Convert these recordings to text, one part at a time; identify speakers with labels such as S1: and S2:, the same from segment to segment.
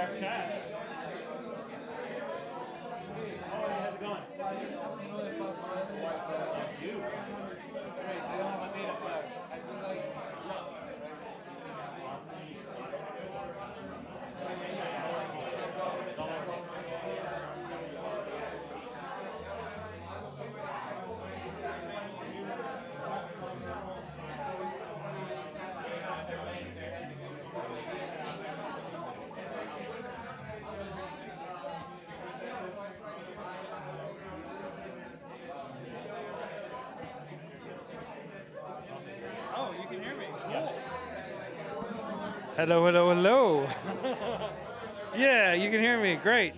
S1: our chat. Oh, how's it going? You do? That's great. I don't have a data flash. I feel like oh, you can hear me. Cool.
S2: Hello, hello, hello. Yeah, you can hear me. Great.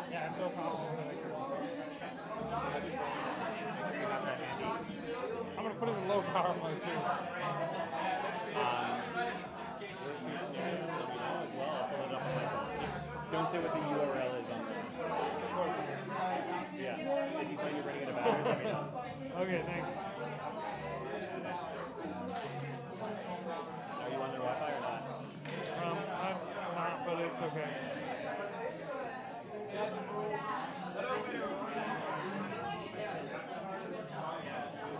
S1: Yeah, I have no problem with it. I'm going to put it in low power mode too. Don't say what the URL is on there. Yeah, if you find you're running out of battery, let me know. Okay, thanks. Are you on their Wi-Fi or not? I'm not, but it's okay.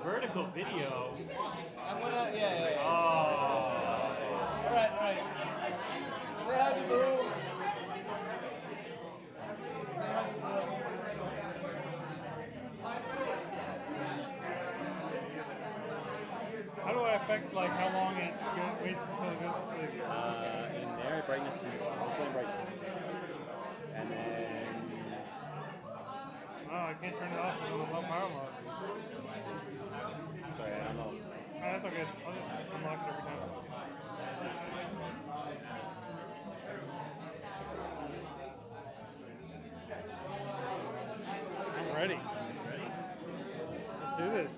S1: Vertical video.
S3: I'm gonna, yeah.
S1: Oh.
S3: All right. Say hi to Boo.
S1: How do I affect like how long it waits until it goes to sleep?
S4: In there, brightness, display brightness. And then...
S1: Oh, I can't turn it off in low power mode.
S4: Sorry, I don't know.
S1: Oh, that's okay. I'll just unlock it every time. I'm ready. Let's do this.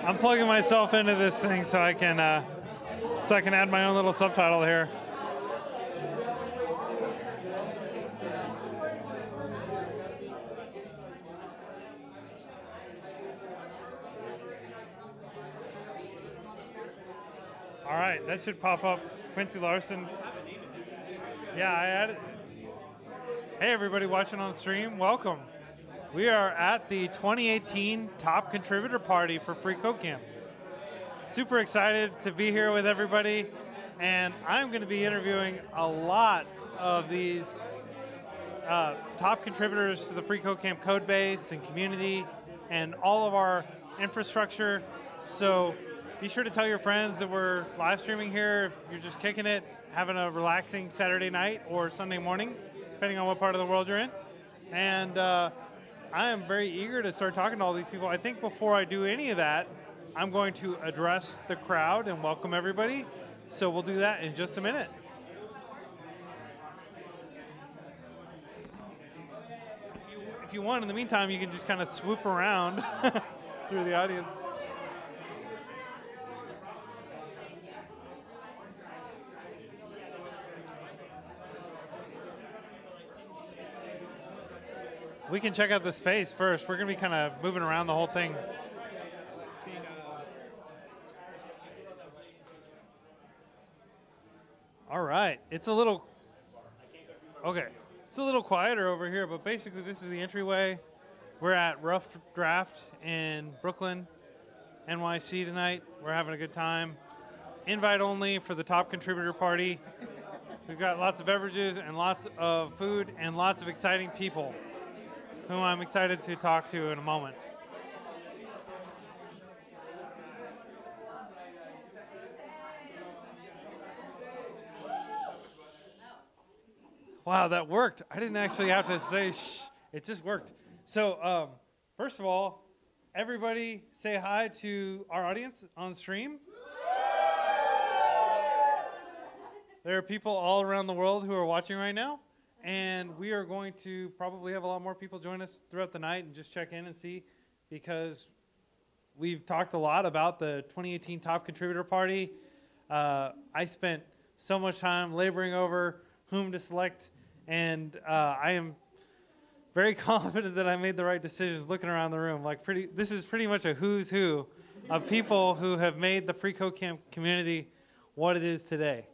S1: I'm plugging myself into this thing so I can add my own little subtitle here. All right, that should pop up. Quincy Larson. Yeah, I added. Hey, everybody watching on stream, welcome. We are at the 2018 Top Contributor Party for FreeCodeCamp. Super excited to be here with everybody, and I'm going to be interviewing a lot of these top contributors to the FreeCodeCamp code base and community and all of our infrastructure. So be sure to tell your friends that we're live streaming here if you're just kicking it, having a relaxing Saturday night or Sunday morning, depending on what part of the world you're in. And I am very eager to start talking to all these people. I think before I do any of that, I'm going to address the crowd and welcome everybody. So we'll do that in just a minute. If you want, in the meantime, you can just kind of swoop around through the audience. We can check out the space first. We're going to be kind of moving around the whole thing. All right. It's a little quieter over here, but basically this is the entryway. We're at Rough Draft in Brooklyn, NYC tonight. We're having a good time. Invite only for the top contributor party. We've got lots of beverages and lots of food and lots of exciting people whom I'm excited to talk to in a moment. Wow, that worked. I didn't actually have to say shh. It just worked. So, first of all, everybody say hi to our audience on stream. There are people all around the world who are watching right now, and we are going to probably have a lot more people join us throughout the night and just check in and see, because we've talked a lot about the 2018 Top Contributor Party. I spent so much time laboring over whom to select, and I am very confident that I made the right decisions looking around the room. This is pretty much a who's who of people who have made the FreeCodeCamp community what it is today.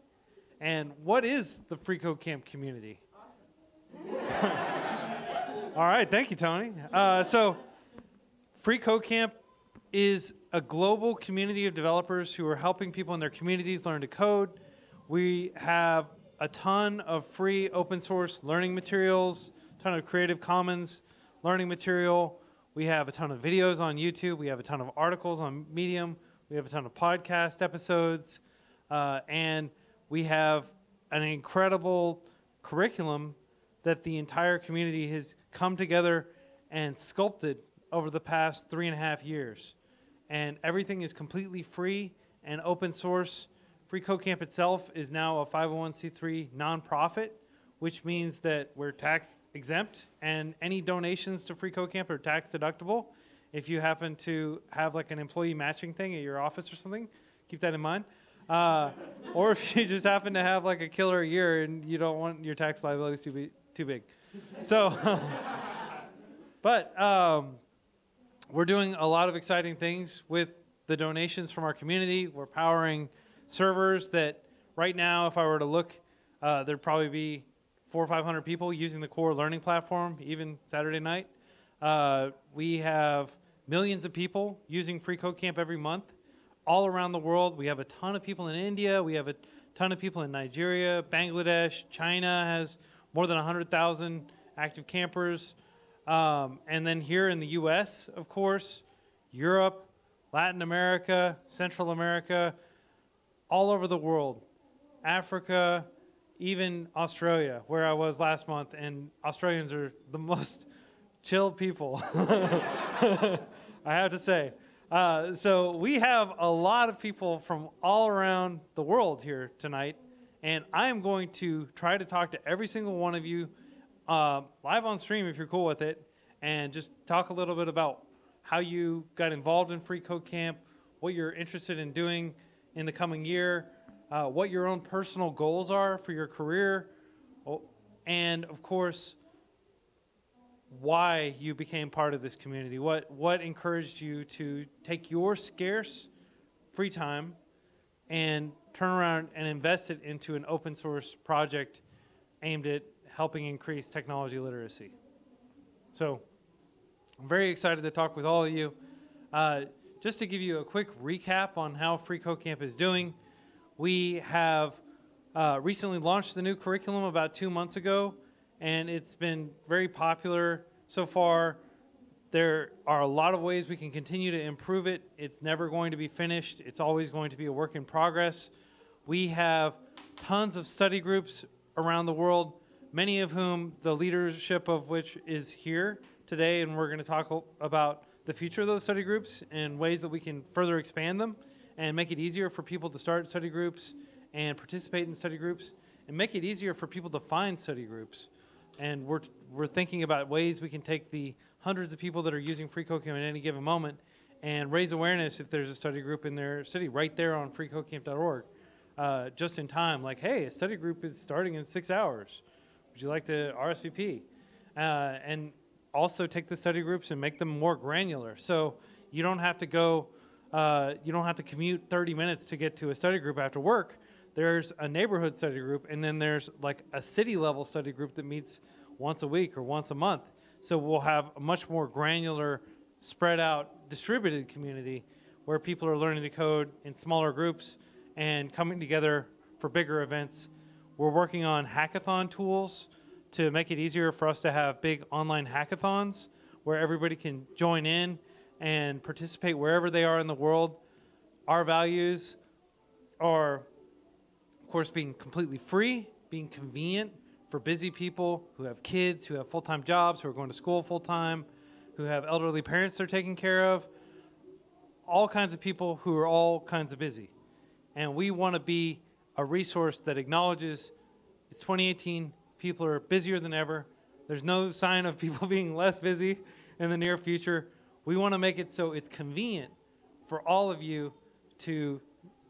S1: And what is the FreeCodeCamp community? All right, thank you, Tony. So FreeCodeCamp is a global community of developers who are helping people in their communities learn to code. We have a ton of free open source learning materials, a ton of Creative Commons learning material. We have a ton of videos on YouTube. We have a ton of articles on Medium. We have a ton of podcast episodes. And we have an incredible curriculum that the entire community has come together and sculpted over the past 3.5 years. And everything is completely free and open source. FreeCodeCamp itself is now a 501c3 nonprofit, which means that we're tax exempt, and any donations to FreeCodeCamp are tax deductible. If you happen to have like an employee matching thing at your office or something, keep that in mind. Or if you just happen to have like a killer year and you don't want your tax liabilities to be too big. So, but we're doing a lot of exciting things with the donations from our community. We're powering servers that right now, if I were to look, there'd probably be 400 or 500 people using the core learning platform, even Saturday night. We have millions of people using FreeCodeCamp every month. All around the world. We have a ton of people in India. We have a ton of people in Nigeria, Bangladesh. China has more than 100,000 active campers. And then here in the US, of course, Europe, Latin America, Central America, all over the world. Africa, even Australia, where I was last month. And Australians are the most chilled people, I have to say. So we have a lot of people from all around the world here tonight, and I am going to try to talk to every single one of you live on stream if you're cool with it, and just talk a little bit about how you got involved in FreeCodeCamp, what you're interested in doing in the coming year, what your own personal goals are for your career, and of course, why you became part of this community. What encouraged you to take your scarce free time and turn around and invest it into an open source project aimed at helping increase technology literacy. So I'm very excited to talk with all of you. Just to give you a quick recap on how FreeCodeCamp is doing, we have recently launched the new curriculum about 2 months ago, and it's been very popular so far. There are a lot of ways we can continue to improve it. It's never going to be finished. It's always going to be a work in progress. We have tons of study groups around the world, many of whom the leadership of which is here today, and we're going to talk about the future of those study groups and ways that we can further expand them and make it easier for people to start study groups and participate in study groups, and make it easier for people to find study groups. And we're thinking about ways we can take the hundreds of people that are using FreeCodeCamp at any given moment and raise awareness if there's a study group in their city right there on freeCodeCamp.org, just in time. Like, hey, a study group is starting in 6 hours. Would you like to RSVP? And also take the study groups and make them more granular. So you don't have to go, you don't have to commute 30 minutes to get to a study group after work. There's a neighborhood study group, and then there's like a city level study group that meets once a week or once a month. So we'll have a much more granular, spread out, distributed community where people are learning to code in smaller groups and coming together for bigger events. We're working on hackathon tools to make it easier for us to have big online hackathons where everybody can join in and participate wherever they are in the world. Our values are, of course, being completely free, being convenient for for busy people who have kids, who have full-time jobs, who are going to school full-time, who have elderly parents they're taking care of, all kinds of people who are all kinds of busy. And we want to be a resource that acknowledges it's 2018, people are busier than ever. There's no sign of people being less busy in the near future. We want to make it so it's convenient for all of you to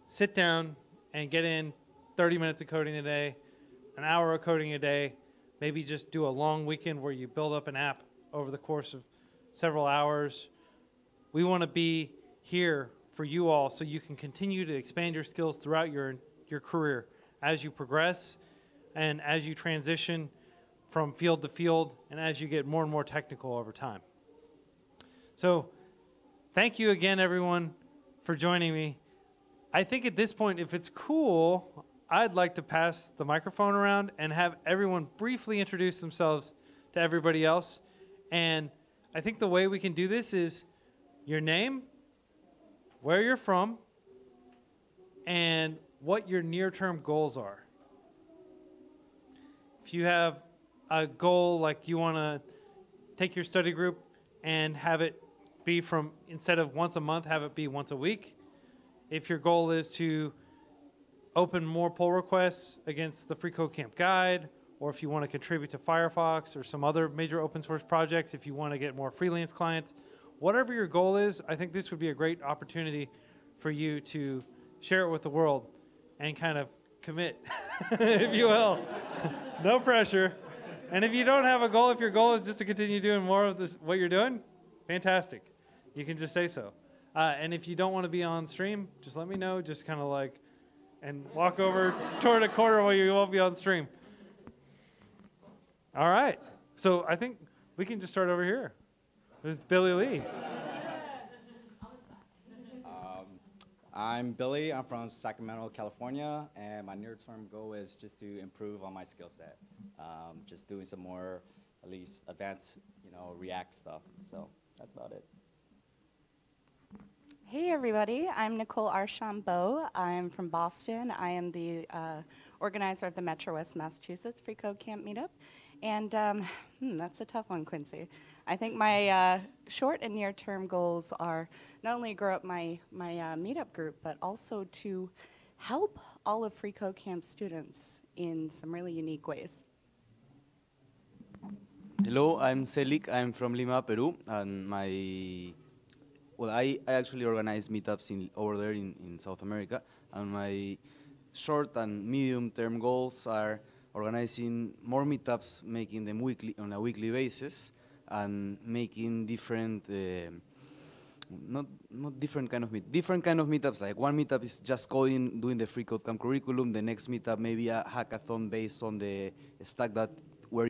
S1: sit down and get in 30 minutes of coding a day, an hour of coding a day, maybe just do a long weekend where you build up an app over the course of several hours. We want to be here for you all so you can continue to expand your skills throughout your career as you progress and as you transition from field to field and as you get more and more technical over time. So thank you again, everyone, for joining me. I think at this point, if it's cool, I'd like to pass the microphone around and have everyone briefly introduce themselves to everybody else. And I think the way we can do this is your name, where you're from, and what your near-term goals are. If you have a goal like you want to take your study group and have it be from, instead of once a month, have it be once a week. If your goal is to open more pull requests against the FreeCodeCamp guide, or if you want to contribute to Firefox or some other major open source projects, if you want to get more freelance clients, whatever your goal is, I think this would be a great opportunity for you to share it with the world and kind of commit, if you will. No pressure. And if you don't have a goal, if your goal is just to continue doing more of this, what you're doing, fantastic. You can just say so. And if you don't want to be on stream, just let me know, just kind of like, and walk over toward a corner where you won't be on stream. All right. So I think we can just start over here with Billy Lee.
S5: I'm Billy. I'm from Sacramento, California, and my near-term goal is just to improve on my skill set. Just doing some more, at least advanced, React stuff. So that's about it.
S6: Hey everybody, I'm Nicole Archambault. I'm from Boston. I am the organizer of the Metro West Massachusetts FreeCodeCamp meetup. And that's a tough one, Quincy. I think my short and near-term goals are not only grow up my meetup group, but also to help all of FreeCodeCamp students in some really unique ways.
S7: Hello, I'm Selik. I'm from Lima, Peru, and I actually organize meetups over there in South America, and my short and medium-term goals are organizing more meetups, making them on a weekly basis, and making different, different kind of meetups. Like one meetup is just coding, doing the FreeCodeCamp curriculum. The next meetup maybe a hackathon based on the stack that where.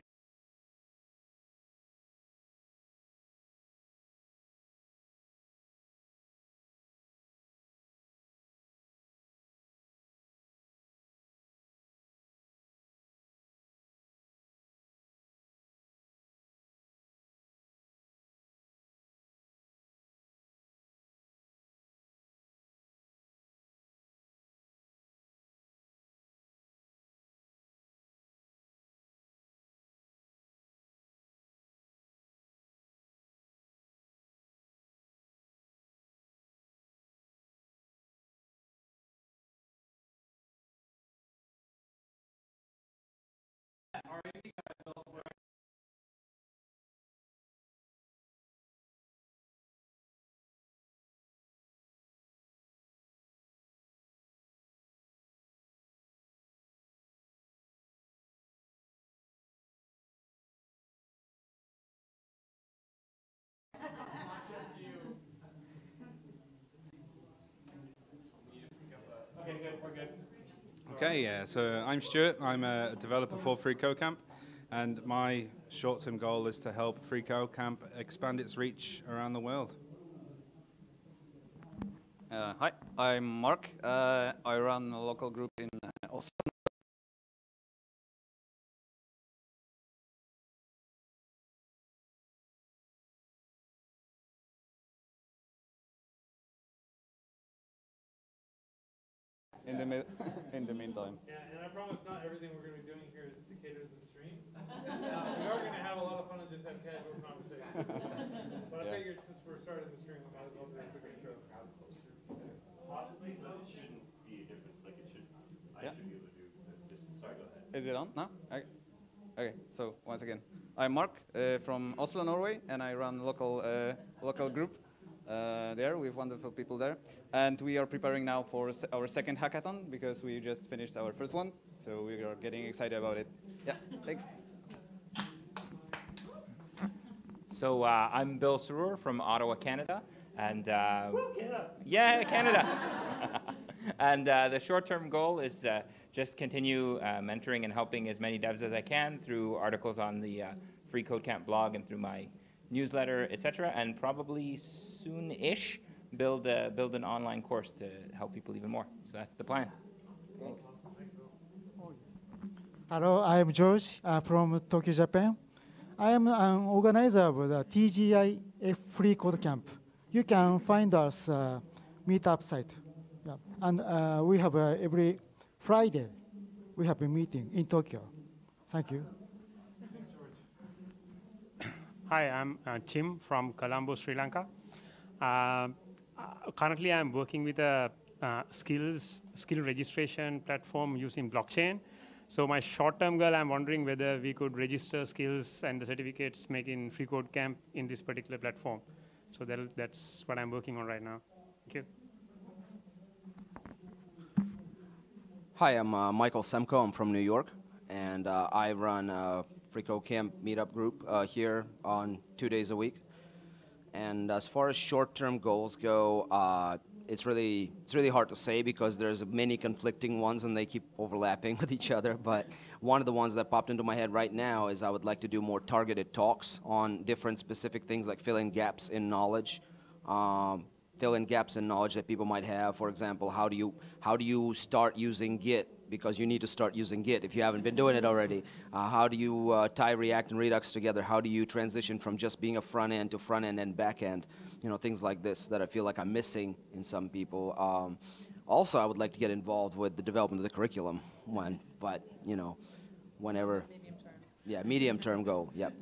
S2: Okay, yeah, so I'm Stuart. I'm a developer for FreeCodeCamp, and my short-term goal is to help FreeCodeCamp expand its reach around the world.
S8: Hi, I'm Mark. I run a local group in Oslo. in the meantime.
S1: Yeah, and I promise not everything we're going to be doing here is to cater to the stream. We are going to have a lot of fun and just have casual conversation. But I figured since we're starting the stream, we might as well do a quick intro.
S9: Possibly, but it shouldn't be a difference. Like it should, I should be able to do. Sorry, go ahead.
S8: Is it on? No? Okay, so once again, I'm Mark from Oslo, Norway, and I run local group there with wonderful people there. And we are preparing now for our second hackathon because we just finished our first one. So we are getting excited about it. Yeah, thanks.
S10: So I'm Bill Sarur from Ottawa, Canada. And yeah, Canada. And the short-term goal is just continue mentoring and helping as many devs as I can through articles on the freeCodeCamp blog and through my newsletter, etc. And probably soon-ish build an online course to help people even more. So that's the plan. Thanks.
S11: Hello, I am George from Tokyo, Japan. I am an organizer of the TGI freeCodeCamp. You can find us meetup site. Yeah. And we have every Friday, we have a meeting in Tokyo. Thank you.
S12: Hi, I'm Chim from Colombo, Sri Lanka. Currently, I'm working with a skill registration platform using blockchain. So my short-term goal, I'm wondering whether we could register skills and the certificates making freeCodeCamp in this particular platform. So that's what I'm working on right now. Thank you.
S13: Hi, I'm Michael Semko. I'm from New York, and I run a freeCodeCamp meetup group here on 2 days a week. And as far as short-term goals go, it's really hard to say because there's many conflicting ones and they keep overlapping with each other. But one of the ones that popped into my head right now is I would like to do more targeted talks on different specific things like filling gaps in knowledge. Fill in gaps in knowledge that people might have. For example, how do you start using Git? Because you need to start using Git if you haven't been doing it already. How do you tie React and Redux together? How do you transition from just being a front end to front end and back end? You know, things like this that I feel like I'm missing in some people. Also, I would like to get involved with the development of the curriculum but you know, whenever. Medium term. Yeah, medium term goal. Yep.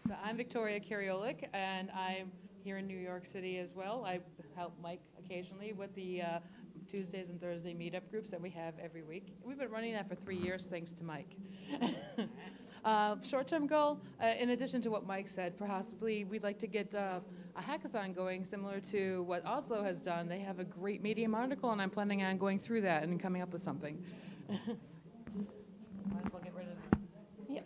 S14: So I'm Victoria Kariolik, and I'm here in New York City as well. I help Mike occasionally with the Tuesdays and Thursday meetup groups that we have every week. We've been running that for 3 years, thanks to Mike. Short-term goal, in addition to what Mike said, possibly we'd like to get a hackathon going similar to what Oslo has done. They have a great Medium article, and I'm planning on going through that and coming up with something. Might as well get rid of it.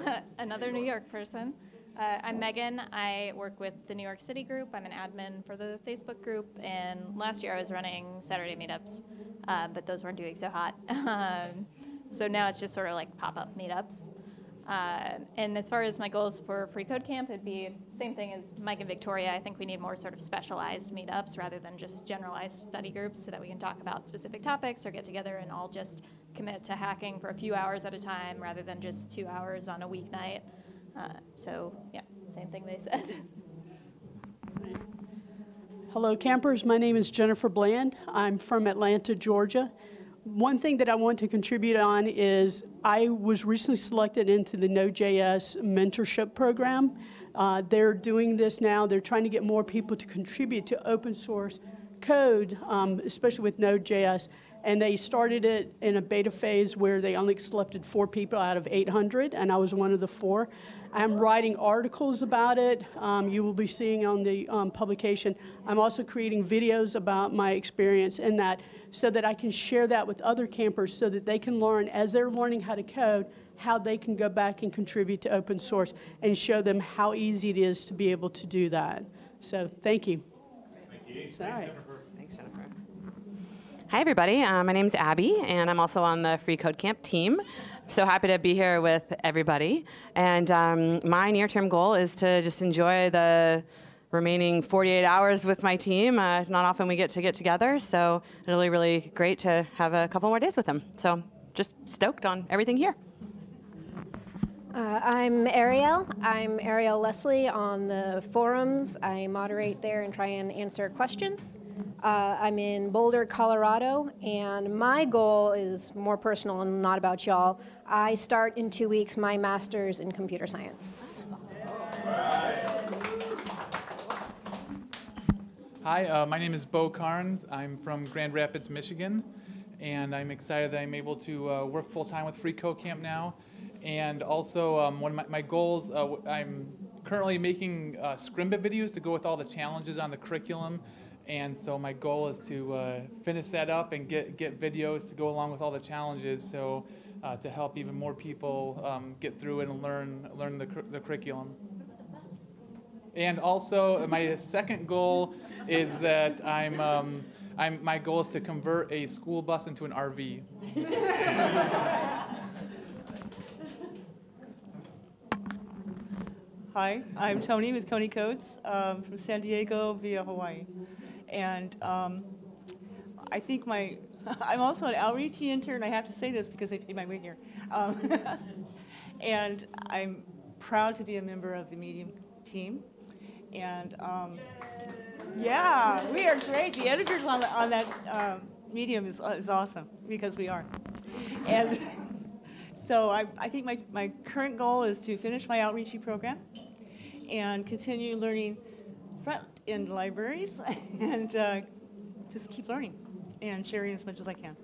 S15: Yep. Another New York person. I'm Megan. I work with the New York City group. I'm an admin for the Facebook group, and last year I was running Saturday meetups, but those weren't doing so hot. So now it's just sort of like pop-up meetups. And as far as my goals for freeCodeCamp, it'd be same thing as Mike and Victoria. I think we need more sort of specialized meetups rather than just generalized study groups so that we can talk about specific topics or get together and all just commit to hacking for a few hours at a time rather than just 2 hours on a weeknight. So yeah, same thing they said.
S16: Hello, campers. My name is Jennifer Bland. I'm from Atlanta, Georgia. One thing that I want to contribute on is I was recently selected into the Node.js mentorship program. They're doing this now. They're trying to get more people to contribute to open source code, especially with Node.js. And they started it in a beta phase where they only selected 4 people out of 800, and I was one of the 4. I'm writing articles about it. You will be seeing on the publication. I'm also creating videos about my experience in that so that I can share that with other campers so that they can learn, as they're learning how to code, how they can go back and contribute to open source and show them how easy it is to be able to do that. So thank you.
S1: Thank you.
S16: Sorry.
S17: Thanks, Jennifer. Hi, everybody. My name's Abby, and I'm also on the freeCodeCamp team. So happy to be here with everybody. And my near-term goal is to just enjoy the remaining 48 hours with my team. Not often we get together, so it'll be really great to have a couple more days with them. So just stoked on everything here.
S18: I'm Ariel. I'm Ariel Leslie on the forums. I moderate there and try and answer questions. I'm in Boulder, Colorado, and my goal is more personal and not about y'all. I start in 2 weeks my master's in computer science.
S19: Hi, my name is Bo Carnes. I'm from Grand Rapids, Michigan, and I'm excited that I'm able to work full-time with FreeCodeCamp now. And also, one of my goals, I'm currently making Scrimbit videos to go with all the challenges on the curriculum. And so my goal is to finish that up and get videos to go along with all the challenges, so to help even more people get through it and learn the curriculum. And also, my second goal is that my goal is to convert a school bus into an RV.
S20: Hi, I'm Tony with Coney Codes from San Diego via Hawaii. And I think I'm also an outreach intern. I have to say this because I paid my way here. And I'm proud to be a member of the Medium team. And yeah, we are great. The editors on that Medium is awesome, because we are. And so I think my current goal is to finish my outreachy program and continue learning front-end libraries and just keep learning and sharing as much as I can.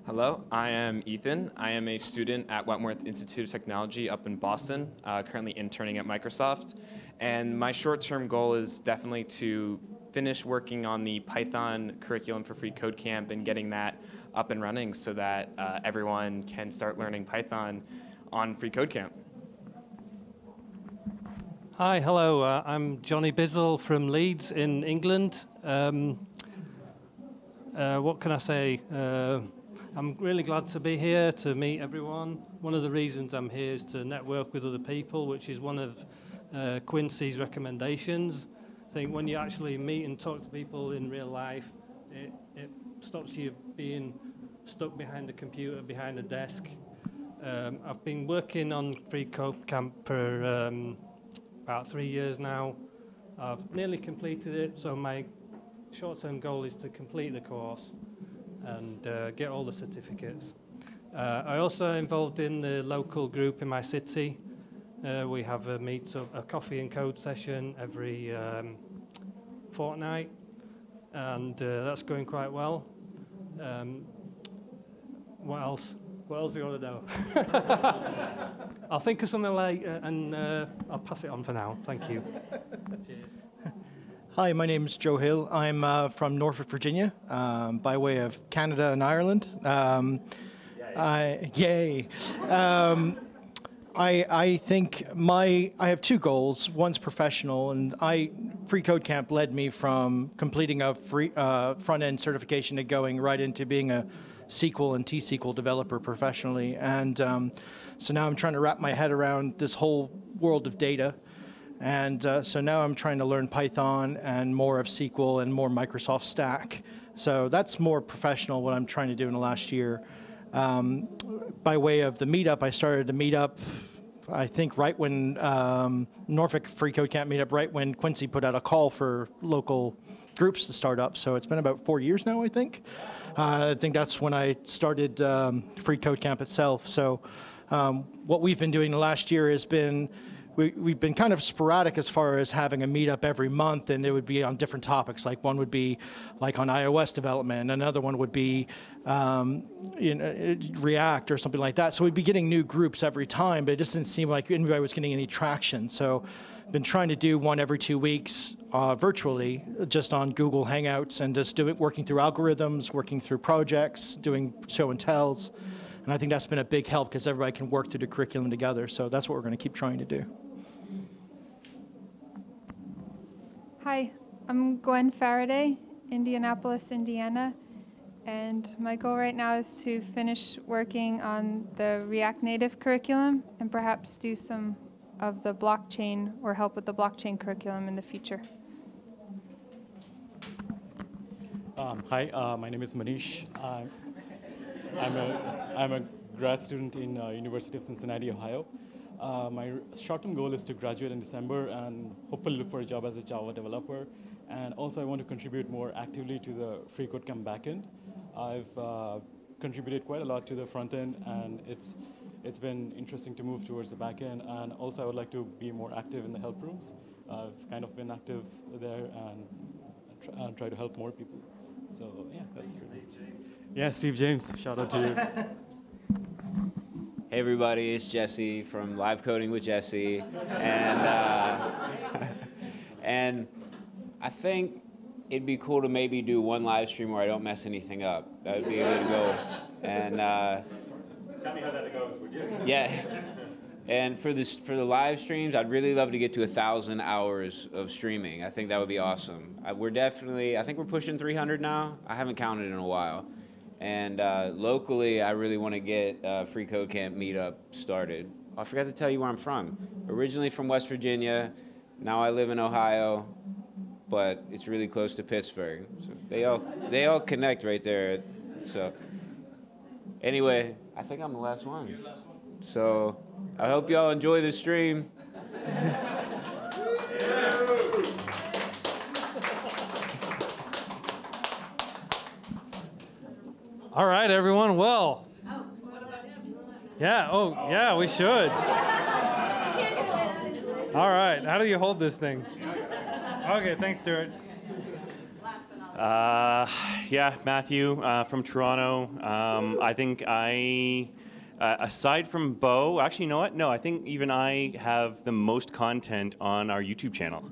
S21: Hello, I am Ethan. I am a student at Wentworth Institute of Technology up in Boston, currently interning at Microsoft. And my short-term goal is definitely to finish working on the Python curriculum for FreeCodeCamp and getting that up and running so that everyone can start learning Python on FreeCodeCamp.
S22: Hi, hello. I'm Johnny Bissell from Leeds in England. What can I say? I'm really glad to be here to meet everyone. One of the reasons I'm here is to network with other people, which is one of Quincy's recommendations. I think when you actually meet and talk to people in real life, it stops you being stuck behind a computer, behind a desk. I've been working on FreeCodeCamp for about 3 years now. I've nearly completed it, so my short-term goal is to complete the course and get all the certificates. I also involved in the local group in my city. We have a coffee and code session every fortnight, and that's going quite well. What else? What else do you want to know? I'll think of something and I'll pass it on for now. Thank you. Cheers.
S23: Hi, my name is Joe Hill. I'm from Norfolk, Virginia, by way of Canada and Ireland. Yay. I think I have two goals. One's professional, and FreeCodeCamp led me from completing a front-end certification to going right into being a SQL and T-SQL developer professionally. And so now I'm trying to wrap my head around this whole world of data. And so now I'm trying to learn Python and more of SQL and more Microsoft Stack. So that's more professional, what I'm trying to do in the last year. By way of the meetup, I started the meetup, I think right when Norfolk FreeCodeCamp meetup, right when Quincy put out a call for local groups to start up. So it's been about 4 years now, I think. I think that's when I started FreeCodeCamp itself. So what we've been doing the last year has been, we've been kind of sporadic as far as having a meetup every month, and it would be on different topics. Like one would be like on iOS development, another one would be React or something like that. So we'd be getting new groups every time, but it just didn't seem like anybody was getting any traction. So I've been trying to do one every 2 weeks virtually, just on Google Hangouts, and just working through algorithms, working through projects, doing show and tells. And I think that's been a big help because everybody can work through the curriculum together. So that's what we're going to keep trying to do.
S24: Hi, I'm Gwen Faraday, Indianapolis, Indiana. And my goal right now is to finish working on the React Native curriculum and perhaps do some of the blockchain or help with the blockchain curriculum in the future.
S25: Hi, my name is Manish. I'm a
S3: grad student in University of Cincinnati, Ohio. My short-term goal is to graduate in December and hopefully look for a job as a Java developer. And also I want to contribute more actively to the FreeCodeCamp backend. I've contributed quite a lot to the front end, and it's been interesting to move towards the back end. And also I would like to be more active in the help rooms. I've kind of been active there and try to help more people. So yeah, that's really it. Yeah, Steve James, shout out to you.
S4: Hey everybody, it's Jesse from Live Coding with Jesse, and and I think it'd be cool to maybe do one live stream where I don't mess anything up. That would be a way to go. And
S9: tell me how that goes, would you?
S4: yeah, and for the live streams, I'd really love to get to 1,000 hours of streaming. I think that would be awesome. I think we're pushing 300 now. I haven't counted in a while. And locally, I really want to get FreeCodeCamp meetup started. I forgot to tell you where I'm from. Originally from West Virginia, now I live in Ohio, but it's really close to Pittsburgh. So they all connect right there. So anyway, I think I'm the last one. So I hope y'all enjoy the stream.
S1: All right, everyone. Well, yeah. Oh, yeah. We should. All right. How do you hold this thing? Okay. Thanks, Stuart.
S9: Yeah, Matthew from Toronto. I think aside from Bo, actually, you know what? No, I think even I have the most content on our YouTube channel.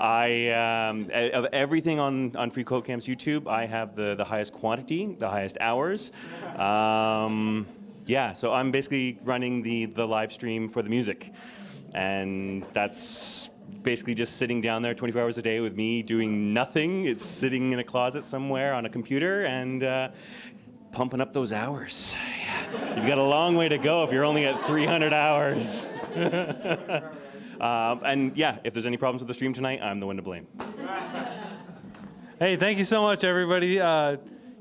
S9: Of everything on FreeCodeCamp's YouTube, I have the highest quantity, the highest hours. Yeah, so I'm basically running the live stream for the music. And that's basically just sitting down there 24 hours a day with me doing nothing. It's sitting in a closet somewhere on a computer and pumping up those hours. Yeah. You've got a long way to go if you're only at 300 hours. And yeah, if there's any problems with the stream tonight, I'm the one to blame.
S1: Hey, thank you so much, everybody.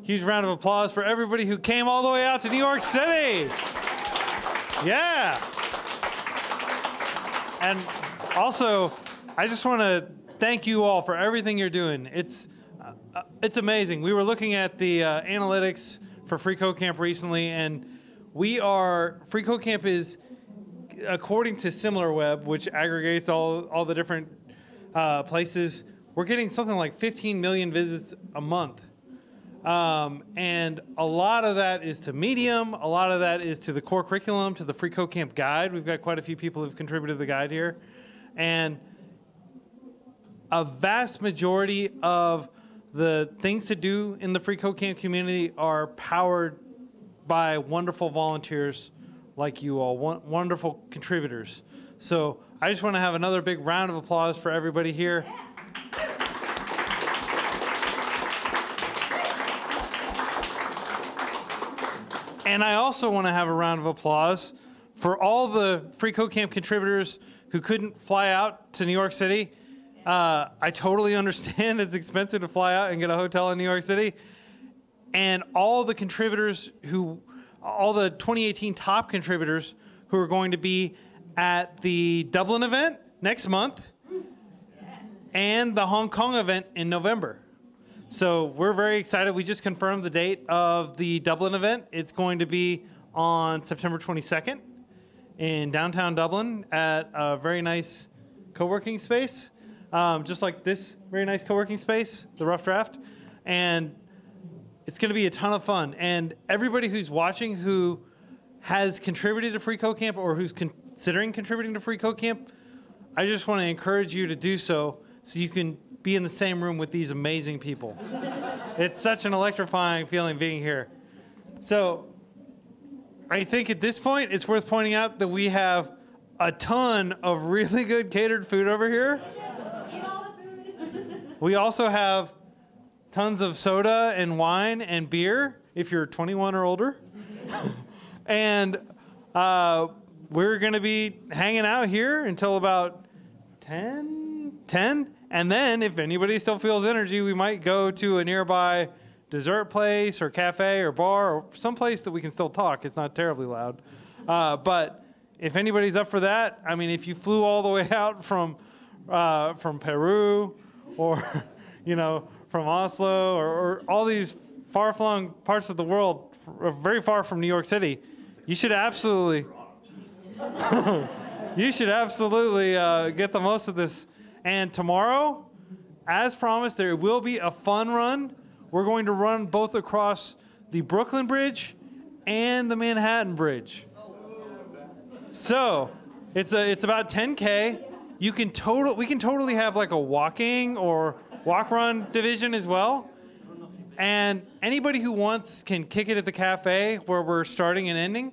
S1: Huge round of applause for everybody who came all the way out to New York City. Yeah. And also, I just want to thank you all for everything you're doing. It's amazing. We were looking at the analytics for FreeCodeCamp recently, and FreeCodeCamp is, according to SimilarWeb, which aggregates all the different places, we're getting something like 15 million visits a month. And a lot of that is to Medium, a lot of that is to the core curriculum, to the FreeCodeCamp guide. We've got quite a few people who've contributed to the guide here. And a vast majority of the things to do in the FreeCodeCamp community are powered by wonderful volunteers like you all, wonderful contributors. So I just want to have another big round of applause for everybody here. And I also want to have a round of applause for all the FreeCodeCamp contributors who couldn't fly out to New York City. I totally understand it's expensive to fly out and get a hotel in New York City. And all the contributors all the 2018 top contributors who are going to be at the Dublin event next month and the Hong Kong event in November. So we're very excited. We just confirmed the date of the Dublin event. It's going to be on September 22nd in downtown Dublin at a very nice co-working space, just like this very nice co-working space, the Rough Draft. And it's going to be a ton of fun. And everybody who's watching who has contributed to FreeCodeCamp or who's considering contributing to FreeCodeCamp, I just want to encourage you to do so you can be in the same room with these amazing people. It's such an electrifying feeling being here. So I think at this point, it's worth pointing out that we have a ton of really good catered food over here.
S15: Eat all the food.
S1: We also have tons of soda and wine and beer if you're 21 or older. And we're going to be hanging out here until about 10. And then if anybody still feels energy, we might go to a nearby dessert place or cafe or bar or someplace that we can still talk. It's not terribly loud. But if anybody's up for that, I mean, if you flew all the way out from Peru or, you know, from Oslo or all these far-flung parts of the world, very far from New York City, you should absolutely, get the most of this. And tomorrow, as promised, there will be a fun run. We're going to run both across the Brooklyn Bridge and the Manhattan Bridge. So it's about 10K. We can totally have like a walking or walk-run division as well. And anybody who wants can kick it at the cafe where we're starting and ending,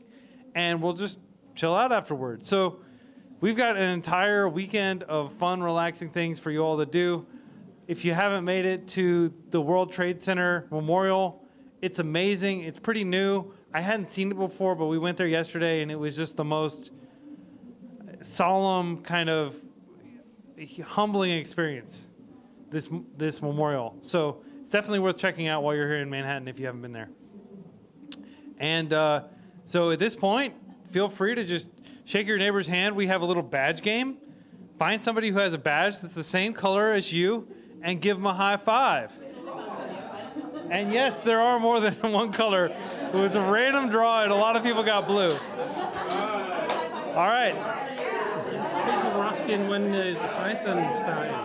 S1: and we'll just chill out afterwards. So we've got an entire weekend of fun, relaxing things for you all to do. If you haven't made it to the World Trade Center Memorial, it's amazing. It's pretty new. I hadn't seen it before, but we went there yesterday, and it was just the most solemn, kind of humbling experience, this memorial. So it's definitely worth checking out while you're here in Manhattan if you haven't been there. And so at this point, feel free to just shake your neighbor's hand. We have a little badge game. Find somebody who has a badge that's the same color as you and give them a high five. And yes, there are more than one color. It was a random draw, and a lot of people got blue. All right.
S22: People were asking when is the Python starting.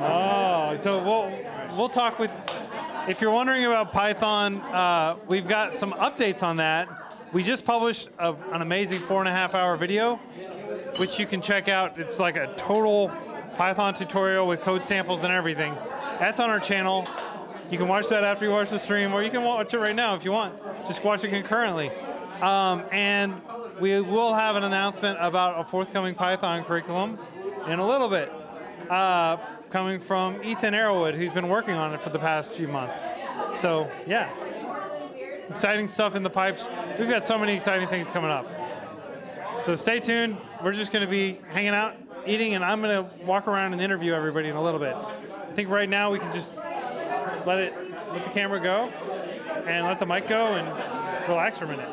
S1: Oh, so we'll talk with. If you're wondering about Python, we've got some updates on that. We just published an amazing 4.5-hour video, which you can check out. It's like a total Python tutorial with code samples and everything. That's on our channel. You can watch that after you watch the stream, or you can watch it right now if you want. Just watch it concurrently. And we will have an announcement about a forthcoming Python curriculum in a little bit, coming from Ethan Arrowwood, who's been working on it for the past few months. So, yeah. Exciting stuff in the pipes. We've got so many exciting things coming up. So stay tuned. We're just going to be hanging out, eating, and I'm going to walk around and interview everybody in a little bit. I think right now we can just let the camera go and let the mic go and relax for a minute.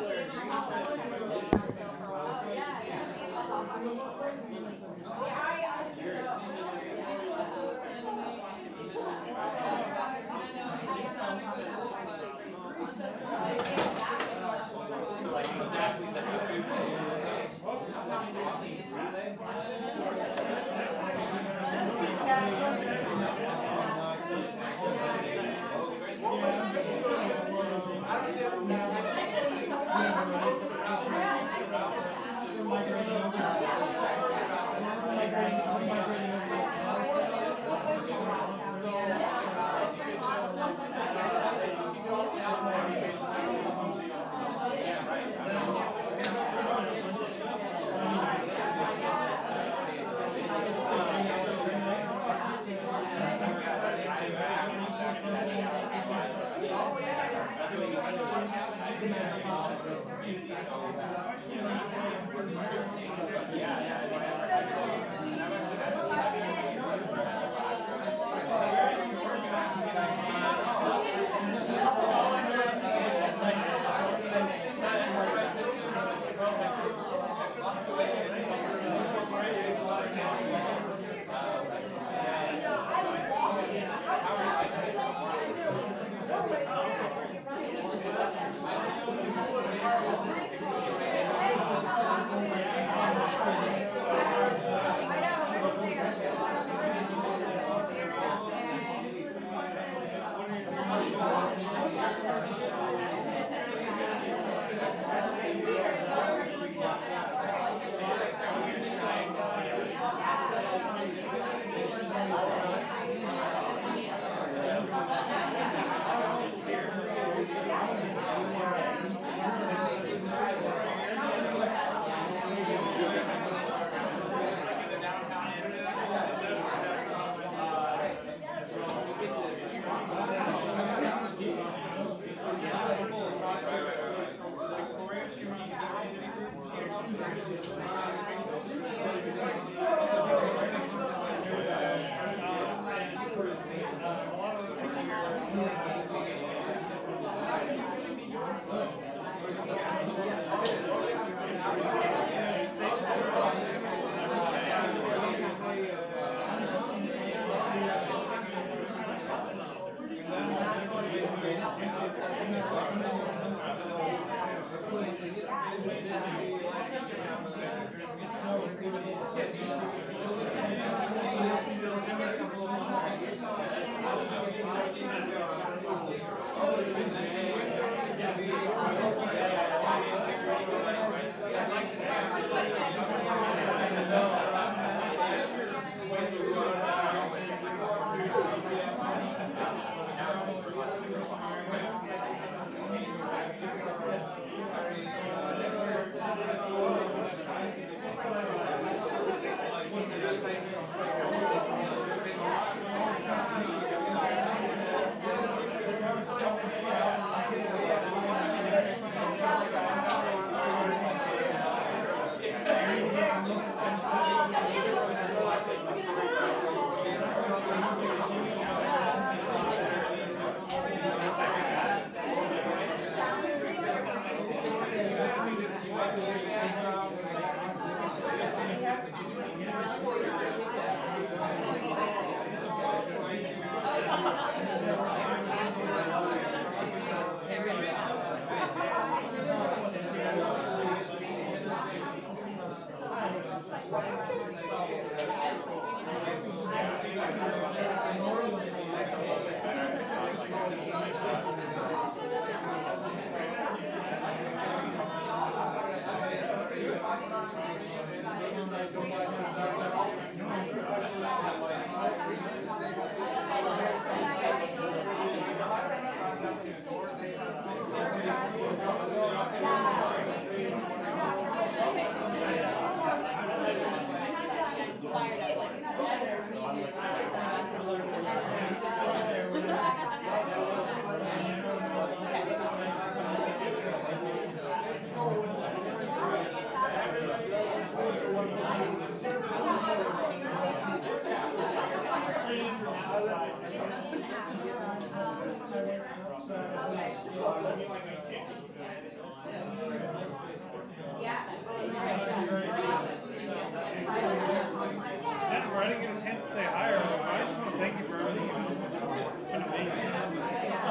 S1: Jennifer, I didn't get a chance to say hi earlier, but I just want to thank you for everything you've done. It's been amazing.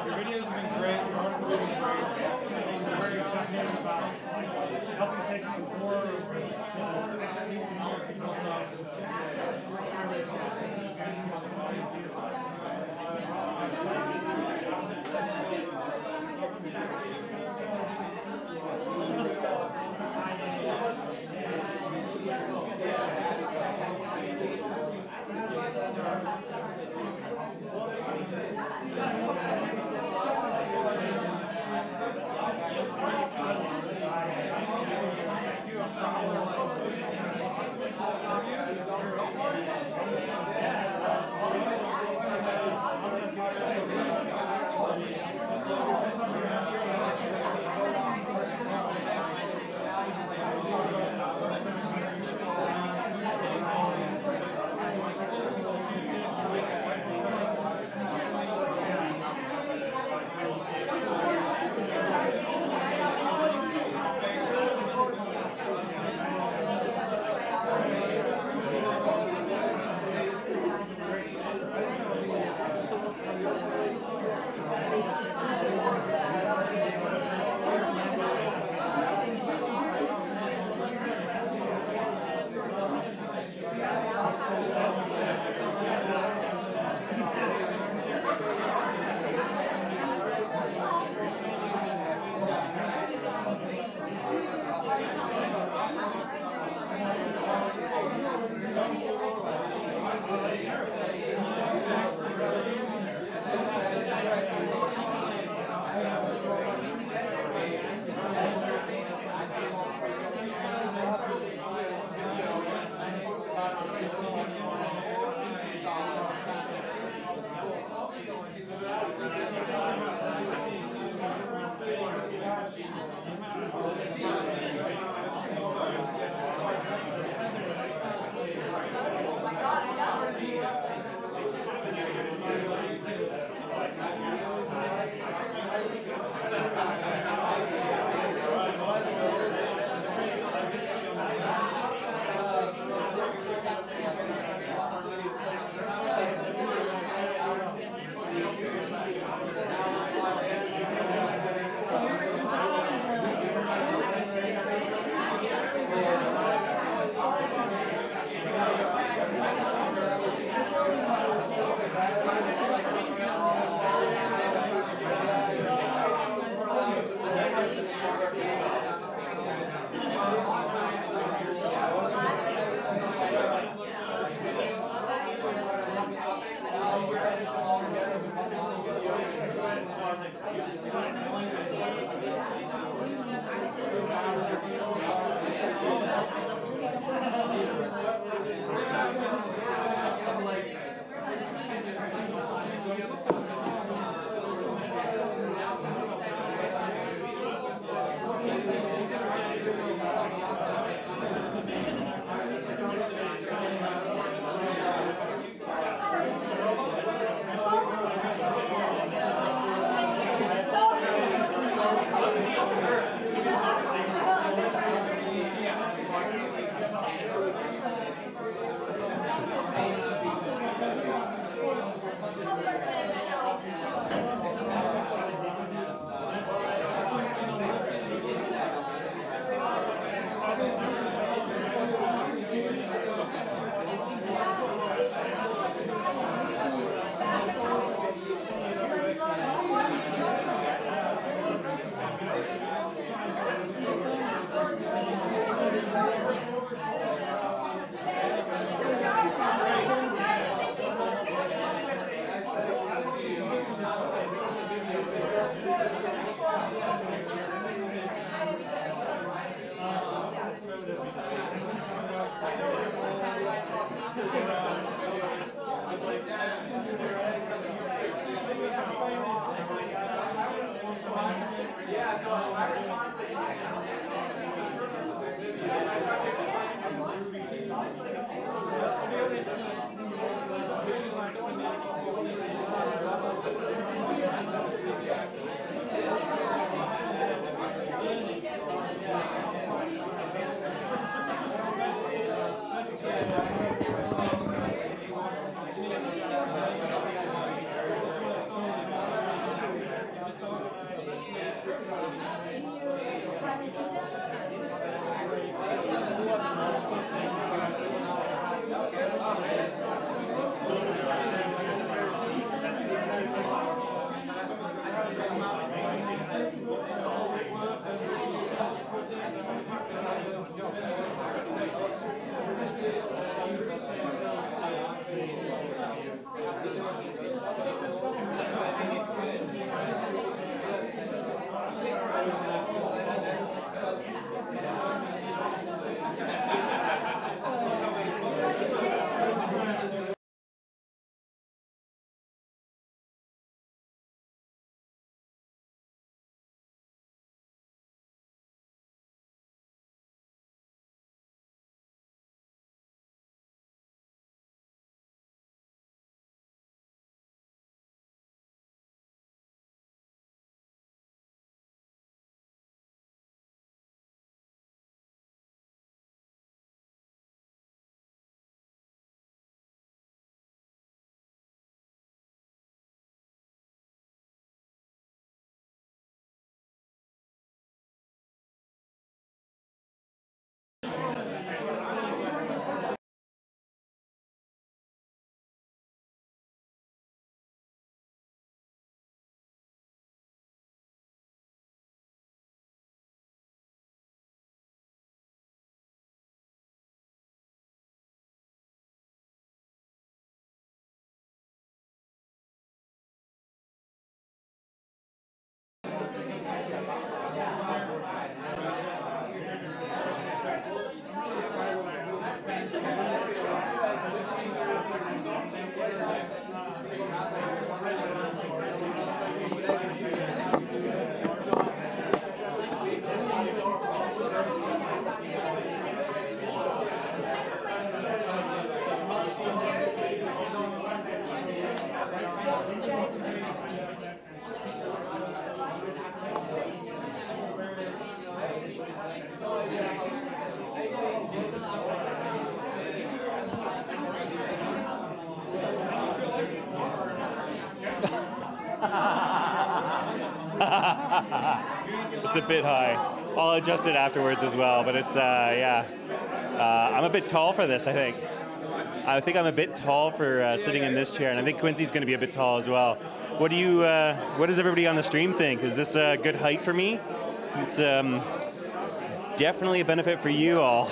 S1: Your videos have been great. Your articles have been great. I'm very passionate about helping take some core expertise and other people.
S9: It's a bit high. I'll adjust it afterwards as well, but it's, yeah. I'm a bit tall for this, I think. I think I'm a bit tall for sitting in this chair, and I think Quincy's going to be a bit tall as well. What does everybody on the stream think? Is this a good height for me? It's definitely a benefit for you all.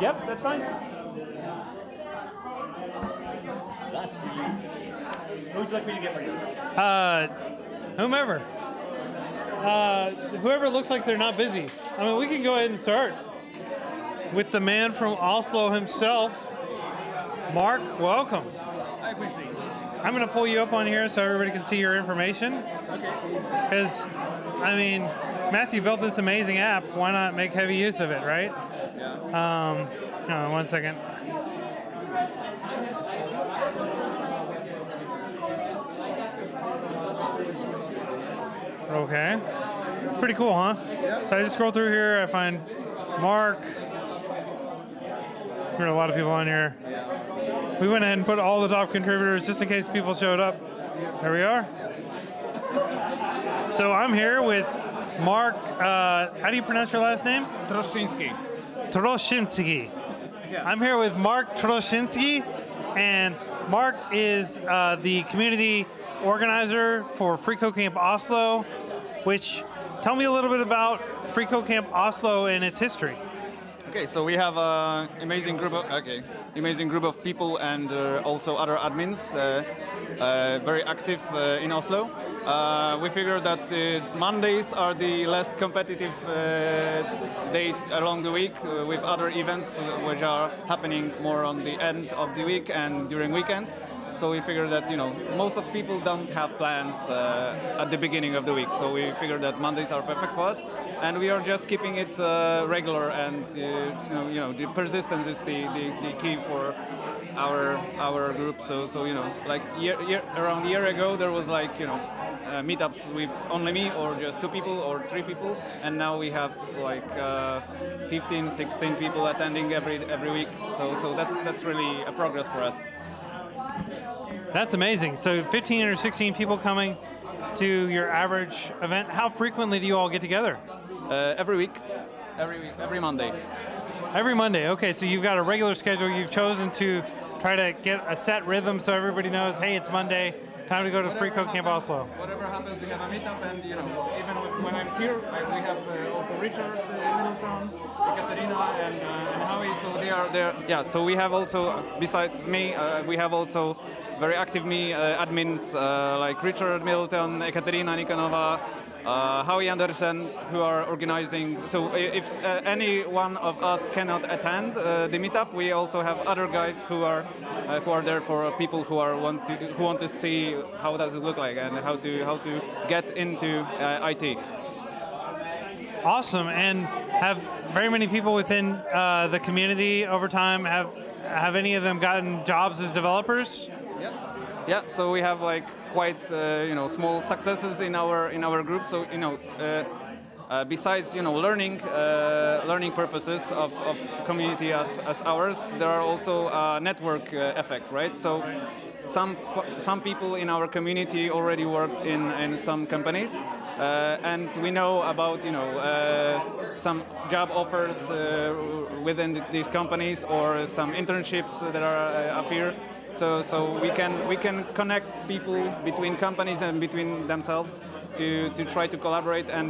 S9: Yep, that's fine. That's for you. What would you like me to get for you?
S1: Whomever. Whoever looks like they're not busy. I mean, we can go ahead and start with the man from Oslo himself. Mark, welcome.
S2: I appreciate it.
S1: I'm going to pull you up on here so everybody can see your information.
S2: Okay.
S1: Because, I mean, Matthew built this amazing app. Why not make heavy use of it, right?
S2: Yeah.
S1: No, 1 second. Okay. Pretty cool, huh?
S2: Yeah.
S1: So I just scroll through here. I find Mark. There are a lot of people on here. We went ahead and put all the top contributors just in case people showed up. There we are. So I'm here with Mark. How do you pronounce your last name?
S2: Troshinsky.
S1: Troshinsky.
S2: Yeah.
S1: I'm here with Mark Troshinsky, and Mark is the community organizer for freeCodeCamp Oslo, which, tell me a little bit about freeCodeCamp Oslo and its history.
S2: Okay, so we have an amazing group of,
S5: amazing group of people and also other admins, very active in Oslo. We figured that Mondays are the less competitive date along the week with other events which are happening more on the end of the week and during weekends. So we figured that most of people don't have plans at the beginning of the week. So we figured that Mondays are perfect for us, and we are just keeping it regular. And the persistence is the key for our group. So like around a year ago there was like meetups with only me or just 2 people or 3 people, and now we have like 15, 16 people attending every week. So that's really a progress for us.
S1: That's amazing. So 15 or 16 people coming to your average event. How frequently do you all get together?
S5: Every week, every Monday.
S1: Every Monday. Okay, so you've got a regular schedule. You've chosen to try to get a set rhythm so everybody knows, hey, it's Monday, time to go to FreeCodeCamp Oslo.
S5: Whatever happens, we have a meetup, and even when I'm here, we have also Richard Melton, Ekaterina, and Howie. So they are there. Yeah. So we have also, besides me, we have also very active admins like Richard Melton, Ekaterina Nikonova, Howie Anderson, who are organizing. So if any one of us cannot attend the meetup, we also have other guys who are there for people who want to see how does it look like and how to get into IT.
S1: Awesome, and have very many people within the community over time. Have any of them gotten jobs as developers?
S5: Yeah, so we have like quite small successes in our group. So besides learning purposes of community as ours, there are also network effect, right? So some people in our community already work in some companies, and we know about some job offers within these companies or some internships that are up here. So we can connect people between companies and between themselves to try to collaborate. And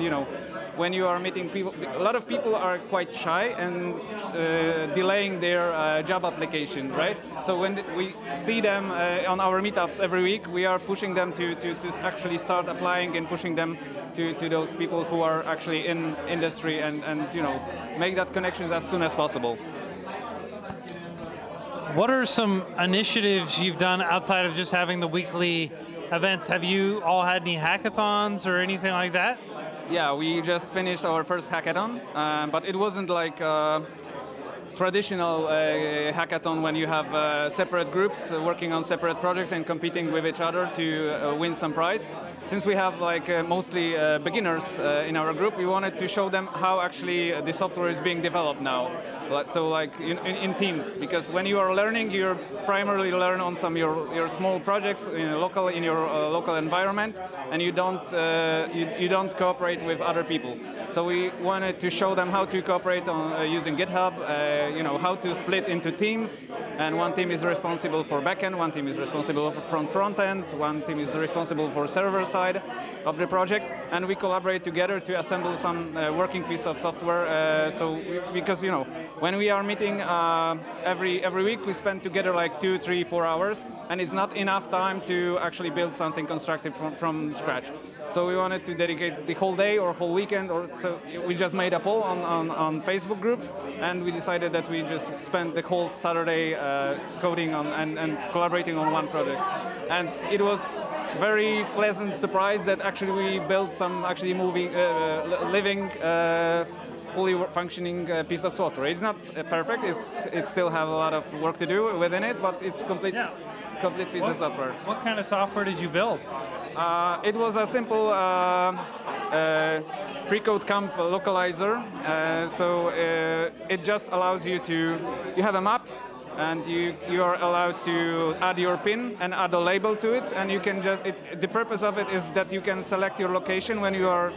S5: when you are meeting people, a lot of people are quite shy and delaying their job application, right? So when we see them on our meetups every week, we are pushing them to actually start applying and pushing them to those people who are actually in industry and make that connection as soon as possible.
S1: What are some initiatives you've done outside of just having the weekly events? Have you all had any hackathons or anything like that?
S5: Yeah, we just finished our first hackathon, but it wasn't like a traditional hackathon when you have separate groups working on separate projects and competing with each other to win some prize. Since we have like mostly beginners in our group, we wanted to show them how actually the software is being developed now. So like in teams, because when you are learning, you primarily learn on some your small projects in your local environment, and you don't cooperate with other people. So we wanted to show them how to cooperate on using GitHub, how to split into teams, and one team is responsible for backend, one team is responsible for front end, one team is responsible for server side of the project, and we collaborate together to assemble some working piece of software. Because when we are meeting every week, we spend together like 2, 3, 4 hours, and it's not enough time to actually build something constructive from scratch. So we wanted to dedicate the whole day or whole weekend, so we just made a poll on Facebook group, and we decided that we just spent the whole Saturday coding on and collaborating on one project. And it was very pleasant surprise that actually we built some actually living fully functioning piece of software. It's not perfect. It still have a lot of work to do within it, but it's complete piece of software.
S1: What kind of software did you build?
S5: It was a simple freeCodeCamp localizer. It just allows you have a map, and you are allowed to add your pin and add a label to it, and you can the purpose of it is that you can select your location when you are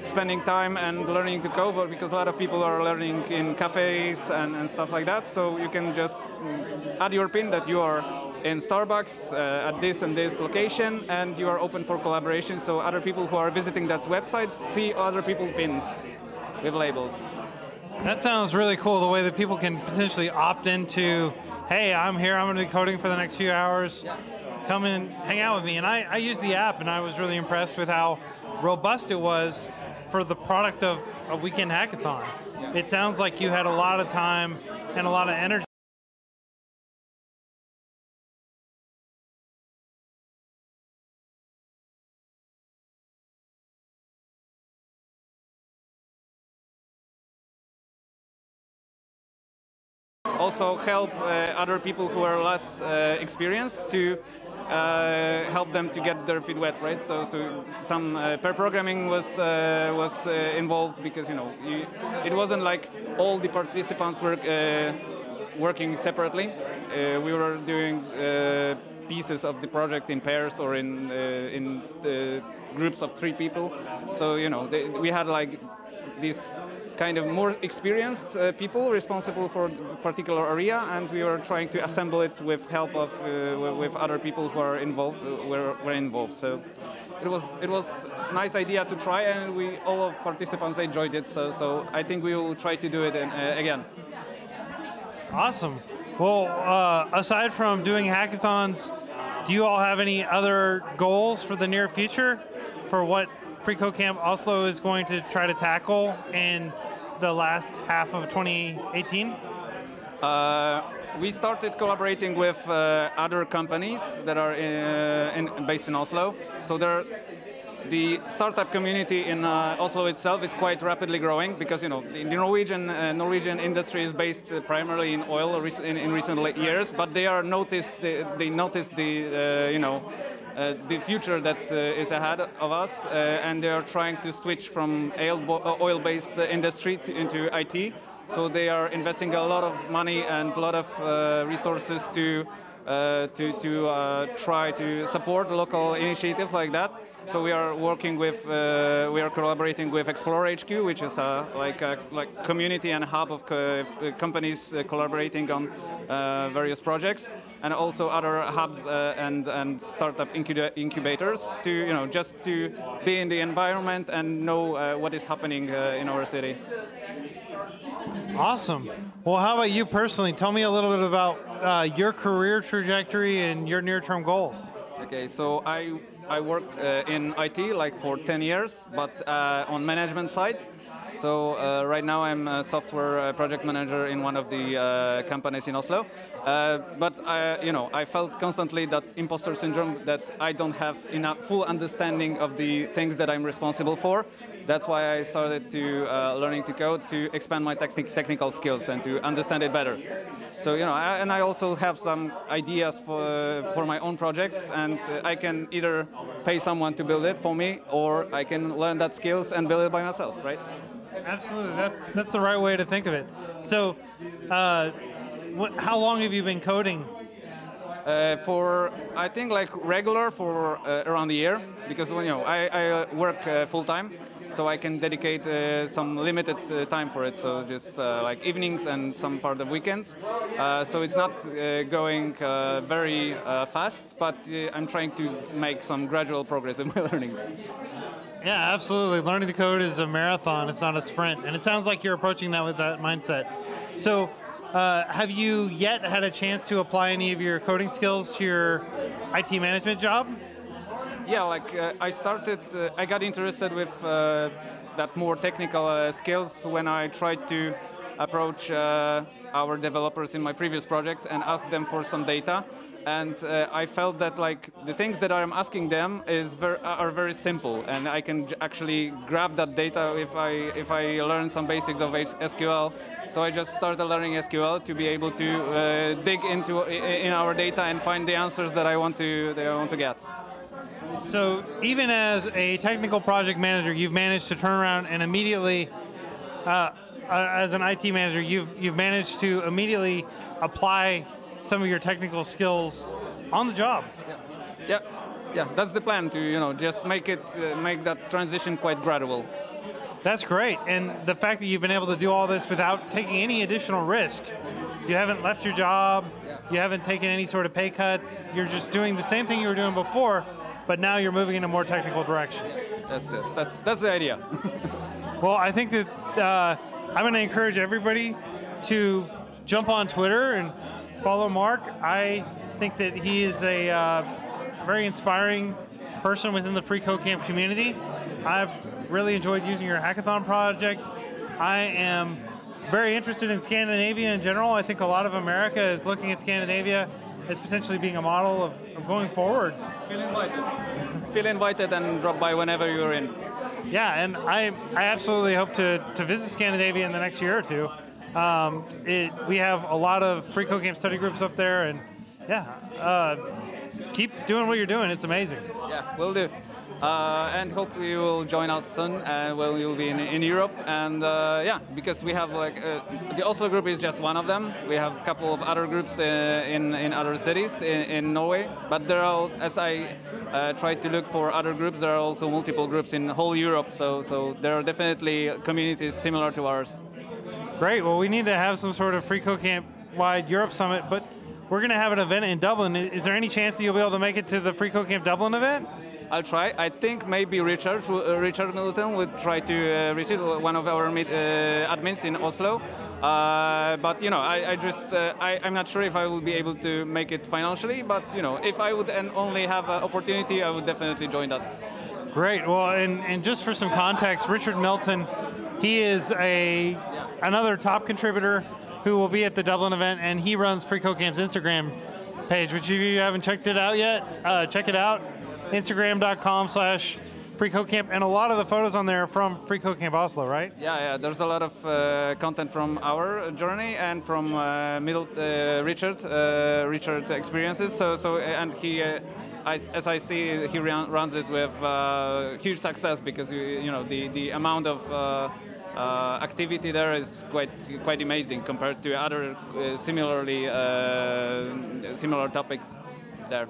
S5: spending time and learning to code, because a lot of people are learning in cafes and stuff like that. So you can just add your pin that you are in Starbucks at this and this location, and you are open for collaboration. So other people who are visiting that website see other people's pins with labels.
S1: That sounds really cool, the way that people can potentially opt into, hey, I'm here, I'm going to be coding for the next few hours. Come and hang out with me. And I used the app, and I was really impressed with how robust it was for the product of a weekend hackathon. It sounds like you had a lot of time and a lot of energy.
S5: Also help other people who are less experienced to help them to get their feet wet, right? So some pair programming was involved because it wasn't like all the participants were working separately. We were doing pieces of the project in pairs or in groups of 3 people. So we had like these kind of more experienced people responsible for a particular area, and we were trying to assemble it with help of with other people who are involved, were involved. So it was a nice idea to try, and all of participants enjoyed it. So I think we will try to do it again.
S1: Awesome. Well, aside from doing hackathons, do you all have any other goals for the near future for what FreeCodeCamp Oslo is going to try to tackle in the last half of 2018?
S5: We started collaborating with other companies that are based in Oslo. So the startup community in Oslo itself is quite rapidly growing because the Norwegian industry is based primarily in oil in recent years, but they noticed the future that is ahead of us, and they are trying to switch from oil-based industry into IT. So they are investing a lot of money and a lot of resources to try to support local initiatives like that. So we are working with, we are collaborating with Explore HQ, which is like community and hub of companies collaborating on various projects, and also other hubs and startup incubators to just to be in the environment and know what is happening in our city.
S1: Awesome. Well, how about you personally? Tell me a little bit about your career trajectory and your near-term goals.
S5: Okay, so I worked in IT like for 10 years, but on management side. So right now I'm a software project manager in one of the companies in Oslo. But I felt constantly that imposter syndrome, that I don't have enough full understanding of the things that I'm responsible for. That's why I started to learning to code to expand my technical skills and to understand it better. So and I also have some ideas for my own projects, and I can either pay someone to build it for me, or I can learn that skills and build it by myself, right?
S1: Absolutely, that's the right way to think of it. So, how long have you been coding?
S5: For I think like regular for around a year, because I work full time, so I can dedicate some limited time for it. So just like evenings and some part of weekends. So it's not going very fast, but I'm trying to make some gradual progress in my learning.
S1: Yeah, absolutely. Learning to code is a marathon. It's not a sprint. And it sounds like you're approaching that with that mindset. So have you yet had a chance to apply any of your coding skills to your IT management job?
S5: Yeah, like I got interested with that more technical skills when I tried to approach our developers in my previous project and ask them for some data. And I felt that like the things that I'm asking them are very simple, and I can actually grab that data if I learn some basics of SQL. So I just started learning SQL to be able to dig in our data and find the answers that I want to get.
S1: So even as a technical project manager, you've managed to turn around and immediately, as an IT manager, you've managed to immediately apply some of your technical skills on the job.
S5: Yeah. That's the plan, to just make that transition quite gradual.
S1: That's great, and the fact that you've been able to do all this without taking any additional risk. You haven't left your job. You haven't taken any sort of pay cuts. You're just doing the same thing you were doing before, but now you're moving in a more technical direction.
S5: That's the idea.
S1: Well, I think that I'm going to encourage everybody to jump on Twitter and follow Mark. I think that he is a very inspiring person within the freeCodeCamp community. I've really enjoyed using your hackathon project. I am very interested in Scandinavia in general. I think a lot of America is looking at Scandinavia as potentially being a model of going forward.
S5: Feel invited. Feel invited and drop by whenever you're in.
S1: Yeah, and I absolutely hope to visit Scandinavia in the next year or two. We have a lot of freeCodeCamp study groups up there, and yeah, keep doing what you're doing. It's amazing.
S5: Yeah, will do. And hope you will join us soon when you'll be in Europe. And yeah, because we have the Oslo group is just one of them. We have a couple of other groups in other cities in Norway. But there are, as I tried to look for other groups, there are also multiple groups in whole Europe. So there are definitely communities similar to ours.
S1: Great. Well, we need to have some sort of FreeCodeCamp-wide Europe summit, but we're going to have an event in Dublin. Is there any chance that you'll be able to make it to the FreeCodeCamp Dublin event?
S5: I'll try. I think maybe Richard Melton would try to reach it, one of our admins in Oslo. But you know, I'm not sure if I will be able to make it financially. But you know, if I would only have an opportunity, I would definitely join that.
S1: Great. Well, and just for some context, Richard Melton, he is another top contributor who will be at the Dublin event, and he runs FreeCodeCamp's Instagram page, which if you haven't checked it out yet, check it out. Instagram.com/FreeCodeCamp, and a lot of the photos on there are from FreeCodeCamp Oslo, right?
S5: Yeah, there's a lot of content from our journey and from Richard experiences. So and he, as I see, he runs it with huge success because you know the amount of activity there is quite amazing compared to other similar topics there.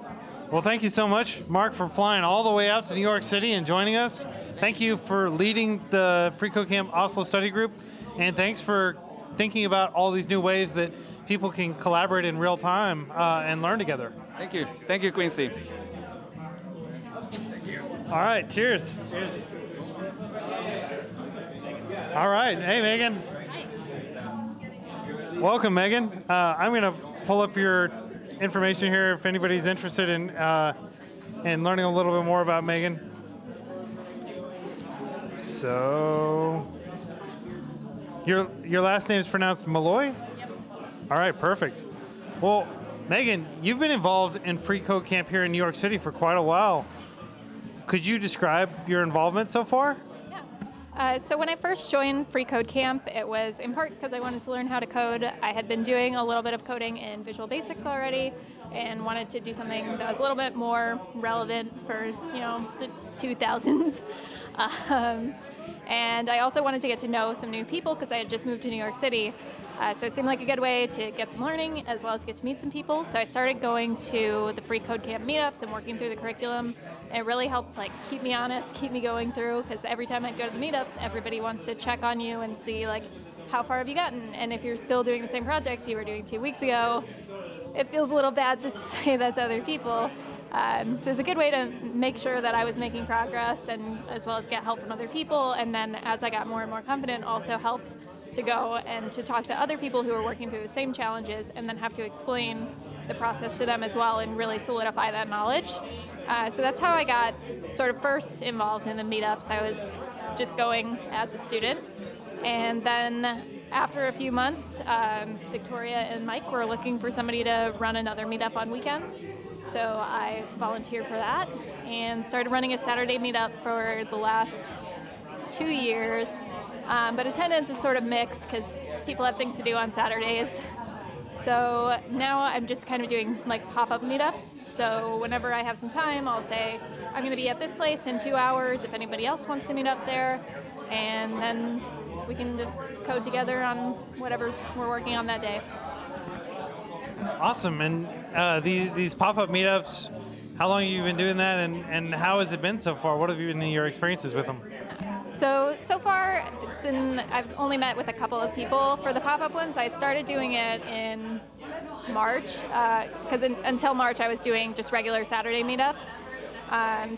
S1: Well, thank you so much, Mark, for flying all the way out to New York City and joining us. Thank you for leading the FreeCodeCamp Oslo study group, and thanks for thinking about all these new ways that people can collaborate in real time and learn together.
S5: Thank you. Thank you, Quincy.
S1: All right, cheers. Cheers. All right, hey, Megan. Welcome, Megan. I'm going to pull up your information here if anybody's interested in learning a little bit more about Megan. So, your last name is pronounced Malloy? Yep. All right, perfect. Well, Megan, you've been involved in FreeCodeCamp here in New York City for quite a while. Could you describe your involvement so far?
S15: So when I first joined FreeCodeCamp, it was in part because I wanted to learn how to code. I had been doing a little bit of coding in Visual Basics already and wanted to do something that was a little bit more relevant for, the 2000s. And I also wanted to get to know some new people because I had just moved to New York City. So it seemed like a good way to get some learning as well as get to meet some people. So I started going to the FreeCodeCamp meetups and working through the curriculum. It really helps keep me honest, keep me going through, because every time I go to the meetups, everybody wants to check on you and see how far have you gotten. And if you're still doing the same project you were doing 2 weeks ago, it feels a little bad to say that to other people. So it's a good way to make sure that I was making progress and as well as get help from other people. And then as I got more and more confident, also helped to go and to talk to other people who are working through the same challenges and then have to explain the process to them as well and really solidify that knowledge. So that's how I got sort of first involved in the meetups. I was just going as a student. And then after a few months, Victoria and Mike were looking for somebody to run another meetup on weekends. So I volunteered for that and started running a Saturday meetup for the last 2 years. But attendance is sort of mixed because people have things to do on Saturdays. So now I'm just kind of doing pop-up meetups. So whenever I have some time, I'll say, I'm going to be at this place in 2 hours if anybody else wants to meet up there. And then we can just code together on whatever we're working on that day.
S1: Awesome. And these pop-up meetups, how long have you been doing that, and how has it been so far? What have been your experiences with them?
S15: So far, I've only met with a couple of people for the pop-up ones. I started doing it in March, because until March I was doing just regular Saturday meetups.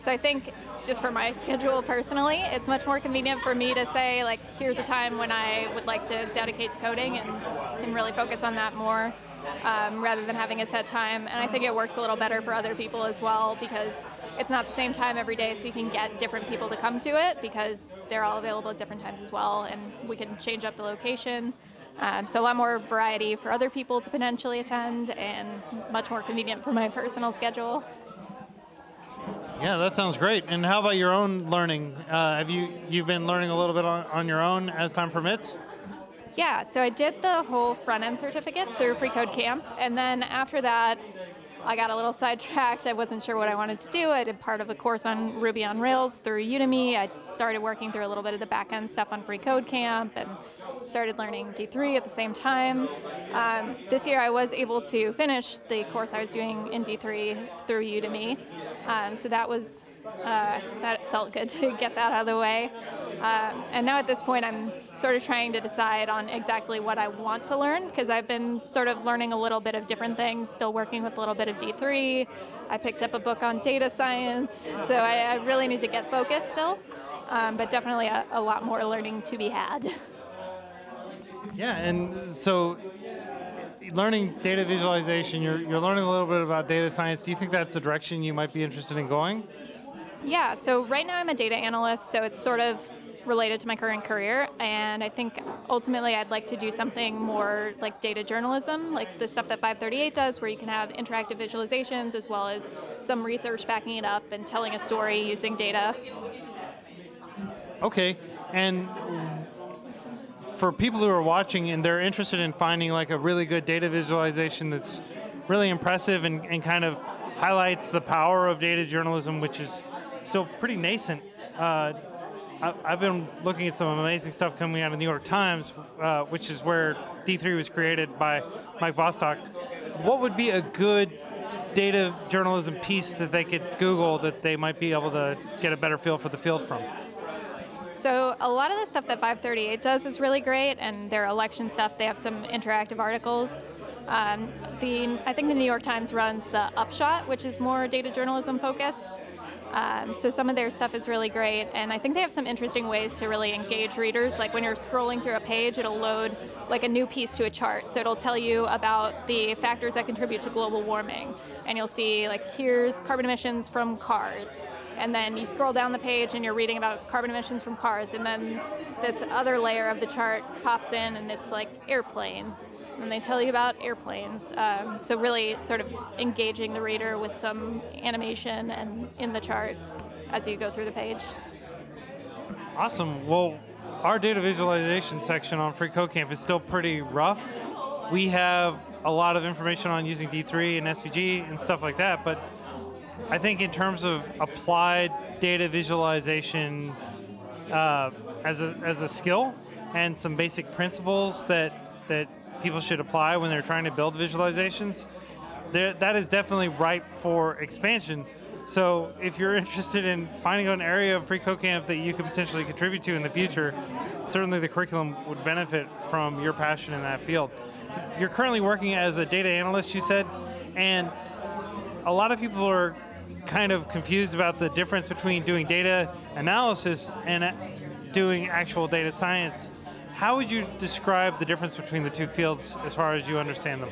S15: So I think just for my schedule personally, it's much more convenient for me to say, like, here's a time when I would like to dedicate to coding and can really focus on that more, rather than having a set time. And I think it works a little better for other people as well, because it's not the same time every day, so you can get different people to come to it because they're all available at different times as well, and we can change up the location. So a lot more variety for other people to potentially attend, and much more convenient for my personal schedule.
S1: Yeah, that sounds great. And how about your own learning? Have you've been learning a little bit on your own as time permits?
S15: Yeah, so I did the whole front-end certificate through FreeCodeCamp, and then after that, I got a little sidetracked. I wasn't sure what I wanted to do. I did part of a course on Ruby on Rails through Udemy. I started working through a little bit of the back-end stuff on FreeCodeCamp and started learning D3 at the same time. This year I was able to finish the course I was doing in D3 through Udemy. So that was, that felt good to get that out of the way. And now at this point I'm sort of trying to decide on exactly what I want to learn, because I've been sort of learning a little bit of different things, still working with a little bit of D3. I picked up a book on data science, so I really need to get focused still, but definitely a lot more learning to be had.
S1: Yeah, and so learning data visualization, you're learning a little bit about data science. Do you think that's the direction you might be interested in going?
S15: Yeah, so right now I'm a data analyst, so it's sort of related to my current career, and I think ultimately I'd like to do something more like data journalism, like the stuff that 538 does, where you can have interactive visualizations as well as some research backing it up and telling a story using data.
S1: Okay, and for people who are watching and they're interested in finding like a really good data visualization that's really impressive and kind of highlights the power of data journalism, which is still pretty nascent. I've been looking at some amazing stuff coming out of the New York Times, which is where D3 was created by Mike Bostock. What would be a good data journalism piece that they could Google that they might be able to get a better feel for the field from?
S15: So a lot of the stuff that 538 does is really great, and their election stuff, they have some interactive articles. I think the New York Times runs the Upshot, which is more data journalism focused. So some of their stuff is really great, and I think they have some interesting ways to really engage readers. Like when you're scrolling through a page, it'll load like a new piece to a chart. So it'll tell you about the factors that contribute to global warming. And you'll see like, here's carbon emissions from cars. And then you scroll down the page and you're reading about carbon emissions from cars, and then this other layer of the chart pops in and it's like airplanes. And they tell you about airplanes. So really sort of engaging the reader with some animation and in the chart as you go through the page.
S1: Awesome. Well, our data visualization section on FreeCodeCamp is still pretty rough. We have a lot of information on using D3 and SVG and stuff like that, but I think in terms of applied data visualization as a skill and some basic principles that people should apply when they're trying to build visualizations, that is definitely ripe for expansion. So if you're interested in finding an area of FreeCodeCamp that you could potentially contribute to in the future, certainly the curriculum would benefit from your passion in that field. You're currently working as a data analyst, you said, and a lot of people are kind of confused about the difference between doing data analysis and doing actual data science. How would you describe the difference between the two fields as far as you understand them?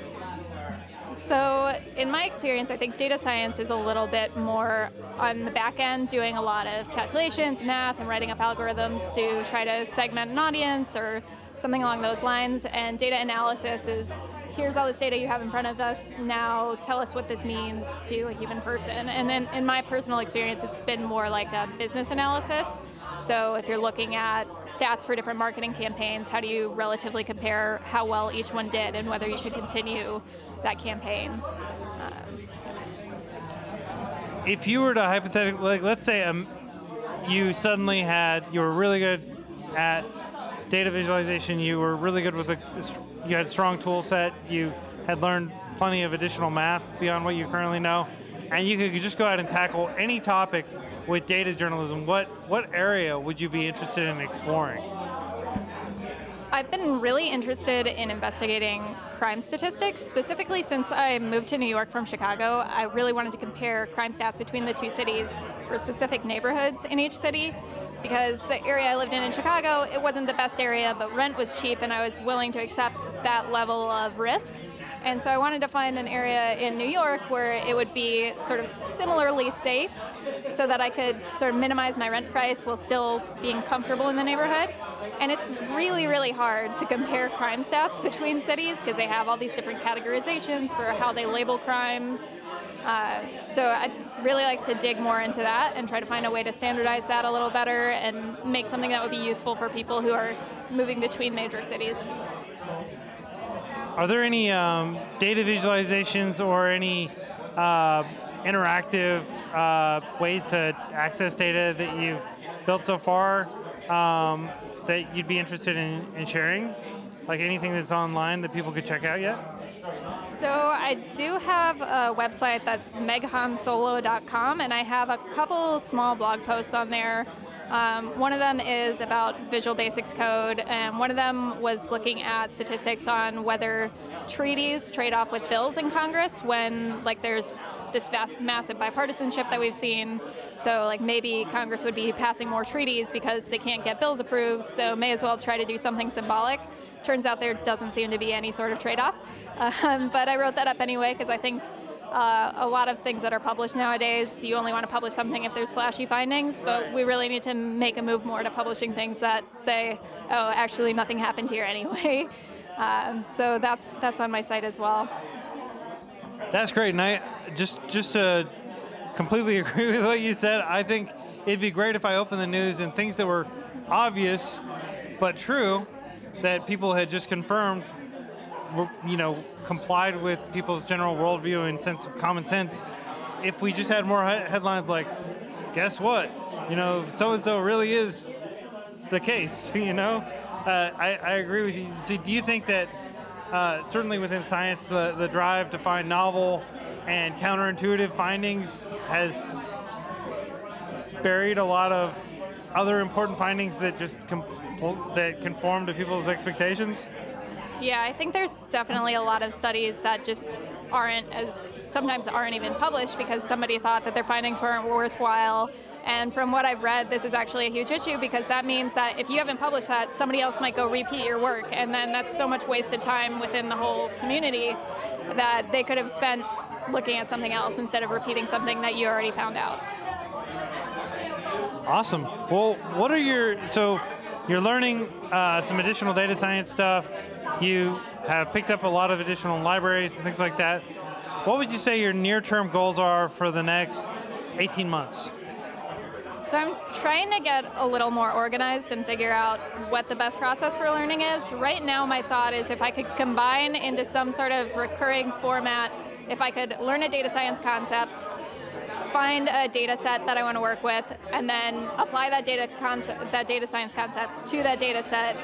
S15: So in my experience, I think data science is a little bit more on the back end, doing a lot of calculations, math, and writing up algorithms to try to segment an audience or something along those lines. And data analysis is, here's all this data you have in front of us, now tell us what this means to a human person. And then in my personal experience, it's been more like a business analysis. So if you're looking at stats for different marketing campaigns, how do you relatively compare how well each one did and whether you should continue that campaign?
S1: If you were to hypothetically, like, let's say you suddenly you were really good at data visualization, you were really good with you had a strong tool set, you had learned plenty of additional math beyond what you currently know, and you could just go out and tackle any topic with data journalism, what area would you be interested in exploring?
S15: I've been really interested in investigating crime statistics. Specifically, since I moved to New York from Chicago, I really wanted to compare crime stats between the two cities for specific neighborhoods in each city, because the area I lived in Chicago, it wasn't the best area, but rent was cheap and I was willing to accept that level of risk. And so I wanted to find an area in New York where it would be sort of similarly safe so that I could sort of minimize my rent price while still being comfortable in the neighborhood. And it's really, really hard to compare crime stats between cities because they have all these different categorizations for how they label crimes. So I'd really like to dig more into that and try to find a way to standardize that a little better and make something that would be useful for people who are moving between major cities.
S1: Are there any data visualizations or any interactive ways to access data that you've built so far that you'd be interested in sharing? Like anything that's online that people could check out yet?
S15: So I do have a website that's meghansolo.com, and I have a couple small blog posts on there. One of them is about Visual Basics code, and one of them was looking at statistics on whether treaties trade off with bills in Congress when there's this massive bipartisanship that we've seen. So maybe Congress would be passing more treaties because they can't get bills approved, so may as well try to do something symbolic. Turns out there doesn't seem to be any sort of trade-off. But I wrote that up anyway because I think a lot of things that are published nowadays, you only want to publish something if there's flashy findings, but we really need to make a move more to publishing things that say, oh, actually nothing happened here anyway. So that's on my site as well.
S1: That's great, and I just to completely agree with what you said, I think it'd be great if I opened the news and things that were obvious but true that people had just confirmed, complied with people's general worldview and sense of common sense. If we just had more headlines like, guess what, so-and-so really is the case, I agree with you. So do you think that certainly within science, the drive to find novel and counterintuitive findings has buried a lot of other important findings that just that conform to people's expectations?
S15: Yeah, I think there's definitely a lot of studies that just sometimes aren't even published because somebody thought that their findings weren't worthwhile. And from what I've read, this is actually a huge issue because that means that if you haven't published that, somebody else might go repeat your work, and then that's so much wasted time within the whole community that they could have spent looking at something else instead of repeating something that you already found out.
S1: Awesome. Well, so you're learning some additional data science stuff. You have picked up a lot of additional libraries and things like that. What would you say your near-term goals are for the next 18 months?
S15: So I'm trying to get a little more organized and figure out what the best process for learning is. Right now, my thought is if I could combine into some sort of recurring format, if I could learn a data science concept, find a data set that I want to work with, and then apply that data science concept to that data set,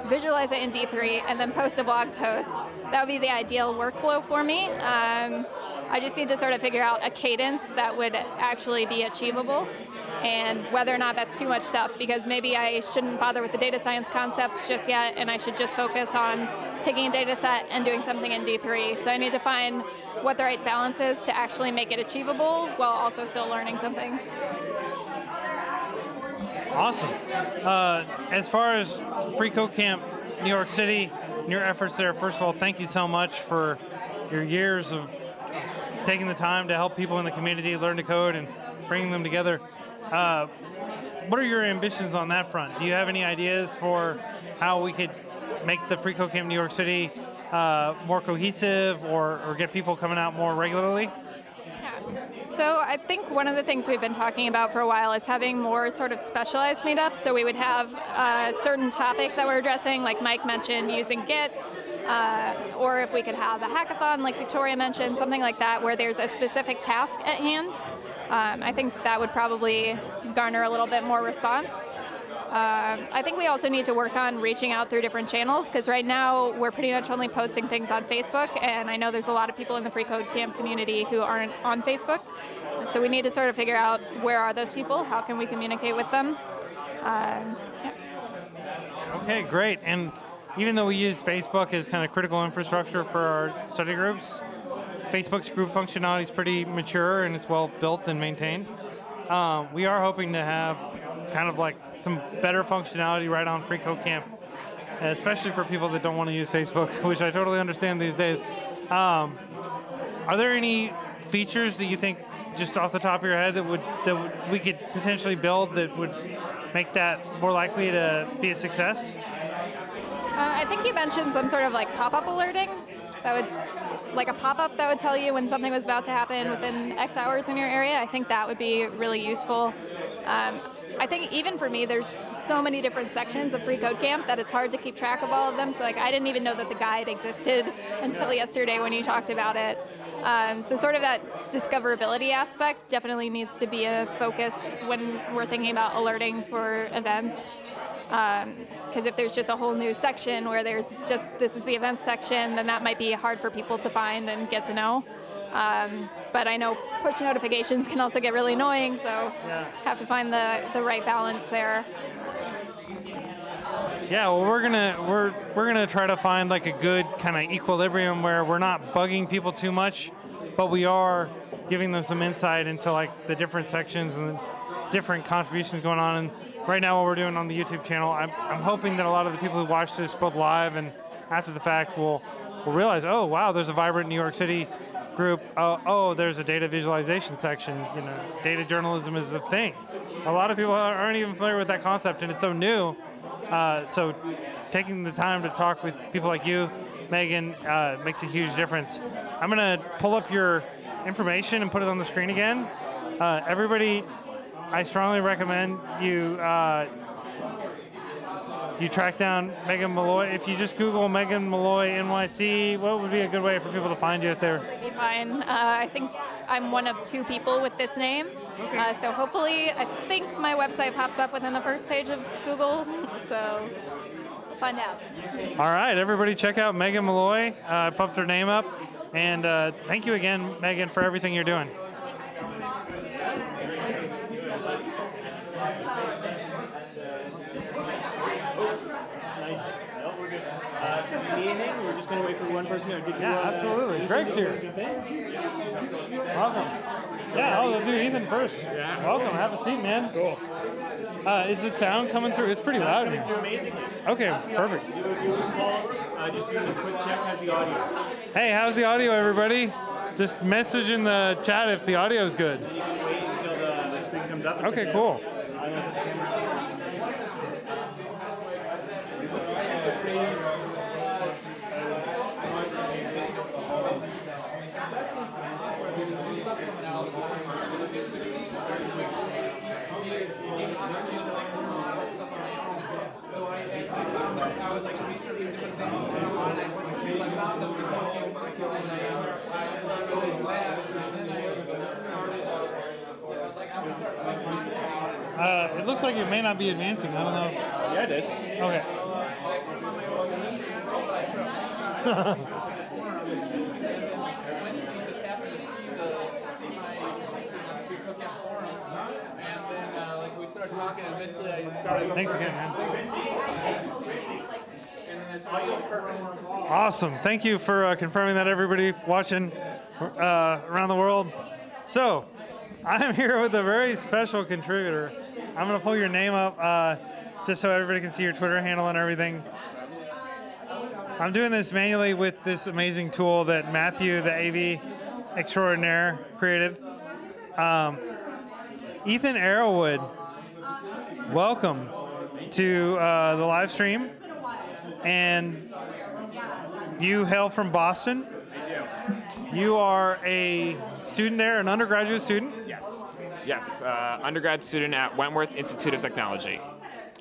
S15: visualize it in D3, and then post a blog post. That would be the ideal workflow for me. I just need to sort of figure out a cadence that would actually be achievable and whether or not that's too much stuff, because maybe I shouldn't bother with the data science concepts just yet, and I should just focus on taking a data set and doing something in D3. So I need to find what the right balance is to actually make it achievable while also still learning something.
S1: Awesome. As far as freeCodeCamp New York City and your efforts there, first of all, thank you so much for your years of taking the time to help people in the community learn to code and bringing them together. What are your ambitions on that front? Do you have any ideas for how we could make the freeCodeCamp New York City more cohesive or get people coming out more regularly?
S15: So I think one of the things we've been talking about for a while is having more sort of specialized meetups. So we would have a certain topic that we're addressing, like Mike mentioned, using Git, or if we could have a hackathon, like Victoria mentioned, something like that, where there's a specific task at hand. I think that would probably garner a little bit more response. I think we also need to work on reaching out through different channels, because right now we're pretty much only posting things on Facebook, and I know there's a lot of people in the freeCodeCamp community who aren't on Facebook. So we need to sort of figure out where are those people, how can we communicate with them. Yeah.
S1: Okay, great. And even though we use Facebook as kind of critical infrastructure for our study groups, Facebook's group functionality is pretty mature and it's well built and maintained. We are hoping to have kind of like some better functionality right on FreeCodeCamp, especially for people that don't want to use Facebook, which I totally understand these days. Are there any features that you think, just off the top of your head, that we could potentially build that would make that more likely to be a success?
S15: I think you mentioned some sort of like pop-up alerting. That would, like a pop-up that would tell you when something was about to happen within X hours in your area. I think that would be really useful. I think even for me, there's so many different sections of FreeCodeCamp that it's hard to keep track of all of them. So like, I didn't even know that the guide existed until yesterday when you talked about it. So sort of that discoverability aspect definitely needs to be a focus when we're thinking about alerting for events. Because if there's just a whole new section where there's just, this is the event section, then that might be hard for people to find and get to know. But I know push notifications can also get really annoying, so have to find the right balance there.
S1: Yeah, well, we're gonna try to find like a good kind of equilibrium where we're not bugging people too much, but we are giving them some insight into like the different sections and the different contributions going on. And right now, what we're doing on the YouTube channel, I'm hoping that a lot of the people who watch this both live and after the fact will realize, oh wow, there's a vibrant New York City group. Oh, there's a data visualization section. You know, data journalism is a thing. A lot of people aren't even familiar with that concept, and it's so new. So taking the time to talk with people like you, Megan, makes a huge difference. I'm gonna pull up your information and put it on the screen again. Everybody, I strongly recommend you you track down Megan Malloy. If you just Google Megan Malloy NYC, what would be a good way for people to find you if they're?
S15: That'd be fine. I think I'm one of 2 people with this name. So hopefully, I think my website pops up within the first page of Google. So we'll find out.
S1: All right, everybody check out Megan Malloy. I pumped her name up. And thank you again, Megan, for everything you're doing.
S9: Nice. No, we're good. Anything? We're just going to wait for one person to get
S1: Yeah, absolutely. Greg's here. Welcome. Yeah, I'll do Ethan first. Yeah. Welcome. Have a seat, man. Cool. Is the sound coming through? It's pretty loud.
S9: Coming through amazingly.
S1: Okay, perfect.
S9: Just doing a quick check. How's the audio?
S1: Hey, how's the audio, everybody? Just message in the chat if the audio is good.
S9: You can wait until the screen comes up.
S1: Okay, cool. It looks like it may not be advancing. I don't know.
S9: Yeah, it is.
S1: Okay. Thanks again, man. Awesome. Thank you for confirming that, everybody watching around the world. So, I'm here with a very special contributor. I'm going to pull your name up just so everybody can see your Twitter handle and everything. I'm doing this manually with this amazing tool that Matthew, the AV extraordinaire, created. Ethan Arrowwood, welcome to the live stream. And you hail from Boston. You are a student there, an undergraduate student?
S6: Yes. Yes, undergrad student at Wentworth Institute of Technology.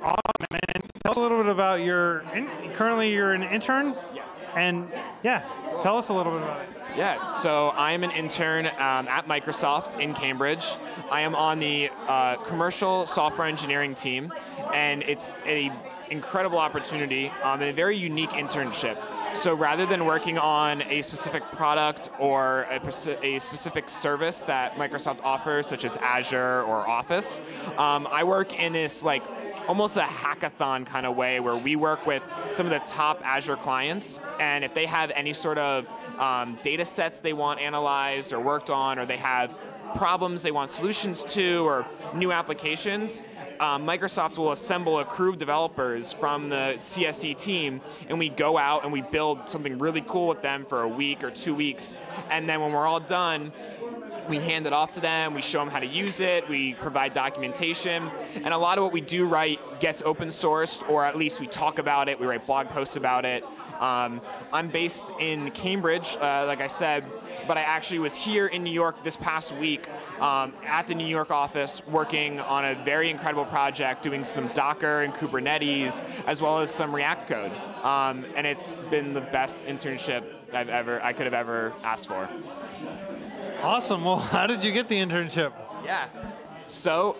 S1: Awesome, man. Tell us a little bit about currently you're an intern?
S6: Yes.
S1: And yeah, tell us a little bit about it.
S6: Yes, so I am an intern at Microsoft in Cambridge. I am on the commercial software engineering team, and it's an incredible opportunity and a very unique internship. So rather than working on a specific product or a specific service that Microsoft offers, such as Azure or Office, I work in this like almost a hackathon kind of way where we work with some of the top Azure clients, and if they have any sort of data sets they want analyzed or worked on, or they have problems they want solutions to, or new applications, Microsoft will assemble a crew of developers from the CSE team, and we go out and we build something really cool with them for a week or 2 weeks, and then when we're all done, we hand it off to them, we show them how to use it, we provide documentation, and a lot of what we do right gets open sourced, or at least we talk about it, we write blog posts about it. I'm based in Cambridge, like I said, but I actually was here in New York this past week at the New York office working on a very incredible project, doing some Docker and Kubernetes, as well as some React code. And it's been the best internship I could have ever asked for.
S1: Awesome. Well, how did you get the internship?
S6: Yeah. So,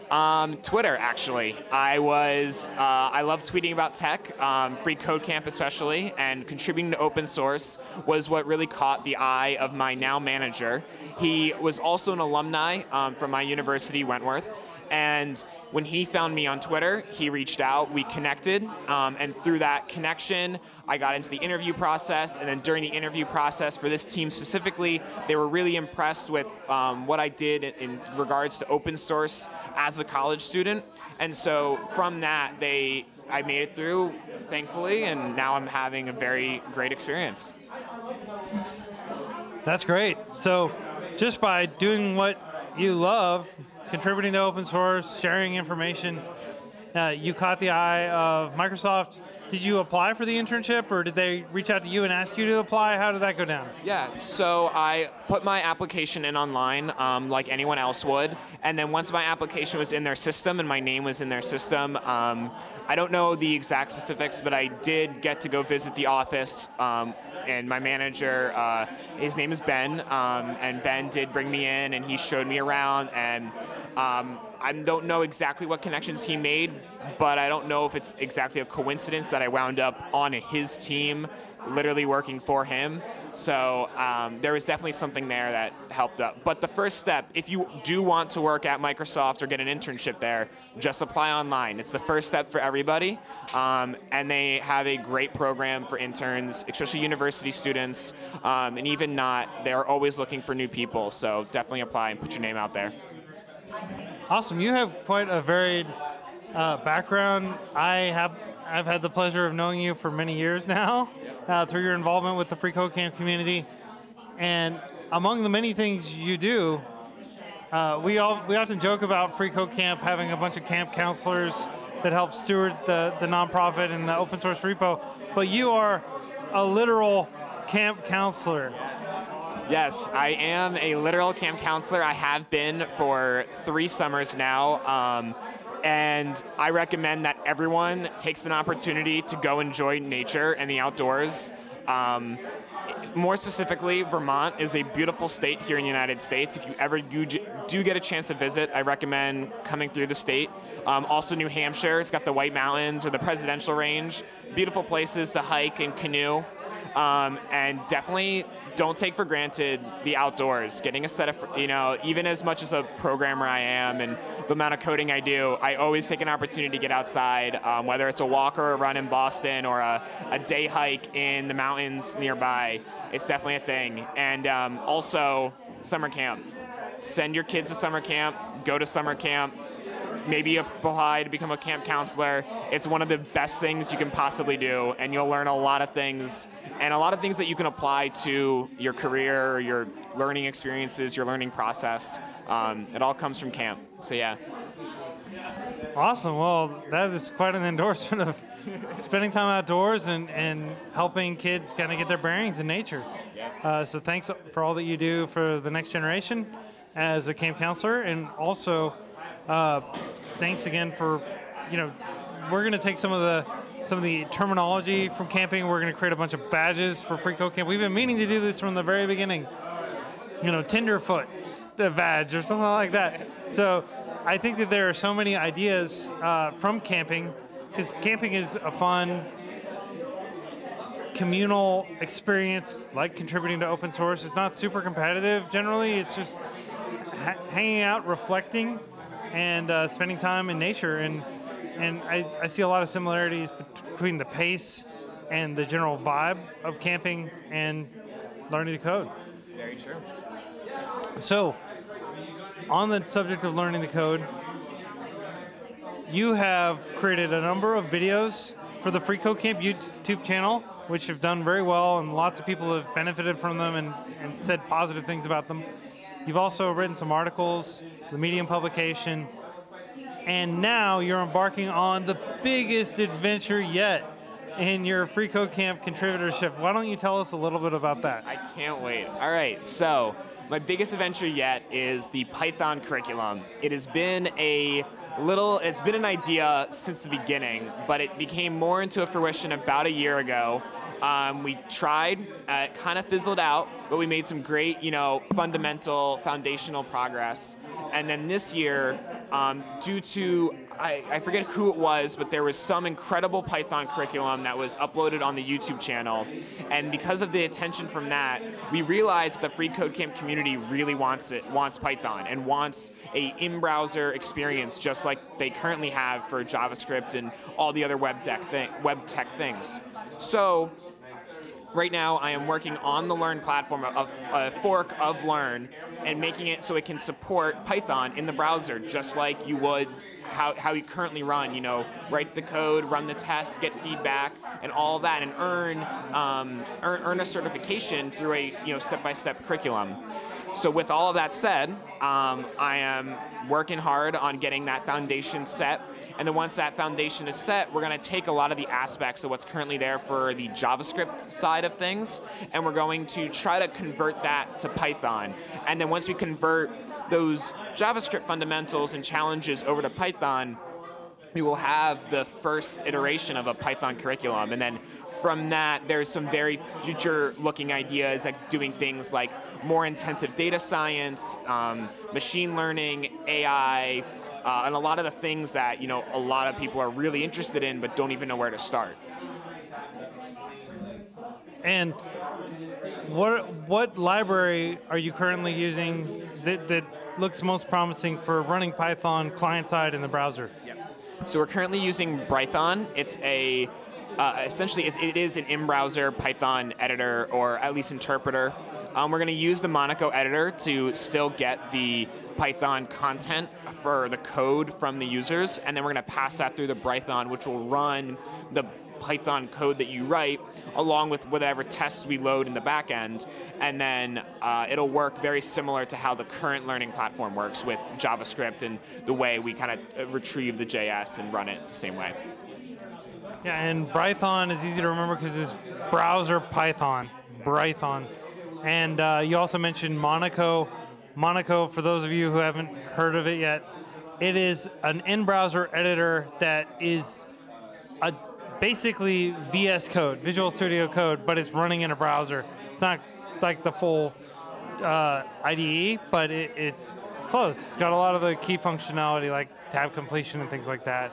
S6: Twitter, actually. I love tweeting about tech, freeCodeCamp especially, and contributing to open source was what really caught the eye of my now manager. He was also an alumni from my university, Wentworth, and when he found me on Twitter, he reached out, we connected, and through that connection, I got into the interview process, and then during the interview process for this team specifically, they were really impressed with what I did in regards to open source as a college student, and so from that, I made it through, thankfully, and now I'm having a very great experience.
S1: That's great. So just by doing what you love, contributing to open source, sharing information, you caught the eye of Microsoft. Did you apply for the internship, or did they reach out to you and ask you to apply? How did that go down?
S6: Yeah, so I put my application in online like anyone else would, and then once my application was in their system and my name was in their system, I don't know the exact specifics, but I did get to go visit the office, and my manager, his name is Ben, and Ben did bring me in and he showed me around, and I don't know exactly what connections he made, but I don't know if it's exactly a coincidence that I wound up on his team, literally working for him. So there was definitely something there that helped up. But the first step, if you do want to work at Microsoft or get an internship there, just apply online. It's the first step for everybody. And they have a great program for interns, especially university students. And even not, they're always looking for new people. So definitely apply and put your name out there.
S1: Awesome. You have quite a varied background. I've had the pleasure of knowing you for many years now through your involvement with the freeCodeCamp community. And among the many things you do, we often joke about freeCodeCamp having a bunch of camp counselors that help steward the nonprofit and the open source repo, but you are a literal camp counselor.
S6: Yes, I am a literal camp counselor. I have been for 3 summers now. And I recommend that everyone takes an opportunity to go enjoy nature and the outdoors. More specifically, Vermont is a beautiful state here in the United States. If you ever do get a chance to visit, I recommend coming through the state. Also New Hampshire, it's got the White Mountains or the Presidential Range. Beautiful places to hike and canoe. And definitely don't take for granted the outdoors. Getting a set of, even as much as a programmer I am and the amount of coding I do, I always take an opportunity to get outside, whether it's a walk or a run in Boston or a day hike in the mountains nearby. It's definitely a thing. And also, summer camp. Send your kids to summer camp, go to summer camp, maybe apply to become a camp counselor. It's one of the best things you can possibly do, and you'll learn a lot of things, and a lot of things that you can apply to your career, your learning experiences, your learning process. It all comes from camp, so yeah.
S1: Awesome. Well, that is quite an endorsement of spending time outdoors and helping kids kind of get their bearings in nature. So thanks for all that you do for the next generation as a camp counselor, and also thanks again for, we're going to take some of the terminology from camping. We're going to create a bunch of badges for freeCodeCamp. We've been meaning to do this from the very beginning. Tenderfoot, the badge or something like that. So I think that there are so many ideas from camping, because camping is a fun communal experience, like contributing to open source. It's not super competitive generally. It's just hanging out, reflecting, and spending time in nature. And and I see a lot of similarities between the pace and the general vibe of camping and learning to code.
S6: Very true.
S1: So, on the subject of learning the code, you have created a number of videos for the FreeCodeCamp YouTube channel, which have done very well, and lots of people have benefited from them and said positive things about them. You've also written some articles, the Medium publication, and now you're embarking on the biggest adventure yet in your FreeCodeCamp contributorship. Why don't you tell us a little bit about that?
S6: I can't wait. All right, so my biggest adventure yet is the Python curriculum. It has been it's been an idea since the beginning, but it became more into a fruition about a year ago. We tried, it kind of fizzled out, but we made some great, foundational progress. And then this year, due to, I forget who it was, but there was some incredible Python curriculum that was uploaded on the YouTube channel. And because of the attention from that, we realized the FreeCodeCamp community really wants Python and wants a in-browser experience just like they currently have for JavaScript and all the other web tech things. So, right now, I am working on the Learn platform, a fork of Learn, and making it so it can support Python in the browser, just like you would how you currently run. Write the code, run the tests, get feedback, and all of that, and earn a certification through a step-by-step curriculum. So with all of that said, I am working hard on getting that foundation set. And then once that foundation is set, we're going to take a lot of the aspects of what's currently there for the JavaScript side of things, and we're going to try to convert that to Python. And then once we convert those JavaScript fundamentals and challenges over to Python, we will have the first iteration of a Python curriculum. And then from that, there's some very future-looking ideas, like doing things like more intensive data science, machine learning, AI, and a lot of the things that a lot of people are really interested in but don't even know where to start.
S1: And what library are you currently using that looks most promising for running Python client-side in the browser?
S6: So we're currently using Brython. It's essentially it is an in-browser Python editor, or at least interpreter. We're going to use the Monaco editor to still get the Python content for the code from the users, and then we're going to pass that through the Brython, which will run the Python code that you write along with whatever tests we load in the back end, and then it'll work very similar to how the current learning platform works with JavaScript and the way we kind of retrieve the JS and run it the same way.
S1: Yeah, and Brython is easy to remember because it's browser Python, Brython. And you also mentioned Monaco. Monaco, for those of you who haven't heard of it yet, it is an in-browser editor that is basically VS Code, Visual Studio Code, but it's running in a browser. It's not like the full IDE, but it's close. It's got a lot of the key functionality like tab completion and things like that.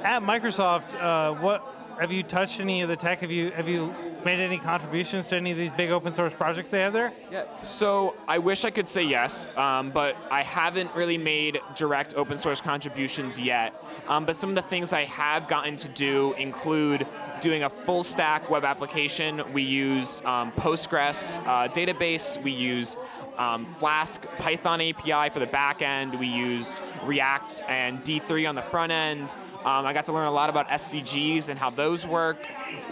S1: At Microsoft, what have you touched any of the tech? Have you made any contributions to any of these big open source projects they have there?
S6: Yeah. So I wish I could say yes, but I haven't really made direct open source contributions yet. But some of the things I have gotten to do include doing a full stack web application. We used Postgres database. We used Flask Python API for the back end. We used React and D3 on the front end. I got to learn a lot about SVGs and how those work.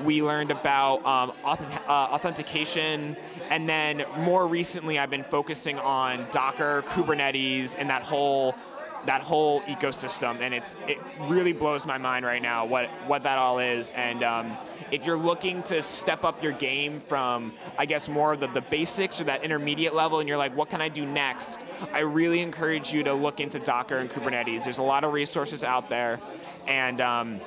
S6: We learned about authentication, and then more recently I've been focusing on Docker, Kubernetes, and that whole ecosystem, and it really blows my mind right now what that all is. And if you're looking to step up your game from, I guess, more of the basics or that intermediate level, and you're like, what can I do next? I really encourage you to look into Docker and Kubernetes. There's a lot of resources out there, and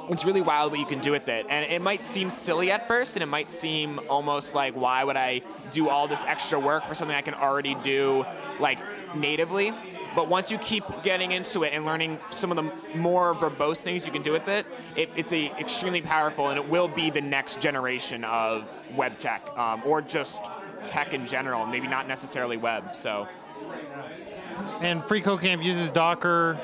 S6: it's really wild what you can do with it. And it might seem silly at first, and it might seem almost like, why would I do all this extra work for something I can already do like natively? But once you keep getting into it and learning some of the more verbose things you can do with it, it's extremely powerful, and it will be the next generation of web tech, or just tech in general, maybe not necessarily web. So.
S1: and FreeCodeCamp uses Docker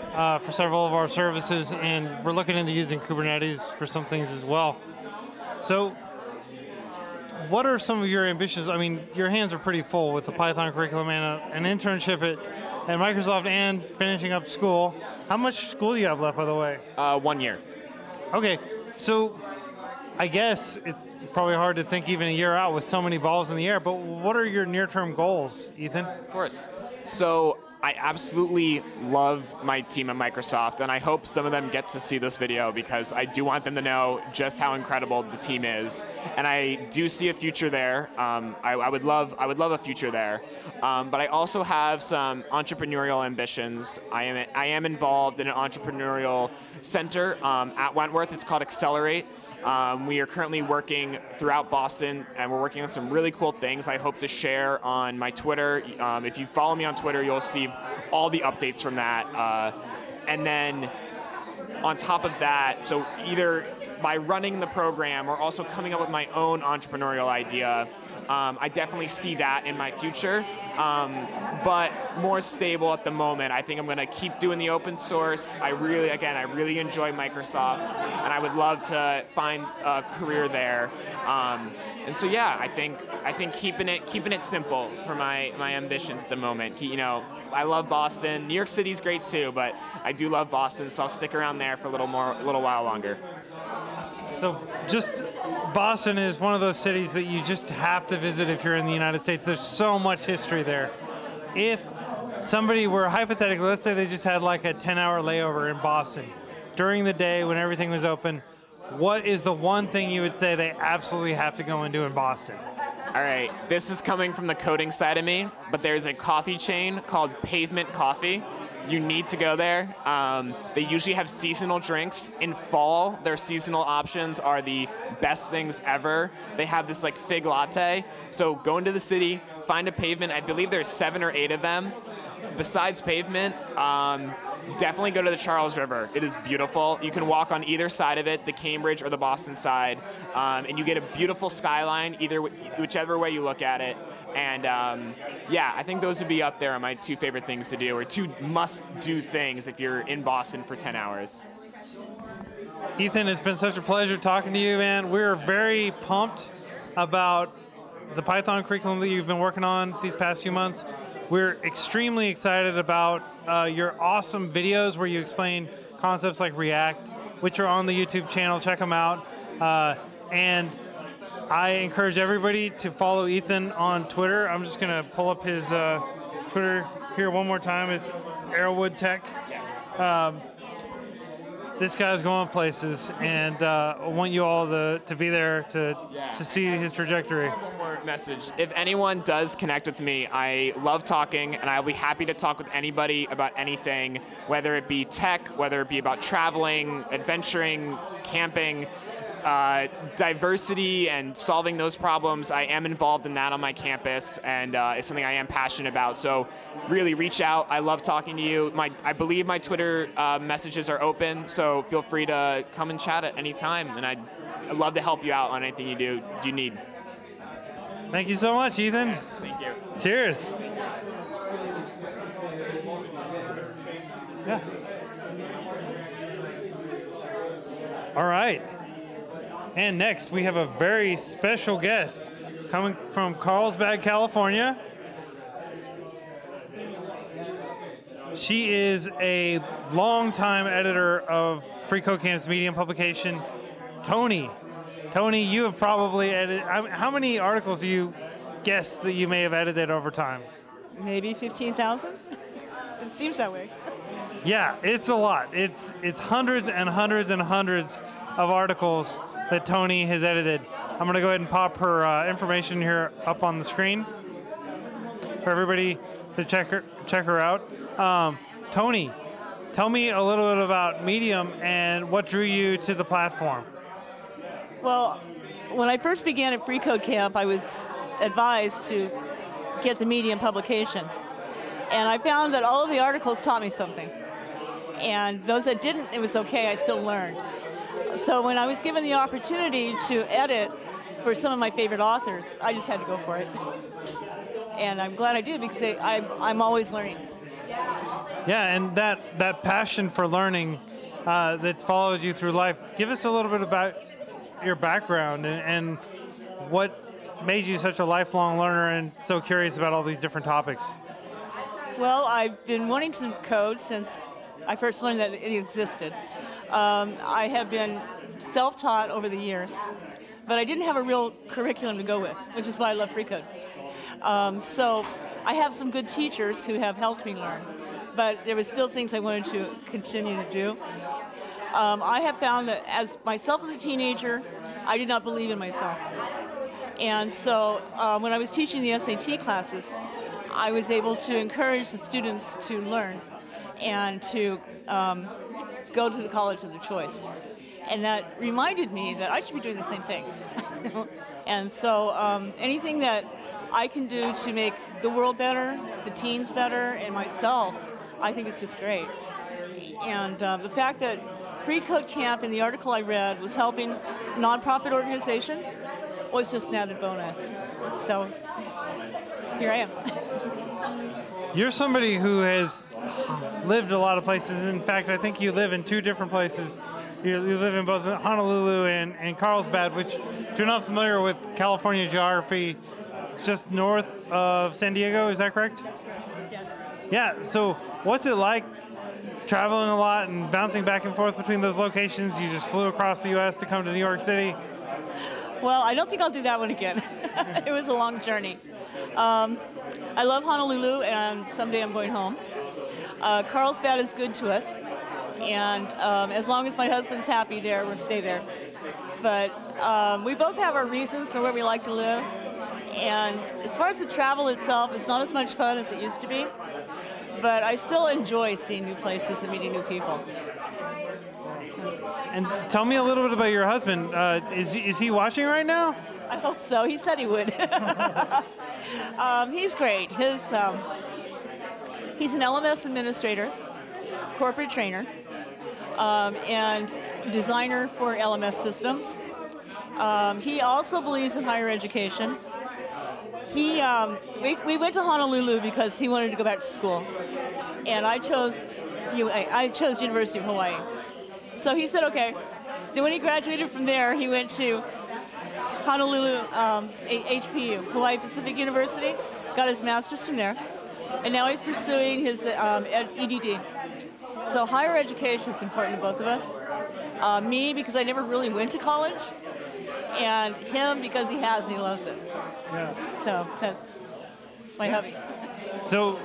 S1: for several of our services, and we're looking into using Kubernetes for some things as well. So what are some of your ambitions? I mean, your hands are pretty full with the Python curriculum and an internship at Microsoft and finishing up school. How much school do you have left, by the way?
S6: 1 year.
S1: Okay, so I guess it's probably hard to think even a year out with so many balls in the air, but what are your near-term goals, Ethan?
S6: Of course. So I absolutely love my team at Microsoft, and I hope some of them get to see this video because I do want them to know just how incredible the team is. And I do see a future there. I would love a future there. But I also have some entrepreneurial ambitions. I am involved in an entrepreneurial center at Wentworth. It's called Accelerate. We are currently working throughout Boston, and we're working on some really cool things I hope to share on my Twitter. If you follow me on Twitter, you'll see all the updates from that. And then on top of that, so either by running the program or also coming up with my own entrepreneurial idea, I definitely see that in my future, but more stable at the moment. I think I'm going to keep doing the open source. I really enjoy Microsoft, and I would love to find a career there. And so yeah, I think keeping it simple for my ambitions at the moment. You know, I love Boston. New York City's great too, but I do love Boston, so I'll stick around there for a little while longer.
S1: So just Boston is one of those cities that you just have to visit if you're in the United States. There's so much history there. If somebody were hypothetically, let's say they just had like a 10-hour layover in Boston during the day when everything was open, what is the one thing you would say they absolutely have to go and do in Boston?
S6: All right, this is coming from the coding side of me, but there's a coffee chain called Pavement Coffee. You need to go there. They usually have seasonal drinks. In fall, their seasonal options are the best things ever. They have this like fig latte. So go into the city, find a Pavement. I believe there's 7 or 8 of them. Besides Pavement, definitely go to the Charles River. It is beautiful. You can walk on either side of it, the Cambridge or the Boston side, and you get a beautiful skyline, whichever way you look at it. And yeah, I think those would be up there on my 2 favorite things to do, or 2 must-do things if you're in Boston for 10 hours.
S1: Ethan, it's been such a pleasure talking to you, man. We're very pumped about the Python curriculum that you've been working on these past few months. We're extremely excited about your awesome videos where you explain concepts like React, which are on the YouTube channel. Check them out. And I encourage everybody to follow Ethan on Twitter. I'm just going to pull up his Twitter here one more time. It's Arrowwood Tech. Yes. This guy's going places, and I want you all to be there to see his trajectory.
S6: One more message. If anyone does connect with me, I love talking, and I'll be happy to talk with anybody about anything, whether it be tech, whether it be about traveling, adventuring, camping, diversity and solving those problems. I am involved in that on my campus, and it's something I am passionate about. So really reach out. I love talking to you. I believe my Twitter messages are open, so feel free to come and chat at any time, and I'd love to help you out on anything you need.
S1: Thank you so much, Ethan.
S6: Yes, thank you.
S1: Cheers. Yeah. All right. And next, we have a very special guest coming from Carlsbad, California. She is a longtime editor of FreeCodeCamp's Medium publication, Tony. Tony, you have probably edited, how many articles do you guess that you may have edited over time?
S20: Maybe 15,000? It seems that way.
S1: Yeah, it's a lot. It's hundreds and hundreds and hundreds of articles that Tony has edited. I'm going to go ahead and pop her information here up on the screen for everybody to check her out. Tony, tell me a little bit about Medium and what drew you to the platform.
S20: Well, when I first began at FreeCodeCamp, I was advised to get the Medium publication. And I found that all of the articles taught me something. And those that didn't, it was okay, I still learned. So when I was given the opportunity to edit for some of my favorite authors, I just had to go for it. And I'm glad I did, because I'm always learning.
S1: Yeah, and that passion for learning that's followed you through life. Give us a little bit about your background and what made you such a lifelong learner and so curious about all these different topics.
S20: Well, I've been wanting to code since I first learned that it existed. I have been self-taught over the years, but I didn't have a real curriculum to go with, which is why I love FreeCode. So I have some good teachers who have helped me learn, but there were still things I wanted to continue to do. I have found that as myself as a teenager, I did not believe in myself. And so when I was teaching the SAT classes, I was able to encourage the students to learn and to go to the college of their choice. And that reminded me that I should be doing the same thing. And so anything that I can do to make the world better, the teens better, and myself, I think it's just great. And the fact that FreeCodeCamp in the article I read was helping nonprofit organizations was just an added bonus. So here I am.
S1: You're somebody who has lived a lot of places. In fact, I think you live in 2 different places. You live in both Honolulu and Carlsbad, which, if you're not familiar with California geography, it's just north of San Diego. Is that correct?
S20: Yes.
S1: Yeah. So what's it like traveling a lot and bouncing back and forth between those locations? You just flew across the U.S. to come to New York City.
S20: Well, I don't think I'll do that one again. It was a long journey. I love Honolulu, and someday I'm going home. Carlsbad is good to us, and as long as my husband's happy there, we'll stay there. But we both have our reasons for where we like to live, and as far as the travel itself, it's not as much fun as it used to be, but I still enjoy seeing new places and meeting new people.
S1: And tell me a little bit about your husband. Is he watching right now?
S20: I hope so. He said he would. He's great. He's an LMS administrator, corporate trainer, and designer for LMS systems. He also believes in higher education. We went to Honolulu because he wanted to go back to school, and I chose University of Hawaii. So he said, okay. Then when he graduated from there, he went to Honolulu HPU, Hawaii Pacific University, got his master's from there, and now he's pursuing his EDD. So higher education is important to both of us. Me, because I never really went to college, and him, because he has and he loves it.
S1: Yeah.
S20: So that's my hobby.
S1: So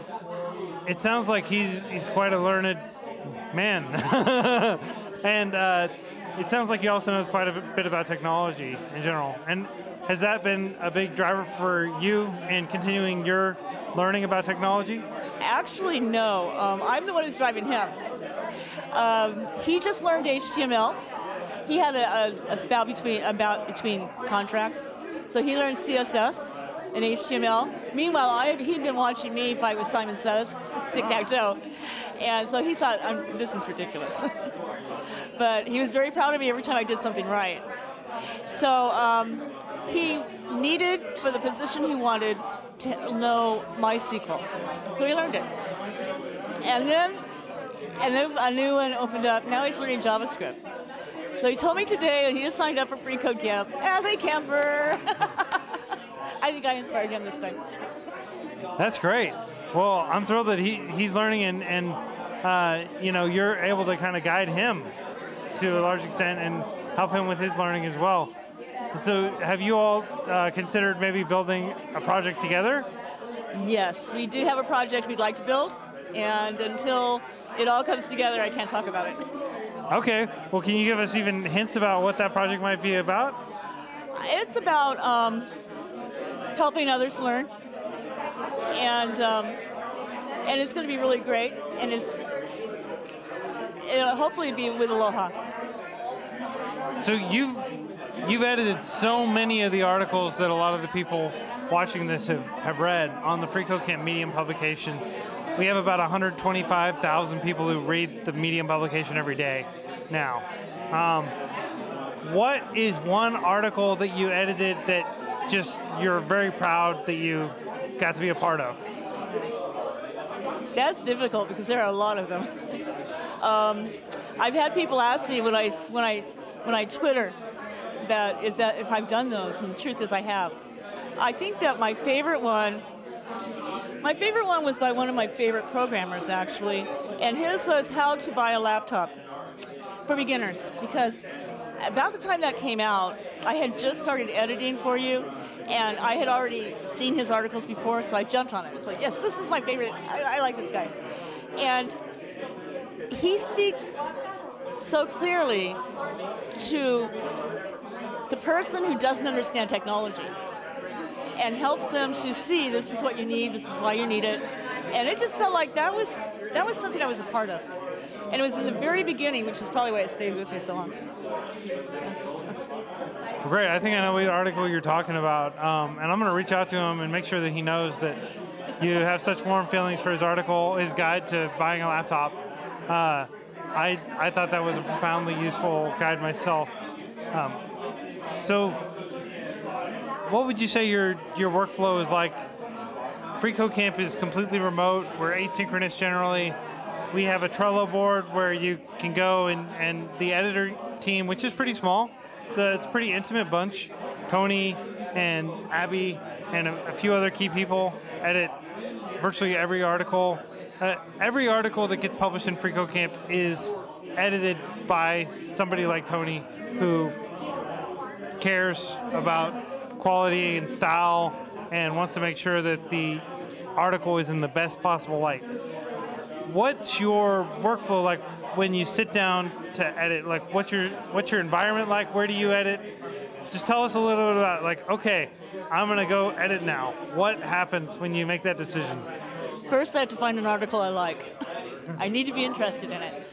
S1: it sounds like he's quite a learned man. And it sounds like he also knows quite a bit about technology in general. And has that been a big driver for you in continuing your learning about technology?
S20: Actually, no. I'm the one who's driving him. He just learned HTML. He had a spell between contracts. So he learned CSS and HTML. Meanwhile, he'd been watching me fight with Simon Says, tic-tac-toe. And so he thought, this is ridiculous. But he was very proud of me every time I did something right. So he needed, for the position he wanted, to know MySQL. So he learned it. And then a new one opened up. Now he's learning JavaScript. So he told me today that he just signed up for FreeCodeCamp as a camper. I think I inspired him this time.
S1: That's great. Well, I'm thrilled that he's learning and you know, you're able to kind of guide him to a large extent and help him with his learning as well. So have you all considered maybe building a project together?
S20: Yes, we do have a project we'd like to build, and until it all comes together, I can't talk about it.
S1: Okay. Well, can you give us even hints about what that project might be about?
S20: It's about helping others learn, and it's going to be really great, and it'll hopefully be with Aloha.
S1: So you've edited so many of the articles that a lot of the people watching this have read on the FreeCodeCamp Medium publication. We have about 125,000 people who read the Medium publication every day now. What is one article that you edited that just you're very proud that you got to be a part of?
S20: That's difficult because there are a lot of them. I've had people ask me when I Twitter that if I've done those, and the truth is I have. I think that my favorite one was by one of my favorite programmers, actually, and his was how to buy a laptop for beginners, because about the time that came out, I had just started editing for you, and I had already seen his articles before, so I jumped on it. It's like, yes, this is my favorite. I like this guy. And he speaks so clearly to the person who doesn't understand technology and helps them to see this is what you need, this is why you need it. And it just felt like that was something I was a part of. And it was in the very beginning, which is probably why it stayed with me so long.
S1: Great. I think I know what article you're talking about, and I'm going to reach out to him and make sure that he knows that you have such warm feelings for his article, his guide to buying a laptop. I thought that was a profoundly useful guide myself. So, what would you say your workflow is like? FreeCodeCamp is completely remote. We're asynchronous generally. We have a Trello board where you can go and the editor team, which is pretty small, so it's a pretty intimate bunch. Tony and Abby and a few other key people edit virtually every article. Every article that gets published in FreeCodeCamp is edited by somebody like Tony who cares about quality and style and wants to make sure that the article is in the best possible light. What's your workflow like when you sit down to edit? Like, what's your environment like? Where do you edit? Just tell us a little bit about, like, okay, I'm going to go edit now. What happens when you make that decision?
S20: First, I have to find an article I like. I need to be interested in it.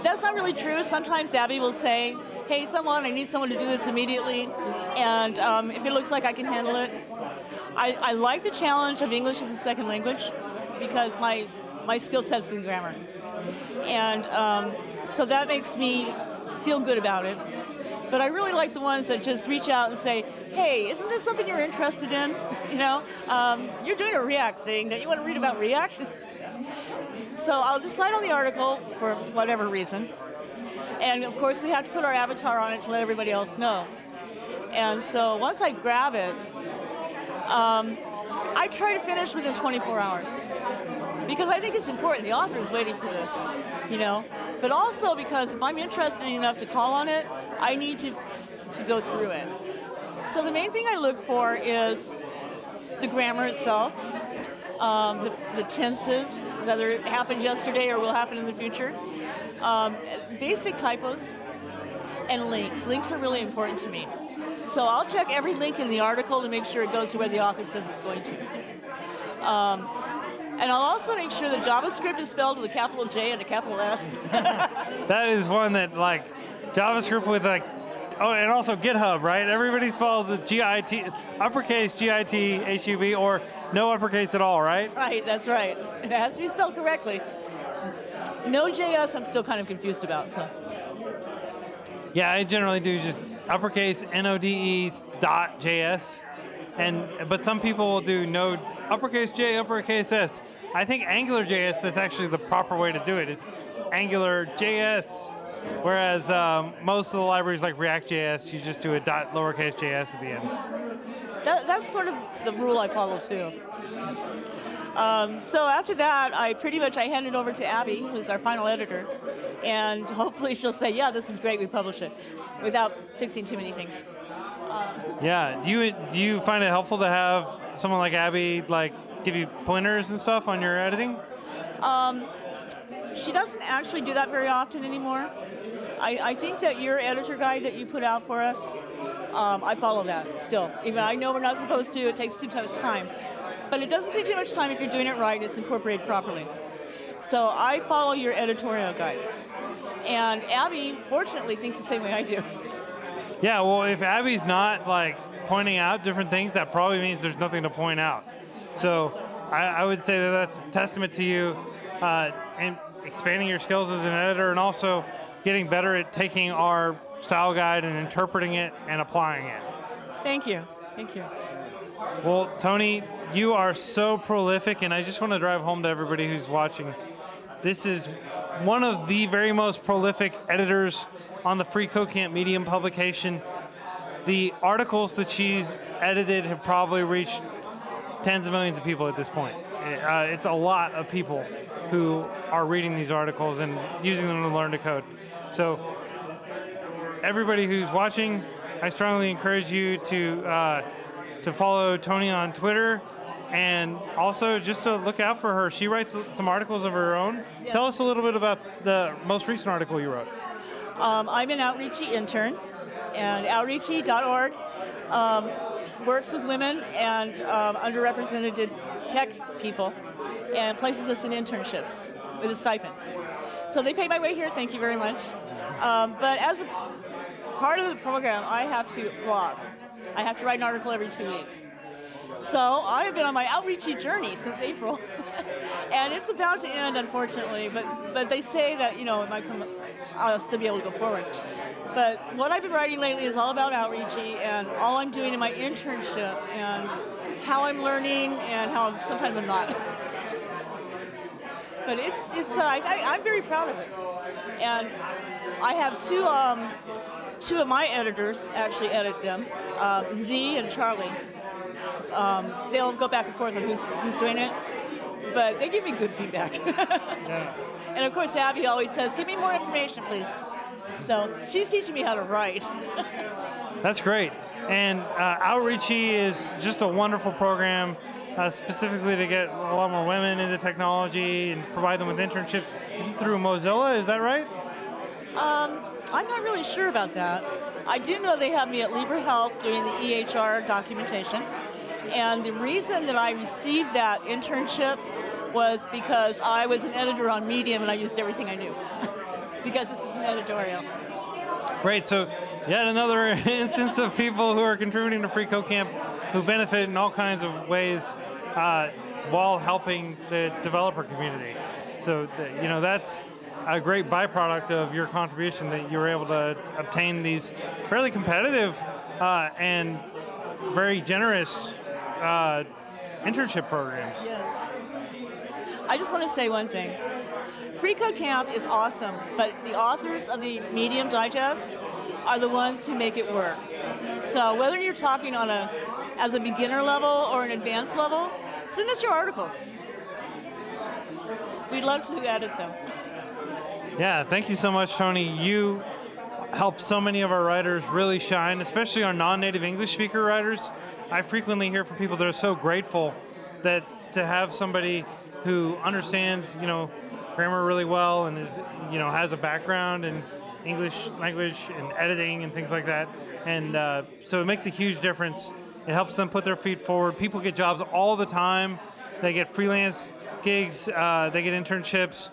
S20: That's not really true. Sometimes Abby will say, hey, I need someone to do this immediately, and if it looks like I can handle it. I like the challenge of English as a second language because my skill set's in grammar. And so that makes me feel good about it. But I really like the ones that just reach out and say, hey, isn't this something you're interested in? You know, you're doing a React thing. Don't you want to read about React? So I'll decide on the article for whatever reason. And of course, we have to put our avatar on it to let everybody else know. And so once I grab it, I try to finish within 24 hours. Because I think it's important. The author is waiting for this, you know. But also because if I'm interested enough to call on it, I need to go through it. So the main thing I look for is the grammar itself, the tenses, whether it happened yesterday or will happen in the future, basic typos, and links. Links are really important to me. So I'll check every link in the article to make sure it goes to where the author says it's going to. And I'll also make sure that JavaScript is spelled with a capital J and a capital S.
S1: That is one that, like, JavaScript with, like, oh, and also GitHub, right? Everybody spells it G-I-T, uppercase G-I-T-H-U-B, or no uppercase at all, right?
S20: Right, that's right. It has to be spelled correctly. Node.js I'm still kind of confused about, so.
S1: Yeah, I generally do just uppercase node.js, but some people will do node uppercase J, uppercase S. I think AngularJS, that's actually the proper way to do it, is AngularJS, whereas most of the libraries like React.js, you just do a lowercase js at the end.
S20: That's sort of the rule I follow too. So after that, I hand it over to Abby, who's our final editor, and hopefully she'll say, yeah, this is great, we publish it, without fixing too many things.
S1: Yeah, do you find it helpful to have someone like Abby, like, give you pointers and stuff on your editing?
S20: She doesn't actually do that very often anymore. I think that your editor guide that you put out for us, I follow that still. Even I know we're not supposed to, it takes too much time. But it doesn't take too much time if you're doing it right and it's incorporated properly. So I follow your editorial guide. And Abby, fortunately, thinks the same way I do.
S1: Yeah, well, if Abby's not, like, pointing out different things, that probably means there's nothing to point out. So I would say that that's a testament to you and expanding your skills as an editor and also getting better at taking our style guide and interpreting it and applying it.
S20: Thank you. Thank you.
S1: Well, Tony, you are so prolific, and I just want to drive home to everybody who's watching. This is one of the very most prolific editors on the FreeCodeCamp Medium publication. The articles that she's edited have probably reached tens of millions of people at this point. It's a lot of people who are reading these articles and using them to learn to code. So everybody who's watching, I strongly encourage you to follow Tony on Twitter, and also just to look out for her. She writes some articles of her own.
S20: Yeah.
S1: Tell us a little bit about the most recent article you wrote.
S20: I'm an Outreachy intern, and Outreachy.org works with women and underrepresented tech people and places us in internships with a stipend. So they pay my way here, thank you very much. But as a part of the program, I have to blog. I have to write an article every 2 weeks. So I have been on my Outreachy journey since April, and it's about to end, unfortunately, but they say that, you know, it might come, I'll still be able to go forward. But what I've been writing lately is all about Outreachy and all I'm doing in my internship and how I'm learning and how sometimes I'm not. But I'm very proud of it. And I have two of my editors actually edit them, Z and Charlie. They'll go back and forth on who's doing it, but they give me good feedback.
S1: Yeah.
S20: And of course, Abby always says, give me more information, please. So she's teaching me how to write.
S1: That's great. And Outreachy is just a wonderful program, specifically to get a lot more women into technology and provide them with internships. Is it through Mozilla? Is that right?
S20: I'm not really sure about that. I do know they have me at LibreHealth doing the EHR documentation. And the reason that I received that internship was because I was an editor on Medium and I used everything I knew. Because this is an editorial.
S1: Great. So yet another instance of people who are contributing to FreeCodeCamp who benefit in all kinds of ways while helping the developer community. So, you know, that's a great byproduct of your contribution, that you were able to obtain these fairly competitive and very generous internship programs.
S20: Yes. I just want to say one thing. FreeCodeCamp is awesome, but the authors of the Medium Digest are the ones who make it work. So whether you're talking on as a beginner level or an advanced level, send us your articles. We'd love to edit them.
S1: Yeah, thank you so much, Tony. You help so many of our writers really shine, especially our non-native English speaker writers. I frequently hear from people that are so grateful that to have somebody who understands, you know, grammar really well and is, you know, has a background in English language and editing and things like that. And so it makes a huge difference. It helps them put their feet forward. People get jobs all the time. They get freelance gigs. They get internships.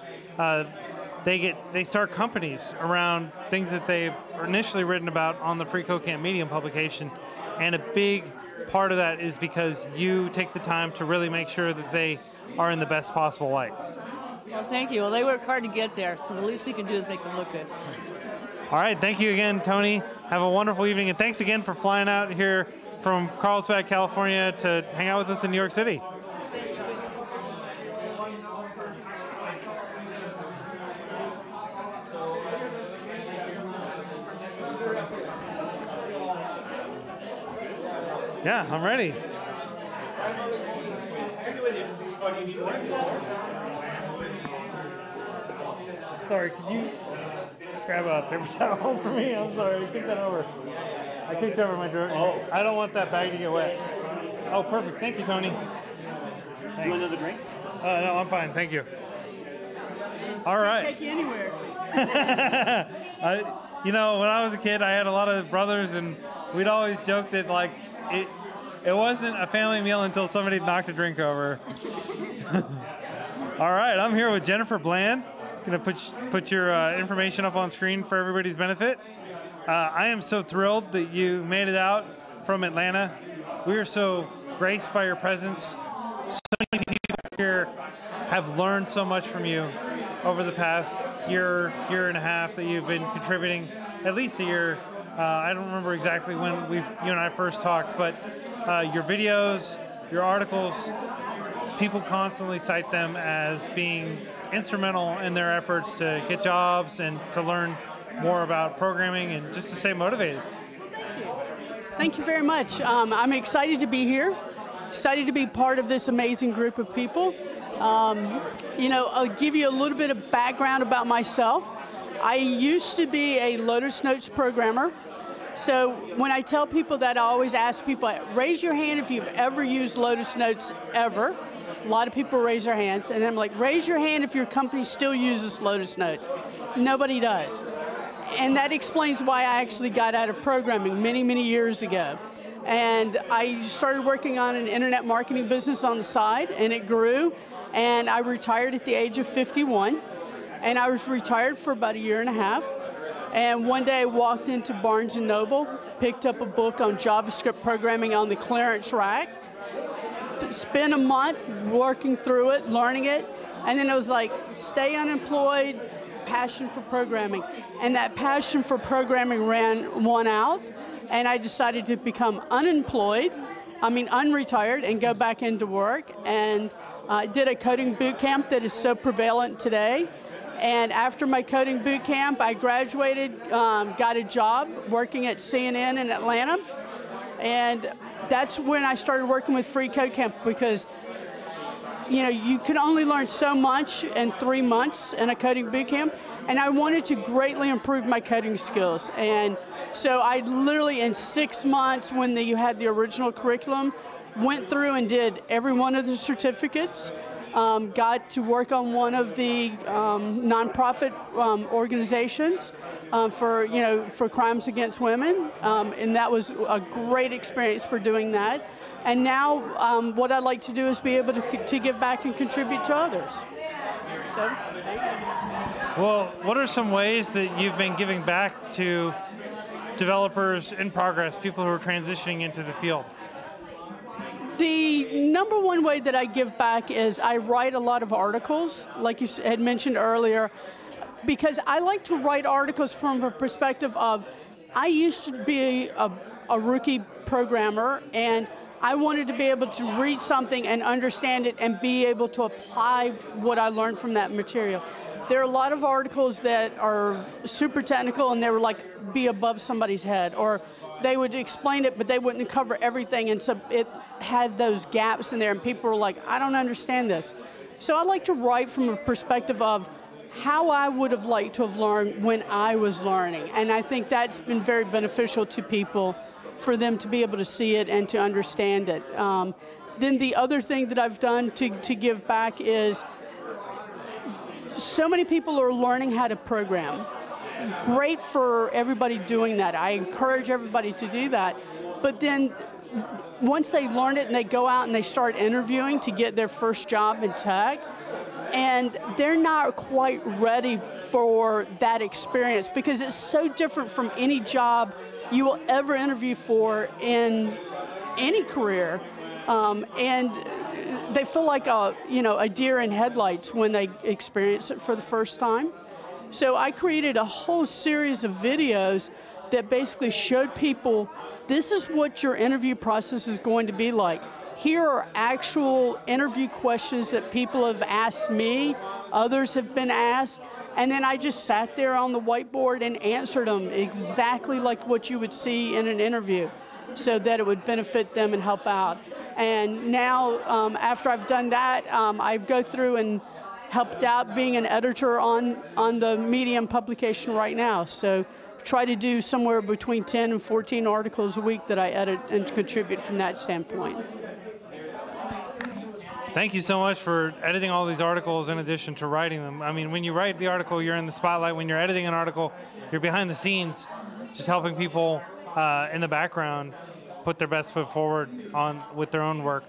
S1: They start companies around things that they've initially written about on the FreeCodeCamp Medium publication. And a big part of that is because you take the time to really make sure that they are in the best possible light.
S20: Well, thank you. Well, they work hard to get there, so the least we can do is make them look good.
S1: All right, thank you again, Tony. Have a wonderful evening, and thanks again for flying out here from Carlsbad, California to hang out with us in New York City. Yeah, I'm ready. Sorry, could you grab a paper towel for me? I'm sorry, kick that over. I kicked over my drink. Oh, I don't want that bag to get wet. Oh, perfect. Thank you, Tony. Thanks.
S9: Do you want another drink?
S1: No, I'm fine. Thank you. All right.
S16: Take you anywhere.
S1: You know, when I was a kid, I had a lot of brothers, and we'd always joke that, like, it wasn't a family meal until somebody knocked a drink over. All right, I'm here with Jennifer Bland. Going to put your information up on screen for everybody's benefit. I am so thrilled that you made it out from Atlanta. We are so graced by your presence. So many people here have learned so much from you over the past year and a half that you've been contributing, at least a year. I don't remember exactly when you and I first talked, but your videos, your articles, people constantly cite them as being instrumental in their efforts to get jobs and to learn more about programming and just to stay motivated.
S16: Thank you very much. I'm excited to be here, excited to be part of this amazing group of people. I'll give you a little bit of background about myself. I used to be a Lotus Notes programmer. So when I tell people that, I always ask people, raise your hand if you've ever used Lotus Notes ever. A lot of people raise their hands. And then I'm like, raise your hand if your company still uses Lotus Notes. Nobody does. And that explains why I actually got out of programming many, many years ago. And I started working on an internet marketing business on the side, and it grew. And I retired at the age of 51. And I was retired for about a year and a half. And one day I walked into Barnes & Noble, picked up a book on JavaScript programming on the clearance rack, spent a month working through it, learning it, and then it was like, stay unemployed, passion for programming. And that passion for programming won out, and I decided to become unretired, and go back into work, and did a coding boot camp that is so prevalent today. And after my coding boot camp, I graduated, got a job working at CNN in Atlanta. And that's when I started working with freeCodeCamp, because you can only learn so much in 3 months in a coding boot camp. And I wanted to greatly improve my coding skills. And so I literally, in 6 months, when you had the original curriculum, went through and did every one of the certificates. Got to work on one of the nonprofit organizations for crimes against women, and that was a great experience for doing that. And now what I'd like to do is be able to give back and contribute to others. So.
S1: Well, what are some ways that you've been giving back to developers in progress, people who are transitioning into the field?
S16: The number one way that I give back is I write a lot of articles, like you had mentioned earlier, because I like to write articles from a perspective of, I used to be a rookie programmer, and I wanted to be able to read something and understand it and be able to apply what I learned from that material. There are a lot of articles that are super technical, and they were like be above somebody's head, or they would explain it, but they wouldn't cover everything, and so it had those gaps in there, and people were like, I don't understand this. So I like to write from a perspective of how I would have liked to have learned when I was learning, and I think that's been very beneficial to people, for them to be able to see it and to understand it. Then the other thing that I've done to give back is, so many people are learning how to program. Great for everybody doing that. I encourage everybody to do that. But then once they learn it and they go out and they start interviewing to get their first job in tech, and they're not quite ready for that experience, because it's so different from any job you will ever interview for in any career. And they feel like a deer in headlights when they experience it for the first time. So I created a whole series of videos that basically showed people, this is what your interview process is going to be like. Here are actual interview questions that people have asked me, others have been asked, and then I just sat there on the whiteboard and answered them exactly like what you would see in an interview, so that it would benefit them and help out. And now, after I've done that, I go through and helped out being an editor on the Medium publication right now. So try to do somewhere between 10 and 14 articles a week that I edit and contribute from that standpoint.
S1: Thank you so much for editing all these articles in addition to writing them. I mean, when you write the article, you're in the spotlight. When you're editing an article, you're behind the scenes, just helping people in the background put their best foot forward with their own work.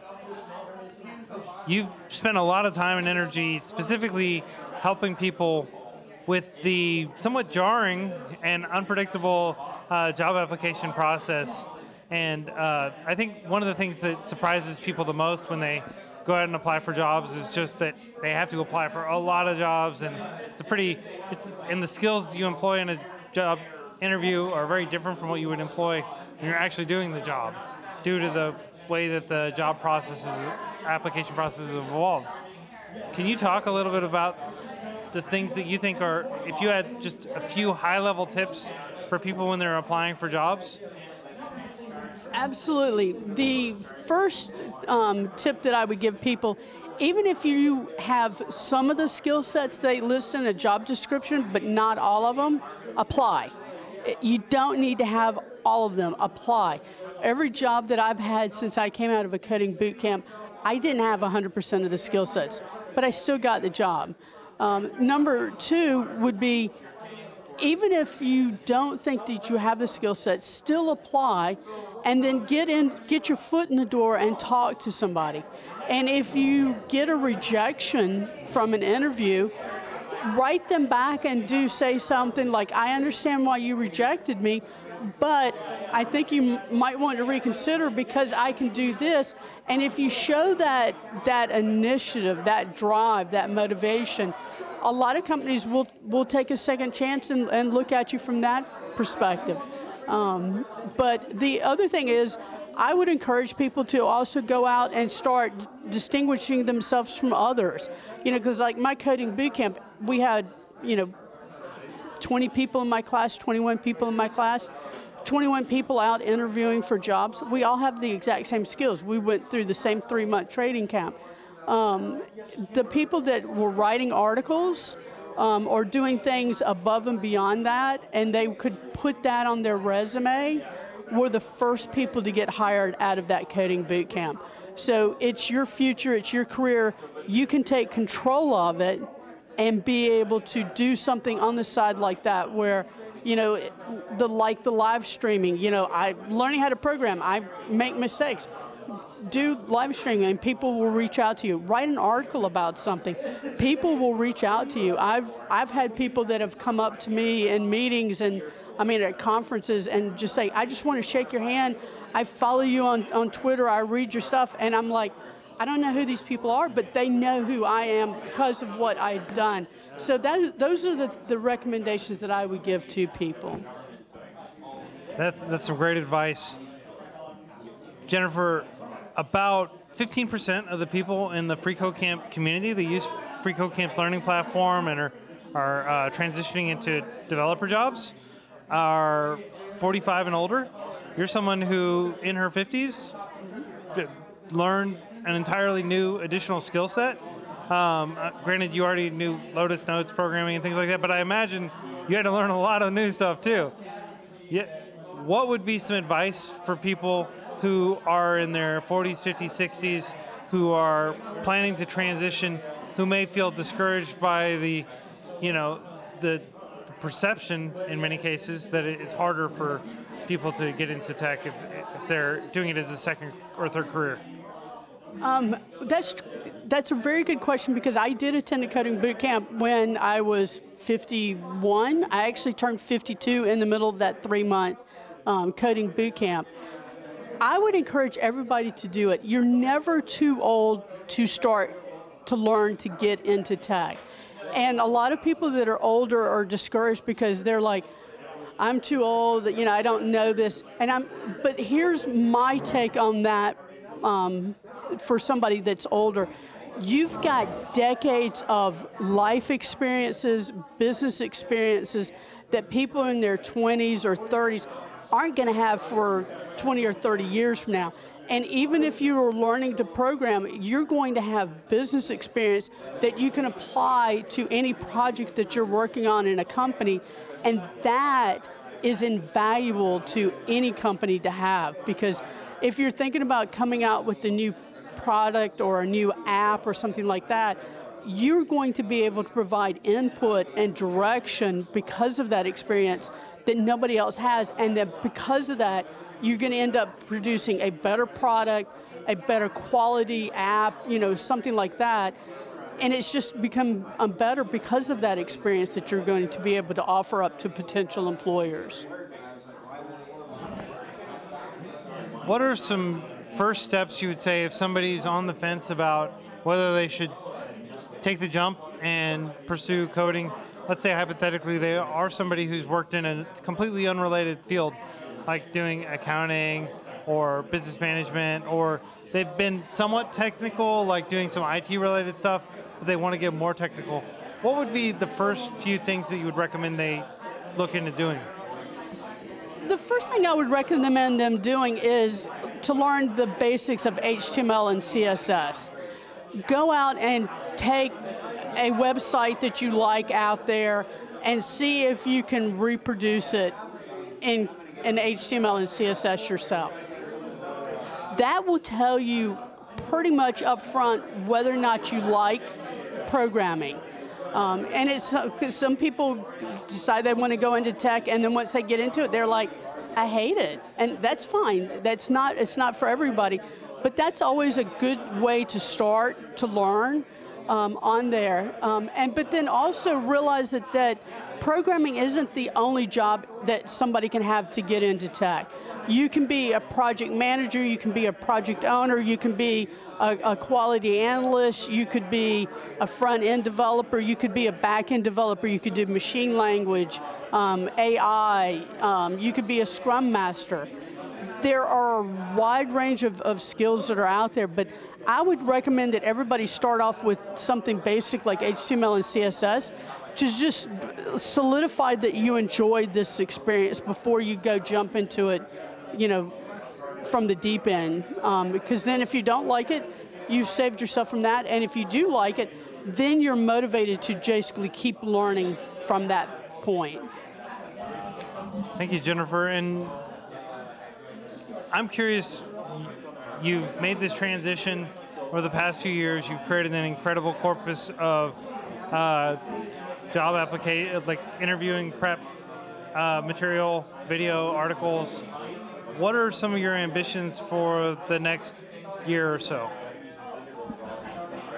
S1: You've spent a lot of time and energy specifically helping people with the somewhat jarring and unpredictable job application process. And I think one of the things that surprises people the most when they go ahead and apply for jobs is just that they have to apply for a lot of jobs, and and the skills you employ in a job interview are very different from what you would employ when you're actually doing the job, due to way that the job processes, application processes have evolved. Can you talk a little bit about the things that you think are, if you had just a few high-level tips for people when they're applying for jobs?
S16: Absolutely. The first tip that I would give people, even if you have some of the skill sets they list in a job description, but not all of them, apply. You don't need to have all of them. Apply. Every job that I've had since I came out of a coding boot camp, I didn't have 100% of the skill sets, but I still got the job. Number two would be, even if you don't think that you have the skill set, still apply, and then get your foot in the door and talk to somebody. And if you get a rejection from an interview, write them back and say something like, I understand why you rejected me, but I think you might want to reconsider because I can do this. And if you show that initiative, that drive, that motivation, a lot of companies will take a second chance and look at you from that perspective. But the other thing is, I would encourage people to also go out and start distinguishing themselves from others. Because like my coding boot camp, we had, 20 people in my class, 21 people in my class, 21 people out interviewing for jobs. We all have the exact same skills. We went through the same 3-month training camp. The people that were writing articles or doing things above and beyond that, and they could put that on their resume, were the first people to get hired out of that coding boot camp. So it's your future, it's your career. You can take control of it and be able to do something on the side like that where, the live streaming, learning how to program, I make mistakes. Do live streaming and people will reach out to you. Write an article about something. People will reach out to you. I've had people that have come up to me in meetings and at conferences and just say, I just want to shake your hand. I follow you on Twitter. I read your stuff. And I'm like, I don't know who these people are, but they know who I am because of what I've done. So those are the recommendations that I would give to people.
S1: That's some great advice. Jennifer, about 15% of the people in the FreeCodeCamp community that use FreeCodeCamp's learning platform and are transitioning into developer jobs are 45 and older. You're someone who, in her 50s, learned an entirely new additional skill set. Granted, you already knew Lotus Notes programming and things like that, but I imagine you had to learn a lot of new stuff too. What would be some advice for people who are in their 40s, 50s, 60s, who are planning to transition, who may feel discouraged by the perception in many cases that it's harder for people to get into tech if they're doing it as a second or third career?
S16: That's a very good question because I did attend a coding boot camp when I was 51. I actually turned 52 in the middle of that 3-month coding boot camp. I would encourage everybody to do it. You're never too old to start to learn to get into tech. And a lot of people that are older are discouraged because they're like, I'm too old, I don't know this. But here's my take on that for somebody that's older. You've got decades of life experiences, business experiences that people in their 20s or 30s aren't going to have for 20 or 30 years from now. And even if you are learning to program, you're going to have business experience that you can apply to any project that you're working on in a company. And that is invaluable to any company to have, because if you're thinking about coming out with a new product or a new app or something like that, you're going to be able to provide input and direction because of that experience that nobody else has, and that because of that, you're going to end up producing a better product, a better quality app, something like that. And it's just become better because of that experience that you're going to be able to offer up to potential employers.
S1: What are some first steps you would say if somebody's on the fence about whether they should take the jump and pursue coding? Let's say hypothetically they are somebody who's worked in a completely unrelated field, like doing accounting or business management, or they've been somewhat technical, like doing some IT-related stuff, but they want to get more technical. What would be the first few things that you would recommend they look into doing?
S16: The first thing I would recommend them doing is to learn the basics of HTML and CSS. Go out and take a website that you like out there and see if you can reproduce it in HTML and CSS yourself. That will tell you pretty much up front whether or not you like programming. And it's because some people decide they want to go into tech, and then once they get into it, they're like, I hate it. And that's fine. It's not for everybody. But that's always a good way to start to learn on there. But then also realize that programming isn't the only job that somebody can have to get into tech. You can be a project manager, you can be a project owner, you can be a quality analyst, you could be a front-end developer, you could be a back-end developer, you could do machine language, AI, you could be a scrum master. There are a wide range of skills that are out there, but I would recommend that everybody start off with something basic like HTML and CSS to just solidify that you enjoyed this experience before you go jump into it, from the deep end. Because then if you don't like it, you've saved yourself from that, and if you do like it, then you're motivated to basically keep learning from that point.
S1: Thank you, Jennifer. And I'm curious, you've made this transition over the past few years. You've created an incredible corpus of job application, like interviewing prep material, video, articles. What are some of your ambitions for the next year or so?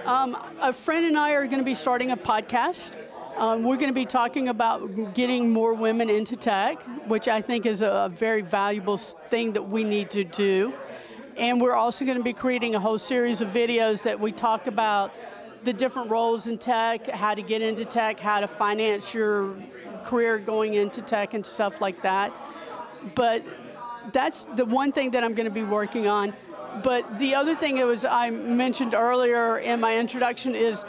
S16: A friend and I are going to be starting a podcast. We're going to be talking about getting more women into tech, which I think is a very valuable thing that we need to do. And we're also going to be creating a whole series of videos that we talk about the different roles in tech, how to get into tech, how to finance your career going into tech and stuff like that. But that's the one thing that I'm going to be working on. But the other thing I mentioned earlier in my introduction is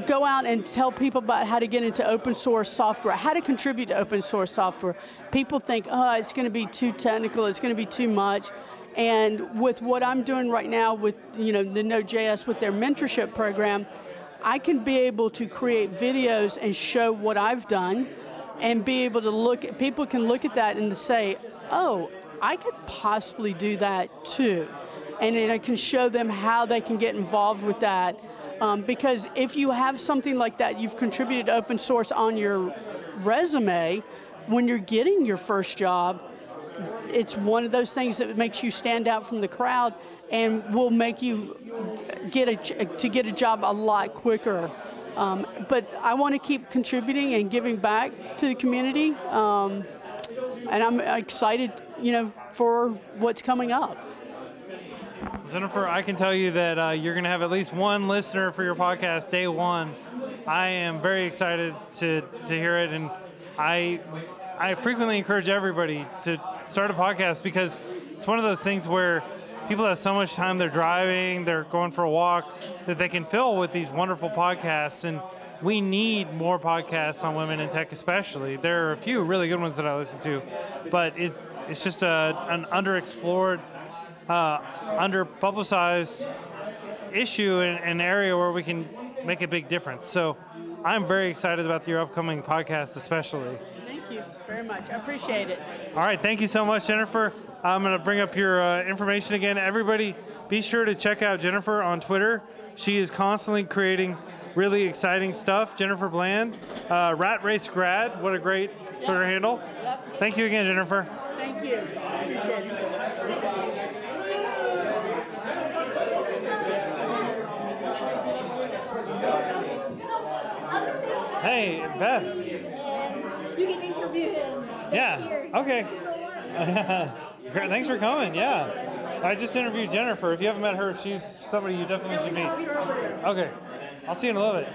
S16: go out and tell people about how to get into open source software, how to contribute to open source software. People think, oh, it's going to be too technical, it's going to be too much. And with what I'm doing right now with the Node.js with their mentorship program, I can be able to create videos and show what I've done and be able to people can look at that and say, oh, I could possibly do that too. And then I can show them how they can get involved with that. Because if you have something like that, you've contributed to open source on your resume, when you're getting your first job, it's one of those things that makes you stand out from the crowd and will make you get a job a lot quicker. But I want to keep contributing and giving back to the community, and I'm excited, for what's coming up.
S1: Jennifer, I can tell you that you're going to have at least one listener for your podcast day one. I am very excited to hear it, and I frequently encourage everybody to start a podcast because it's one of those things where people have so much time, they're driving, they're going for a walk, that they can fill with these wonderful podcasts. And we need more podcasts on women in tech especially. There are a few really good ones that I listen to, but it's just an underexplored, under-publicized issue in an area where we can make a big difference. So I'm very excited about your upcoming podcast especially.
S16: Thank you very much. I appreciate it.
S1: All right, thank you so much, Jennifer. I'm going to bring up your information again. Everybody, be sure to check out Jennifer on Twitter. She is constantly creating really exciting stuff. Jennifer Bland, Rat Race Grad. What a great Twitter handle.
S16: Yep.
S1: Thank you again, Jennifer.
S16: Thank you. Appreciate it.
S1: Hey, Beth.
S7: You can interview him.
S1: Yeah, okay. Thanks for coming, yeah. I just interviewed Jennifer. If you haven't met her, she's somebody you definitely should meet. Okay, I'll see you in a little bit.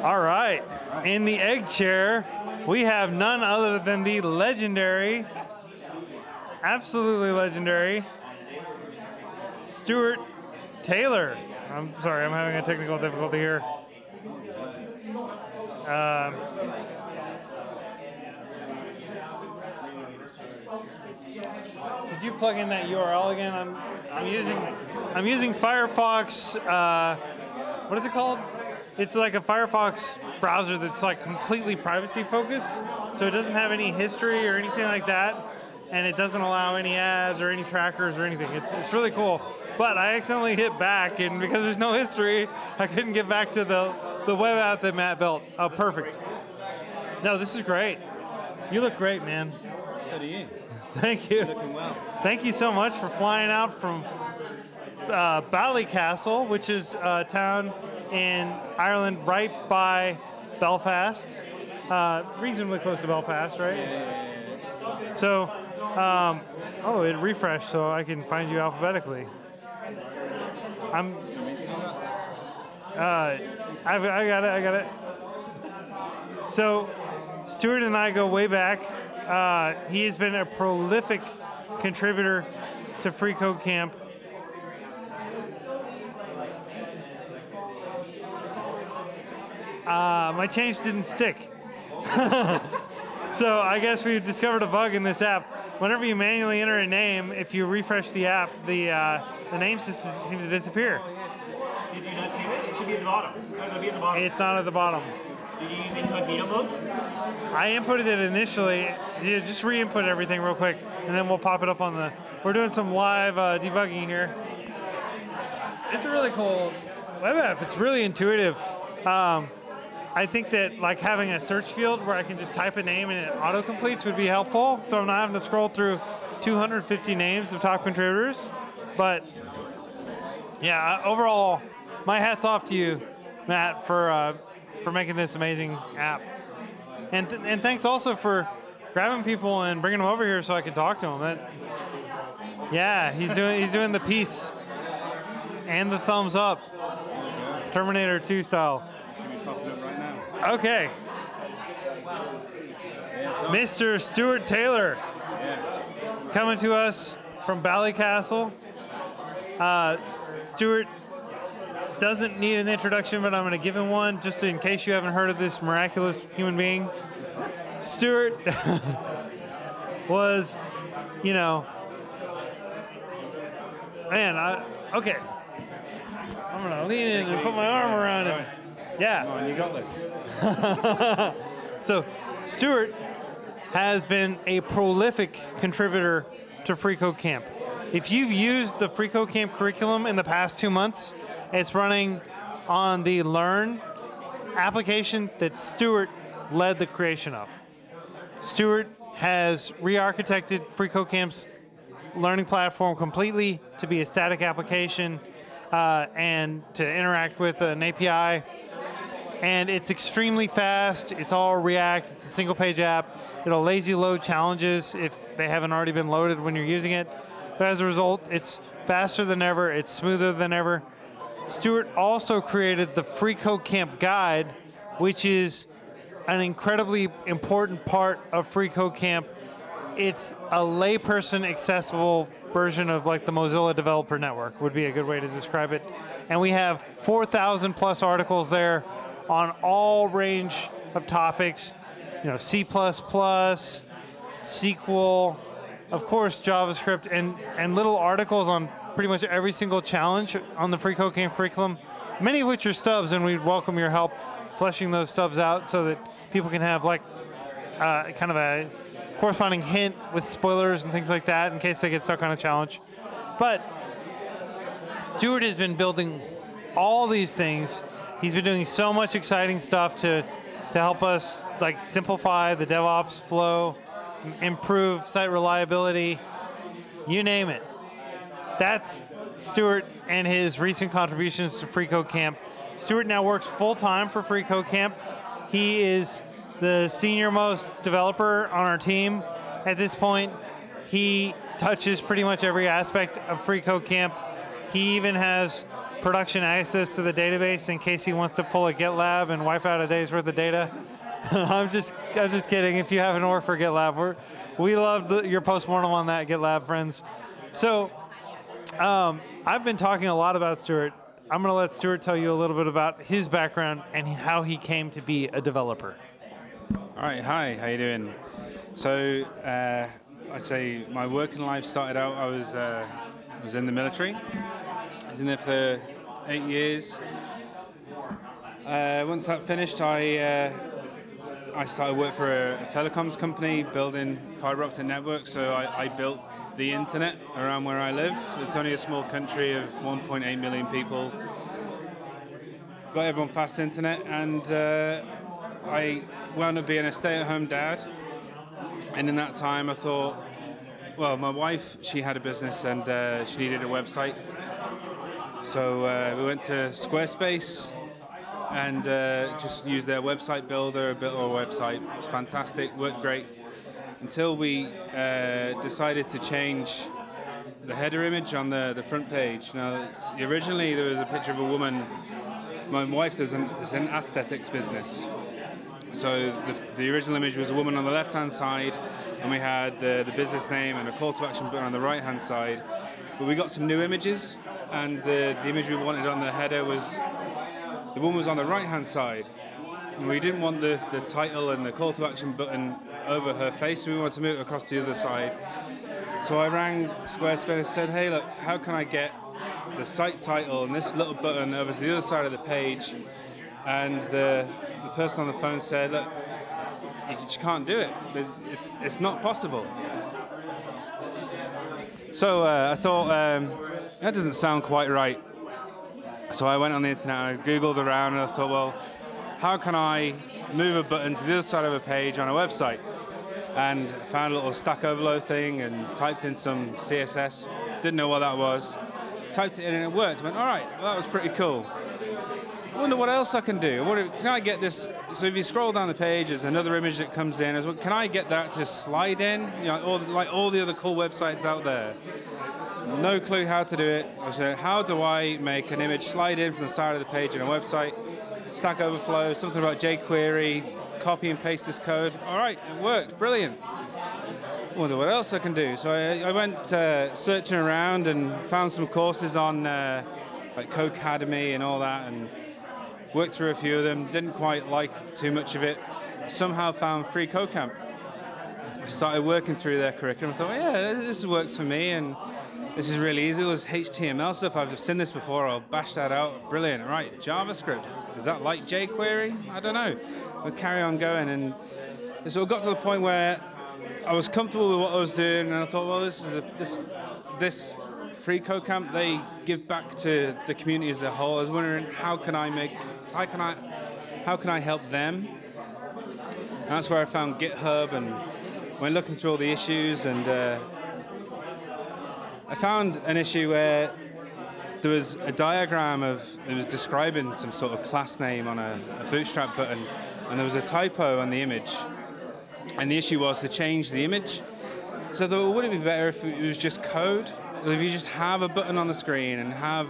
S1: All right. In the egg chair, we have none other than the legendary, absolutely legendary, Stuart Taylor. I'm sorry, I'm having a technical difficulty here. Could you plug in that URL again? I'm using Firefox. What is it called? It's like a Firefox browser that's like completely privacy focused, so it doesn't have any history or anything like that, and it doesn't allow any ads or any trackers or anything. It's really cool. But I accidentally hit back, and because there's no history, I couldn't get back to the web app that Matt built. Oh, perfect. No, this is great. You look great, man.
S2: So do you.
S1: Thank you.
S2: You're looking well.
S1: Thank you so much for flying out from Ballycastle, which is a town in Ireland right by Belfast. Reasonably close to Belfast, right?
S2: Yeah.
S1: So, oh, it refreshed so I can find you alphabetically. I got it. So, Stuart and I go way back. He has been a prolific contributor to FreeCodeCamp. My change didn't stick. So I guess we've discovered a bug in this app. Whenever you manually enter a name, if you refresh the app, the name system seems to disappear.
S2: Did you not see it? It should be at the bottom. It'll be at the bottom.
S1: It's not at the bottom.
S2: Did you use incognito mode?
S1: I inputted it initially. You just re-input everything real quick, and then we'll pop it up on the... We're doing some live debugging here. It's a really cool web app. It's really intuitive. I think that like having a search field where I can just type a name and it auto-completes would be helpful, so I'm not having to scroll through 250 names of top contributors. But yeah, overall, my hat's off to you, Matt, for making this amazing app. And thanks also for grabbing people and bringing them over here so I could talk to them. Yeah, he's doing the peace and the thumbs up, Terminator 2 style. Okay. Mr. Stuart Taylor, coming to us from Ballycastle. Stuart doesn't need an introduction, but I'm going to give him one just in case you haven't heard of this miraculous human being. Stuart was, you know, man, okay. I'm going to lean in and put my arm around him. Yeah.
S2: Come on, you got this.
S1: So, Stuart has been a prolific contributor to FreeCodeCamp. If you've used the FreeCodeCamp curriculum in the past 2 months, it's running on the Learn application that Stuart led the creation of. Stuart has re-architected FreeCodeCamp's learning platform completely to be a static application and to interact with an API. And it's extremely fast. It's all React. It's a single page app. It'll lazy load challenges if they haven't already been loaded when you're using it. But as a result, it's faster than ever. It's smoother than ever. Stuart also created the FreeCodeCamp guide, which is an incredibly important part of FreeCodeCamp. It's a layperson accessible version of like the Mozilla Developer Network would be a good way to describe it. And we have 4,000 plus articles there on all range of topics, you know, C++, SQL, of course JavaScript, and little articles on pretty much every single challenge on the FreeCodeCamp curriculum, many of which are stubs, and we'd welcome your help fleshing those stubs out so that people can have like kind of a corresponding hint with spoilers and things like that in case they get stuck on a challenge. But Stuart has been building all these things. He's been doing so much exciting stuff to help us like simplify the DevOps flow, improve site reliability, you name it. That's Stuart and his recent contributions to FreeCodeCamp. Stuart now works full-time for FreeCodeCamp. He is the senior most developer on our team at this point. He touches pretty much every aspect of FreeCodeCamp. He even has production access to the database in case he wants to pull a GitLab and wipe out a day's worth of data. I'm just kidding. If you have an org for GitLab, we love your postmortem on that, GitLab friends. So I've been talking a lot about Stuart. I'm going to let Stuart tell you a little bit about his background and how he came to be a developer.
S8: All right, hi, how you doing? So I'd say my working life started out, I was in the military. I was in there for 8 years. Once that finished, I started work for a telecoms company building fiber optic networks. So I built the internet around where I live. It's only a small country of 1.8 million people. Got everyone fast internet, and I wound up being a stay-at-home dad. And in that time I thought, well, my wife, she had a business and she needed a website. So we went to Squarespace and just used their website builder, built our website. It was fantastic, worked great. Until we decided to change the header image on the front page. Now, originally there was a picture of a woman. My wife is an aesthetics business. So the original image was a woman on the left-hand side, and we had the business name and a call to action button on the right-hand side. But we got some new images, and the image we wanted on the header was, the woman was on the right-hand side. And we didn't want the title and the call to action button over her face, so we wanted to move it across to the other side. So I rang Squarespace and said, hey, look, how can I get the site title and this little button over to the other side of the page? And the person on the phone said, look, you just can't do it. It's not possible. So I thought, that doesn't sound quite right. So I went on the internet and I Googled around and I thought, well, how can I move a button to the other side of a page on a website? And found a little Stack Overflow thing and typed in some CSS. Didn't know what that was. Typed it in and it worked. I went, all right, well, that was pretty cool. I wonder what else I can do. Can I get this? So if you scroll down the page, there's another image that comes in. Well, can I get that to slide in? You know, like all the other cool websites out there. No clue how to do it. I said, how do I make an image slide in from the side of the page in a website? Stack Overflow, something about jQuery, copy and paste this code. All right, it worked, brilliant. I wonder what else I can do. So I went searching around and found some courses on like Codecademy and all that, and worked through a few of them. Didn't quite like too much of it. Somehow found FreeCodeCamp. I started working through their curriculum. I thought, yeah, this works for me, and this is really easy. It was HTML stuff. I've seen this before. I'll bash that out. Brilliant. Right, JavaScript. Is that like jQuery? I don't know. We'll carry on going, and so it got to the point where I was comfortable with what I was doing, and I thought, well, this FreeCodeCamp, they give back to the community as a whole. I was wondering, how can I help them? And that's where I found GitHub and went looking through all the issues, and I found an issue where there was a diagram it was describing some sort of class name on a Bootstrap button, and there was a typo on the image. And the issue was to change the image. So I thought, would it be better if it was just code? If you just have a button on the screen and have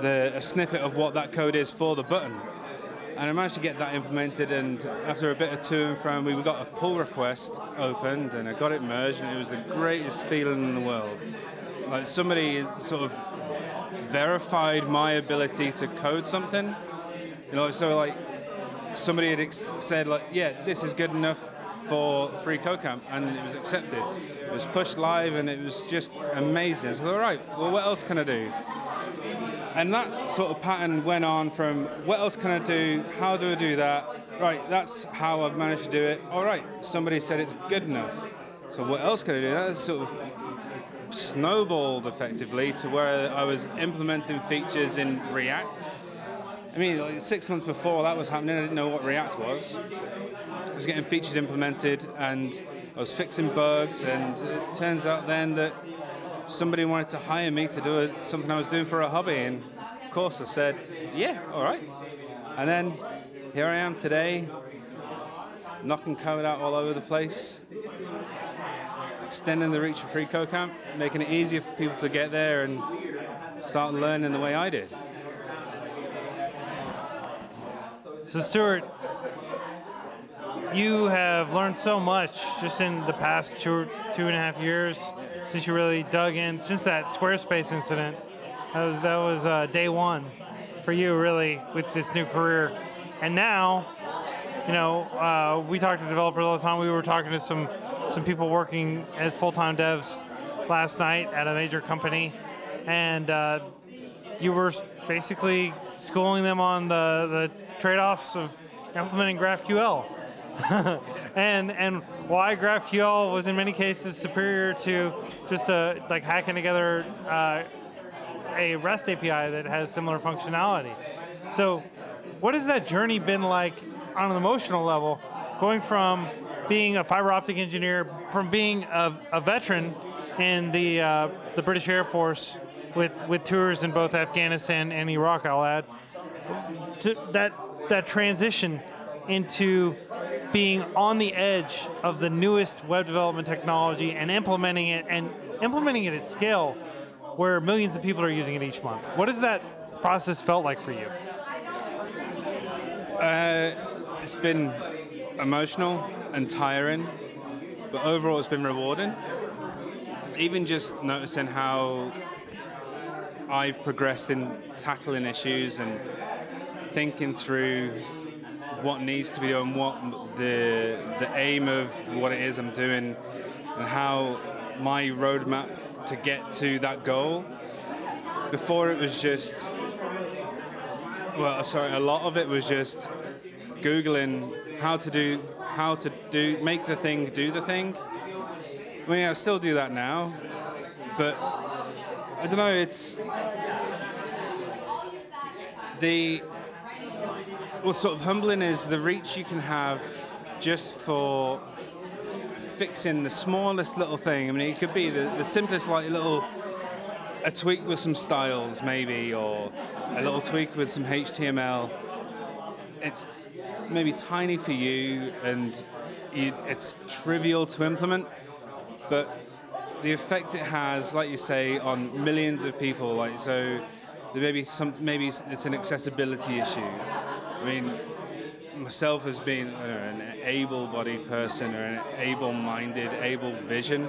S8: a snippet of what that code is for the button. And I managed to get that implemented, and after a bit of to and fro, we got a pull request opened, and I got it merged, and it was the greatest feeling in the world. Like somebody sort of verified my ability to code something. You know, so like somebody had said, like, yeah, this is good enough for FreeCodeCamp, and it was accepted. It was pushed live, and it was just amazing. So, all right, well, what else can I do? And that sort of pattern went on from, what else can I do? How do I do that? Right, that's how I've managed to do it. All right, somebody said it's good enough. So what else can I do? That sort of snowballed effectively to where I was implementing features in React. I mean, like 6 months before that was happening, I didn't know what React was. I was getting features implemented, and I was fixing bugs, and it turns out then that somebody wanted to hire me to do something I was doing for a hobby, and of course I said, yeah, all right. And then here I am today, knocking code out all over the place, extending the reach of FreeCodeCamp, making it easier for people to get there and start learning the way I did.
S1: So Stuart, you have learned so much just in the past two and a half years since you really dug in, since that Squarespace incident. That was day one for you, really, with this new career. And now, we talk to developers all the time. We were talking to some people working as full-time devs last night at a major company, and you were basically schooling them on the trade-offs of implementing GraphQL. and why GraphQL was in many cases superior to just hacking together a REST API that has similar functionality. So what has that journey been like on an emotional level, going from being a fiber optic engineer, from being a veteran in the British Air Force with tours in both Afghanistan and Iraq, I'll add, to that transition into being on the edge of the newest web development technology and implementing it at scale where millions of people are using it each month. What has that process felt like for you?
S8: It's been emotional and tiring, but overall it's been rewarding. Even just noticing how I've progressed in tackling issues and thinking through what needs to be done, what the aim of what it is I'm doing, and how my roadmap to get to that goal. Before it was just, a lot of it was just Googling how to make the thing do the thing. I mean, I still do that now, but I don't know, what's sort of humbling is the reach you can have just for fixing the smallest little thing. I mean, it could be the simplest, like a tweak with some styles maybe, or a little tweak with some HTML. It's maybe tiny for you, and it's trivial to implement, but the effect it has, like you say, on millions of people, like, so there maybe it's an accessibility issue. I mean, myself as being an able-bodied person or an able-minded, able vision,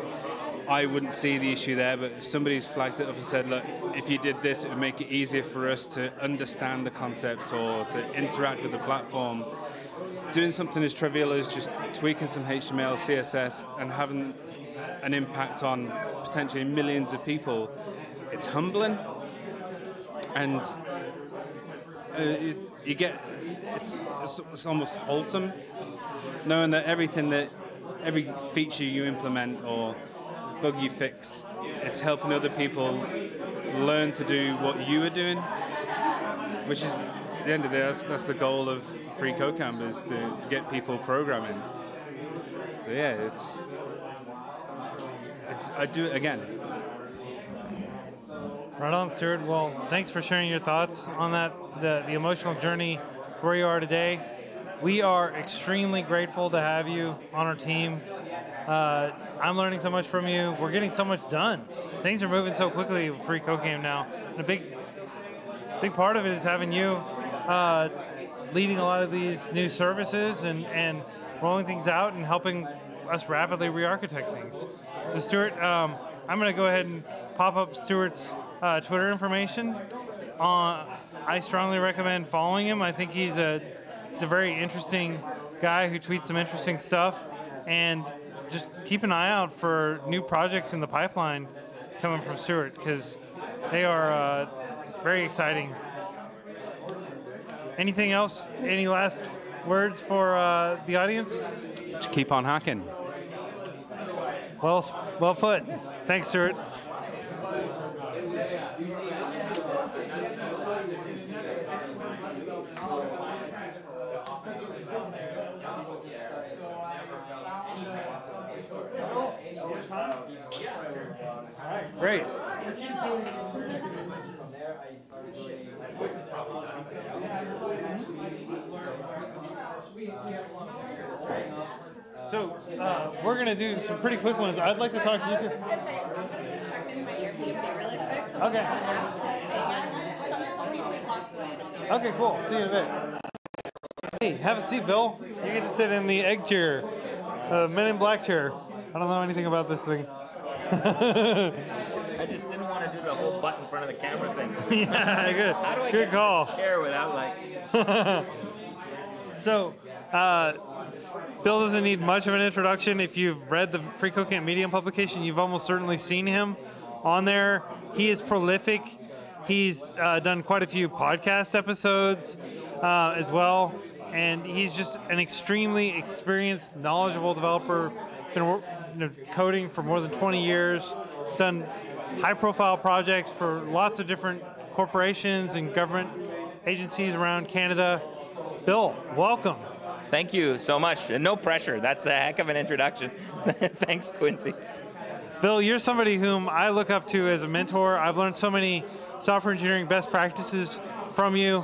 S8: I wouldn't see the issue there, but if somebody's flagged it up and said, look, if you did this, it would make it easier for us to understand the concept or to interact with the platform. Doing something as trivial as just tweaking some HTML, CSS, and having an impact on potentially millions of people, it's humbling. And it's almost wholesome, knowing that every feature you implement or bug you fix, it's helping other people learn to do what you are doing, which is, at the end of the day, that's the goal of freeCodeCamp, is to get people programming. So yeah, I do it again.
S1: Right on, Stuart. Well, thanks for sharing your thoughts on that, the emotional journey where you are today. We are extremely grateful to have you on our team. I'm learning so much from you. We're getting so much done. Things are moving so quickly with freeCodeCamp now. And a big part of it is having you leading a lot of these new services and rolling things out and helping us rapidly re-architect things. So Stuart, I'm going to go ahead and pop up Stuart's Twitter information. I strongly recommend following him. I think he's a very interesting guy who tweets some interesting stuff, and just keep an eye out for new projects in the pipeline coming from Stuart, because they are very exciting. Anything else? Any last words for the audience?
S8: Just keep on hacking.
S1: Well put. Thanks, Stuart. Great. So we're going to do some pretty quick ones. I'd like to talk to you.
S10: I'm just going to tell you, I'm going to check in my ear really quick.
S1: Okay.
S10: Someone told me 3 blocks away.
S1: Okay, cool. See you in a bit. Hey, have a seat, Bill. You get to sit in the egg chair, Men in Black chair. I don't know anything about this thing.
S11: I just didn't want to do the whole butt in front of the camera thing.
S1: Yeah, good.
S11: How do I
S1: Good
S11: get
S1: call.
S11: this chair without like?
S1: So, Bill doesn't need much of an introduction. If you've read the freeCodeCamp Medium publication, you've almost certainly seen him on there. He is prolific. He's done quite a few podcast episodes as well, and he's just an extremely experienced, knowledgeable developer. Been coding for more than 20 years. Done high-profile projects for lots of different corporations and government agencies around Canada. Bill, welcome.
S11: Thank you so much. And no pressure. That's a heck of an introduction. Thanks, Quincy.
S1: Bill, you're somebody whom I look up to as a mentor. I've learned so many software engineering best practices from you.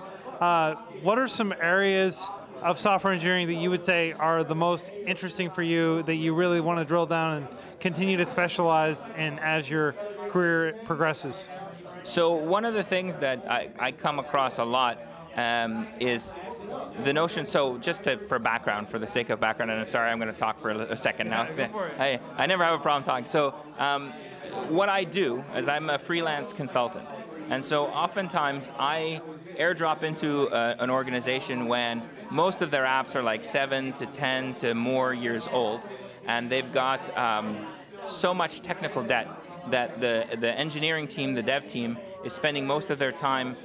S1: What are some areas of software engineering that you would say are the most interesting for you, that you really want to drill down and continue to specialize in as your career progresses?
S11: So one of the things that I come across a lot is the notion, so just for background, for the sake of background, and I'm sorry, I'm going to talk for a second now. I never have a problem talking. So what I do is I'm a freelance consultant. And so oftentimes I airdrop into an organization when most of their apps are like 7 to 10 to more years old, and they've got so much technical debt that the engineering team, the dev team, is spending most of their time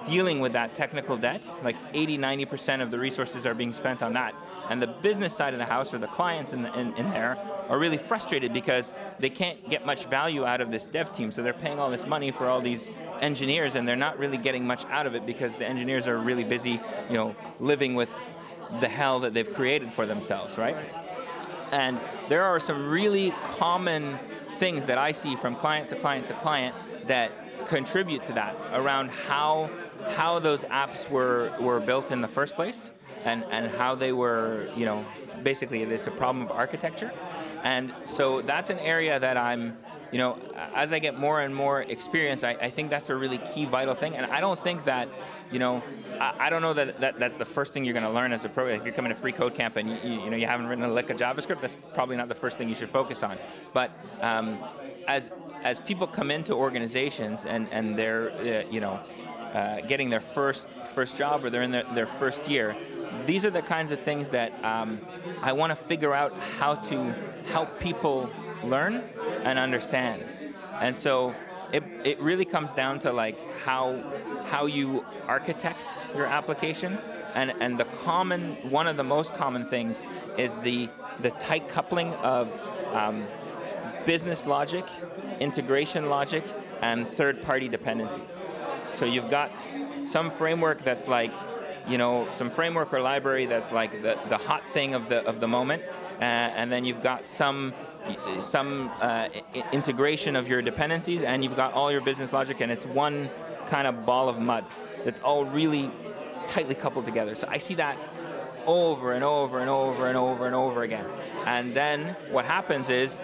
S11: dealing with that technical debt. Like 80–90% of the resources are being spent on that. And the business side of the house, or the clients in there, are really frustrated because they can't get much value out of this dev team. So they're paying all this money for all these engineers, and they're not really getting much out of it because the engineers are really busy, living with the hell that they've created for themselves, right? And there are some really common things that I see from client to client to client that contribute to that, around how those apps were built in the first place, and how they were, basically it's a problem of architecture. And so that's an area that I'm, as I get more and more experience, I think that's a really key, vital thing. And I don't think that, I don't know that that's the first thing you're going to learn as a programmer. If you're coming to freeCodeCamp and you haven't written a lick of JavaScript, that's probably not the first thing you should focus on. But as people come into organizations and they're getting their first job, or they're in their first year, these are the kinds of things that I want to figure out how to help people learn and understand. And so it really comes down to like how you architect your application, and one of the most common things is the tight coupling of business logic, integration logic, and third-party dependencies. So you've got some framework that's like, some framework or library that's like the hot thing of the moment, and then you've got some integration of your dependencies, and you've got all your business logic, and it's one kind of ball of mud that's all really tightly coupled together. So I see that over and over and over and over and over again. And then what happens is,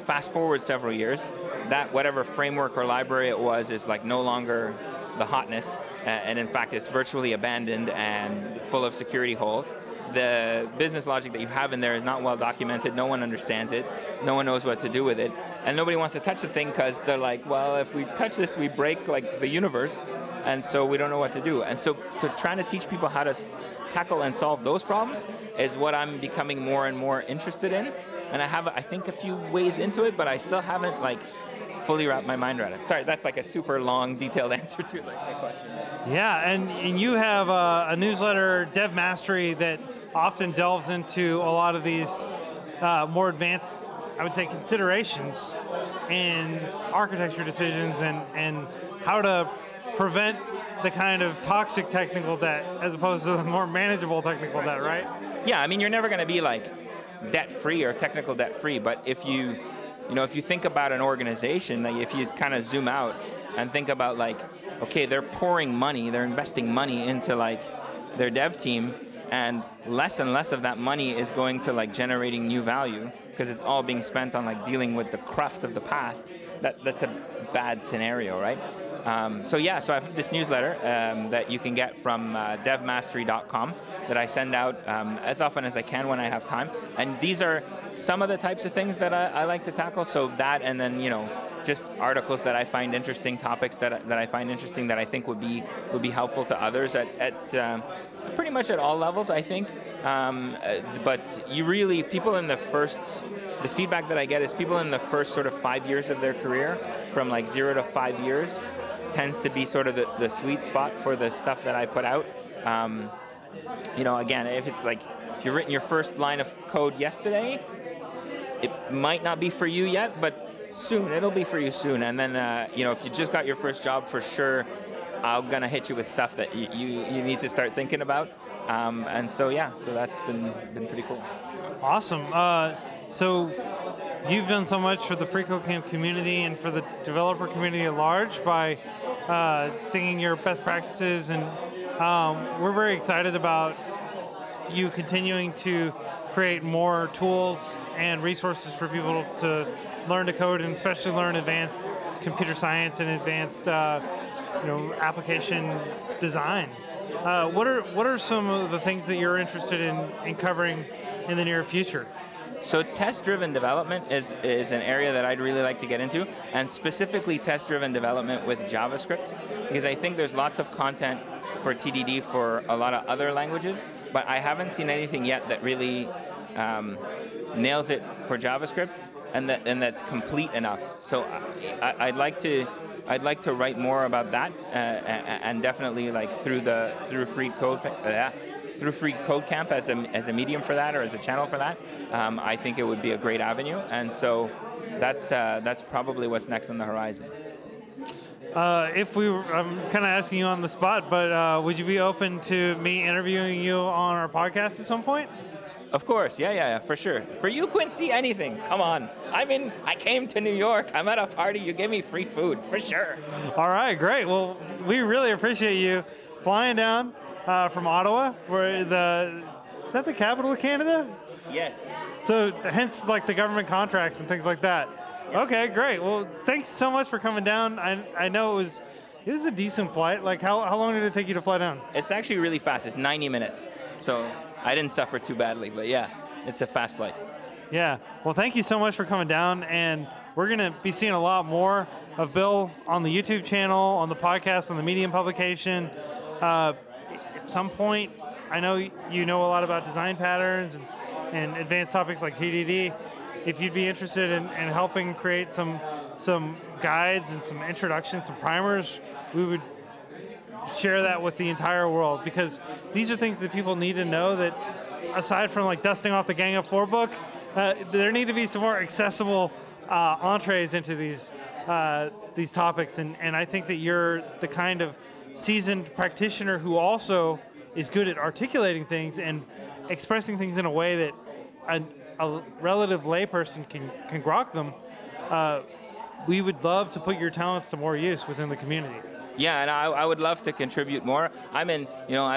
S11: fast forward several years, that whatever framework or library it was is like no longer the hotness, and in fact it's virtually abandoned and full of security holes. The business logic that you have in there is not well documented, no one understands it, no one knows what to do with it, and nobody wants to touch the thing because they're like, well, if we touch this we break like the universe, and so we don't know what to do. And so trying to teach people how to tackle and solve those problems is what I'm becoming more and more interested in. And I have, I think, a few ways into it, but I still haven't fully wrapped my mind around it. Sorry, that's like a super long, detailed answer to my question.
S1: Yeah, and you have a newsletter, Dev Mastery, that often delves into a lot of these more advanced, I would say, considerations in architecture decisions and how to prevent the kind of toxic technical debt as opposed to the more manageable technical debt, right?
S11: Yeah, I mean, you're never going to be like debt-free or technical debt-free, but if you think about an organization, like if you kind of zoom out and think about like, okay, they're pouring money, they're investing money into like their dev team, and less of that money is going to like generating new value because it's all being spent on like dealing with the cruft of the past. That's a bad scenario, right? So I have this newsletter that you can get from devmastery.com that I send out as often as I can when I have time. And these are some of the types of things that I like to tackle. So that, and then just articles that I find interesting, topics that I find interesting that I think would be helpful to others at pretty much at all levels, I think. But people in the feedback that I get is people in the first sort of 5 years of their career, from like 0 to 5 years, tends to be sort of the sweet spot for the stuff that I put out. Again, if it's like, if you've written your first line of code yesterday, it might not be for you yet, but soon, it'll be for you soon. And then, if you just got your first job, for sure, I'm gonna hit you with stuff that you need to start thinking about. So that's been pretty cool.
S1: Awesome. So you've done so much for the FreeCodeCamp community and for the developer community at large by singing your best practices, and we're very excited about you continuing to create more tools and resources for people to learn to code, and especially learn advanced computer science and advanced application design. What are some of the things that you're interested in covering in the near future?
S11: So test-driven development is an area that I'd really like to get into, and specifically test-driven development with JavaScript, because I think there's lots of content for TDD for a lot of other languages, but I haven't seen anything yet that really nails it for JavaScript, and that's complete enough. So I'd like to write more about that, and definitely like through FreeCodeCamp as a medium for that, or as a channel for that. I think it would be a great avenue, and so that's probably what's next on the horizon.
S1: I'm kind of asking you on the spot, but would you be open to me interviewing you on our podcast at some point?
S11: Of course, yeah, for sure. For you, Quincy, anything. Come on. I came to New York. I'm at a party. You give me free food, for sure.
S1: All right, great. Well, we really appreciate you flying down from Ottawa. Is that the capital of Canada?
S11: Yes.
S1: So hence like the government contracts and things like that. Okay, great. Well, thanks so much for coming down. I know it was a decent flight. Like how long did it take you to fly down?
S11: It's actually really fast. It's 90 minutes. So I didn't suffer too badly, but yeah, it's a fast flight.
S1: Yeah. Well, thank you so much for coming down, and we're going to be seeing a lot more of Bill on the YouTube channel, on the podcast, on the Medium publication. At some point, I know you know a lot about design patterns and advanced topics like TDD. If you'd be interested in helping create some guides and some introductions, some primers, we would share that with the entire world, because these are things that people need to know, that aside from like dusting off the Gang of Four book, there need to be some more accessible entrees into these topics, and I think that you're the kind of seasoned practitioner who also is good at articulating things and expressing things in a way that a relative layperson can grok them. We would love to put your talents to more use within the community.
S11: Yeah, and I would love to contribute more. I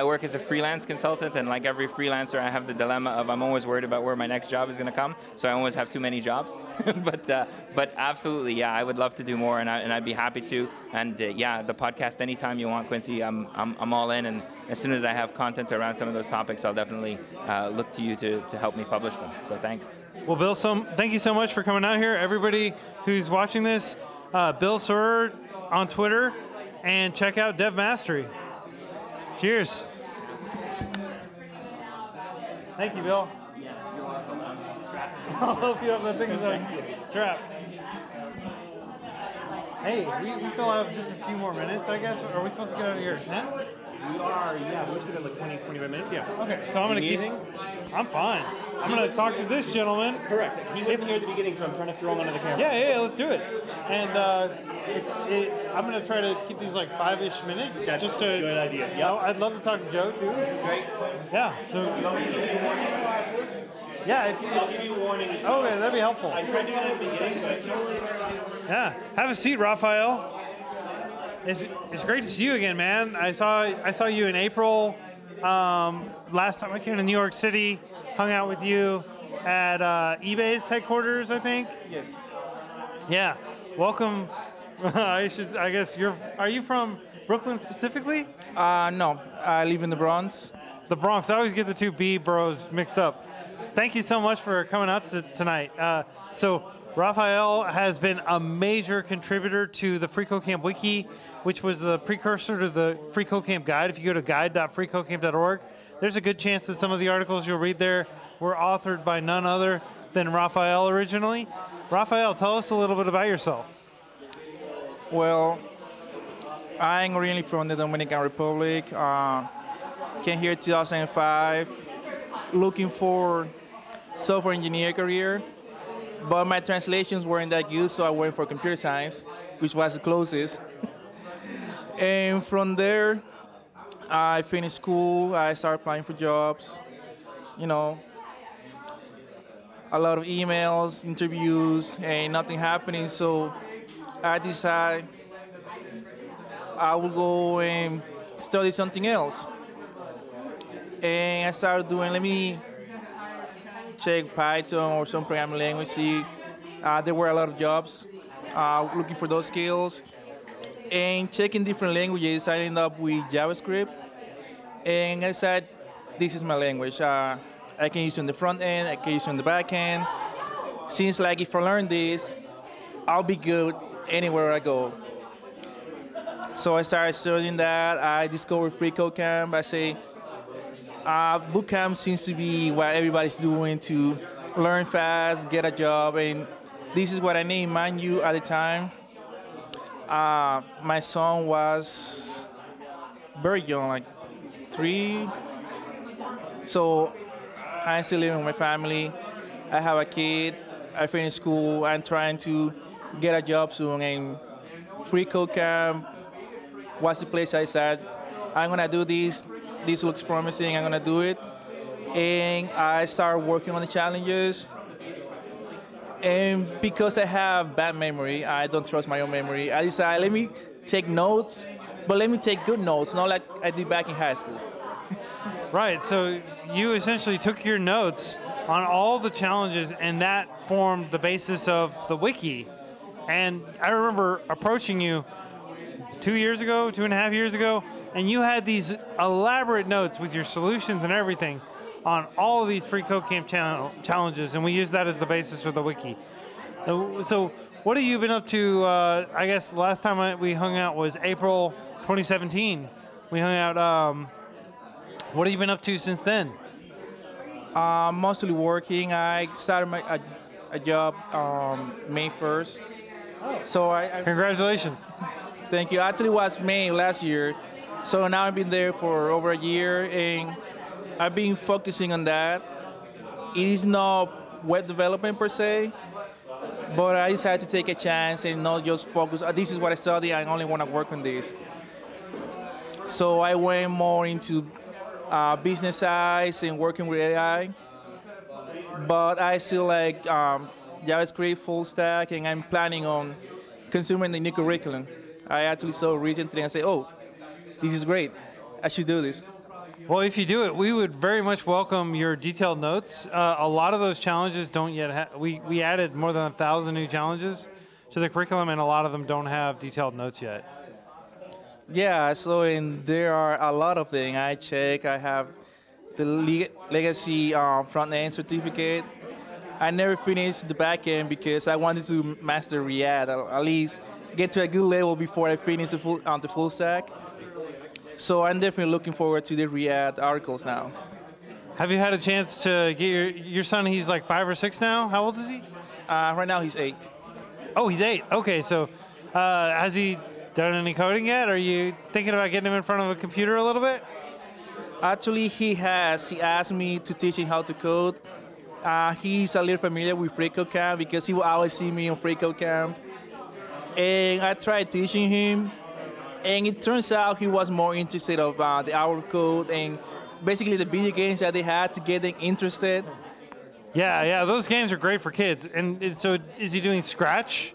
S11: work as a freelance consultant, and like every freelancer, I have the dilemma of I'm always worried about where my next job is going to come, so I always have too many jobs. But absolutely, yeah, I would love to do more, and I'd be happy to. And the podcast anytime you want, Quincy, I'm all in. And as soon as I have content around some of those topics, I'll definitely look to you to help me publish them. So thanks.
S1: Well, Bill, thank you so much for coming out here. Everybody who's watching this, Bill Surer on Twitter. And check out Dev Mastery. Cheers. Thank you, Bill.
S11: Yeah, you're welcome.
S1: I'll help you up. That thing is like strapped. Hey, we still have just a few more minutes, I guess. Are we supposed to get out of here at 10?
S2: We are, yeah. We should have like 25 minutes, yes.
S1: Okay, so I'm going to keep... I'm fine. I'm going to talk to this gentleman.
S2: Correct. He wasn't here at the beginning, so I'm trying to throw him under the camera.
S1: Yeah, let's do it. And I'm going to try to keep these like 5-ish minutes.
S2: That's
S1: just to,
S2: a good idea.
S1: Yeah, I'd love to talk to Joe too.
S2: Great.
S1: Yeah. So, yeah,
S2: I'll give you a warning.
S1: Oh, yeah, that'd be helpful.
S2: I tried to do it at the beginning, but...
S1: Yeah. Have a seat, Raphael. It's great to see you again, man. I saw you in April. Last time I came to New York City, hung out with you at eBay's headquarters, I think.
S2: Yes.
S1: Yeah. Welcome I guess are you from Brooklyn specifically?
S12: No, I live in the Bronx.
S1: The Bronx. I always get the two B boroughs mixed up. Thank you so much for coming out tonight. So Raphael has been a major contributor to the FreeCodeCamp Wiki, which was the precursor to the FreeCodeCamp Guide. If you go to guide.freeCodeCamp.org, there's a good chance that some of the articles you'll read there were authored by none other than Raphael originally. Raphael, tell us a little bit about yourself.
S12: Well, I'm originally from the Dominican Republic. Came here in 2005, looking for software engineer career, but my translations weren't that good, so I went for computer science, which was the closest. And from there, I finished school. I started applying for jobs. You know, a lot of emails, interviews, and nothing happening. So I decided I will go and study something else. And I started doing, let me check Python or some programming language, see. There were a lot of jobs looking for those skills. And checking different languages, I ended up with JavaScript. And I said, this is my language. I can use it on the front end, I can use it on the back end. Seems like if I learn this, I'll be good anywhere I go. So I started studying that. I discovered FreeCodeCamp. I say, bootcamp seems to be what everybody's doing to learn fast, get a job, and this is what I need. Mind you, at the time, my son was very young, like 3. So I'm still living with my family. I have a kid. I finished school. I'm trying to get a job soon, and FreeCodeCamp was the place I said, I'm gonna do this. This looks promising, I'm gonna do it. And I started working on the challenges. And because I have bad memory, I don't trust my own memory, I decided, let me take notes, but let me take good notes, not like I did back in high school.
S1: Right, so you essentially took your notes on all the challenges, and that formed the basis of the wiki. And I remember approaching you 2 years ago, 2.5 years ago, and you had these elaborate notes with your solutions and everything on all of these FreeCodeCamp challenges, and we use that as the basis for the wiki. So what have you been up to? I guess last time we hung out was April 2017. We hung out. What have you been up to since then?
S12: Mostly working. I started a job May 1st. So I
S1: Congratulations.
S12: Thank you. Actually, it was May last year. So now I've been there for over a year, and I've been focusing on that. It is not web development per se, but I decided to take a chance and not just focus. This is what I study. I only want to work on this. So I went more into business sides and working with AI. But I still like JavaScript full stack, and I'm planning on consuming the new curriculum. I actually saw recently and said, oh, this is great. I should do this.
S1: Well, if you do it, we would very much welcome your detailed notes. A lot of those challenges don't yet have, we added more than 1,000 new challenges to the curriculum, and a lot of them don't have detailed notes yet.
S12: Yeah, so there are a lot of things. I check, I have the legacy front-end certificate. I never finished the back-end because I wanted to master React, at least get to a good level before I finish the full stack. So I'm definitely looking forward to the React articles now.
S1: Have you had a chance to get your son? He's like 5 or 6 now. How old is he?
S12: Right now he's 8.
S1: Oh, he's 8. Okay, so has he done any coding yet? Are you thinking about getting him in front of a computer a little bit?
S12: Actually, he has. He asked me to teach him how to code. He's a little familiar with FreeCodeCamp because he will always see me on FreeCodeCamp. And I tried teaching him. And it turns out he was more interested of the hour of code and basically the video games that they had to get them interested.
S1: Yeah, those games are great for kids. And so is he doing Scratch?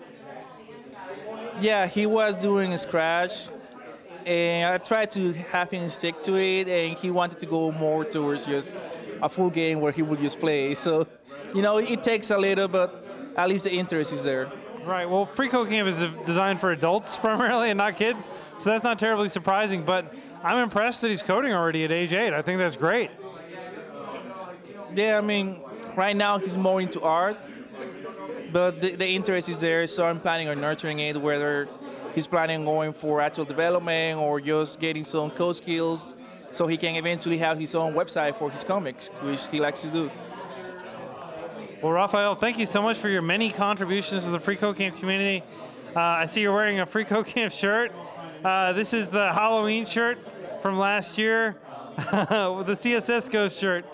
S12: Yeah, he was doing Scratch. And I tried to have him stick to it, and he wanted to go more towards just a full game where he would just play. So, you know, it takes a little, but at least the interest is there.
S1: Right. Well, freeCodeCamp is designed for adults primarily and not kids, so that's not terribly surprising. But I'm impressed that he's coding already at age 8. I think that's great.
S12: Yeah, I mean, right now he's more into art, but the interest is there, so I'm planning on nurturing it, whether he's planning on going for actual development or just getting some code skills so he can eventually have his own website for his comics, which he likes to do.
S1: Well, Raphael, thank you so much for your many contributions to the freeCodeCamp community. I see you're wearing a freeCodeCamp shirt. This is the Halloween shirt from last year, the CSS Ghost shirt.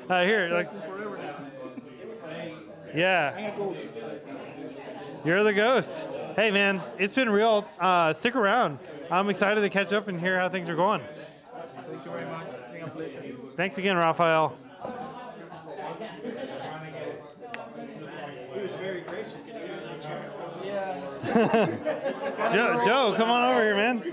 S1: Here, like, yeah. You're the ghost. Hey, man, it's been real. Stick around. I'm excited to catch up and hear how things are going.
S12: Thank you very much.
S1: Thanks again, Raphael.
S23: He was very graceful getting out of the chair.
S1: Joe, come on over here, man.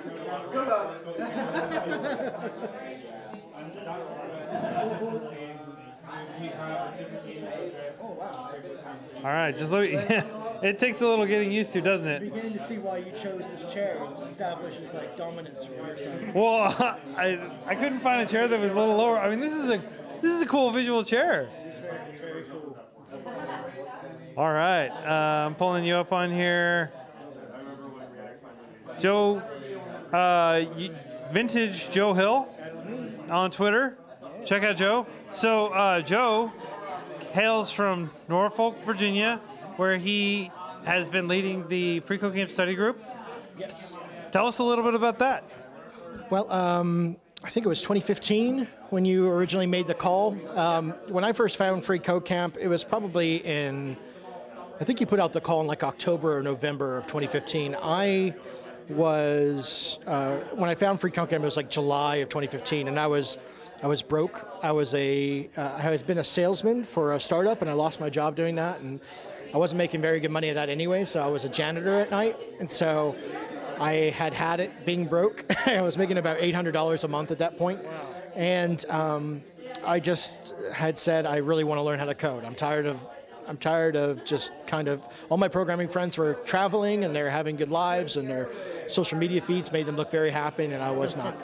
S1: All right, just look. It takes a little getting used to, doesn't it?
S23: I'm beginning to see why you chose this chair. It establishes like dominance from your side.
S1: Well, I couldn't find a chair that was a little lower. I mean, this is a cool visual chair.
S23: It's very cool.
S1: All right, I'm pulling you up on here. Joe, Vintage Joe Hill on Twitter. Check out Joe. So Joe hails from Norfolk, Virginia, where he has been leading the freeCodeCamp study group.
S23: Yes.
S1: Tell us a little bit about that.
S23: Well, I think it was 2015 when you originally made the call. When I first found freeCodeCamp, it was probably in, I think you put out the call in like October or November of 2015. I was, when I found freeCodeCamp, it was like July of 2015, and I was broke. I had been a salesman for a startup, and I lost my job doing that, and I wasn't making very good money at that anyway, so I was a janitor at night, and so I had it being broke. I was making about $800 a month at that point, and I just had said I really want to learn how to code. I'm tired of just kind of, all my programming friends were traveling and they're having good lives and their social media feeds made them look very happy, and I was not.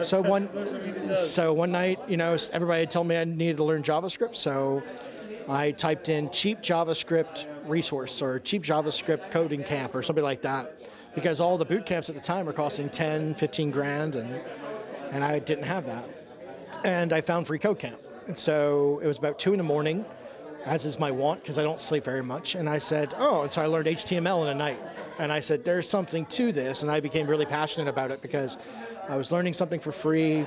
S23: So one night, you know, everybody had told me I needed to learn JavaScript, so I typed in cheap JavaScript resource or cheap JavaScript coding camp or something like that, because all the boot camps at the time were costing 10, 15 grand, and I didn't have that. And I found freeCodeCamp. And so it was about 2 in the morning, as is my wont, because I don't sleep very much. And I said, oh, and so I learned HTML in a night. And I said, there's something to this. And I became really passionate about it because I was learning something for free.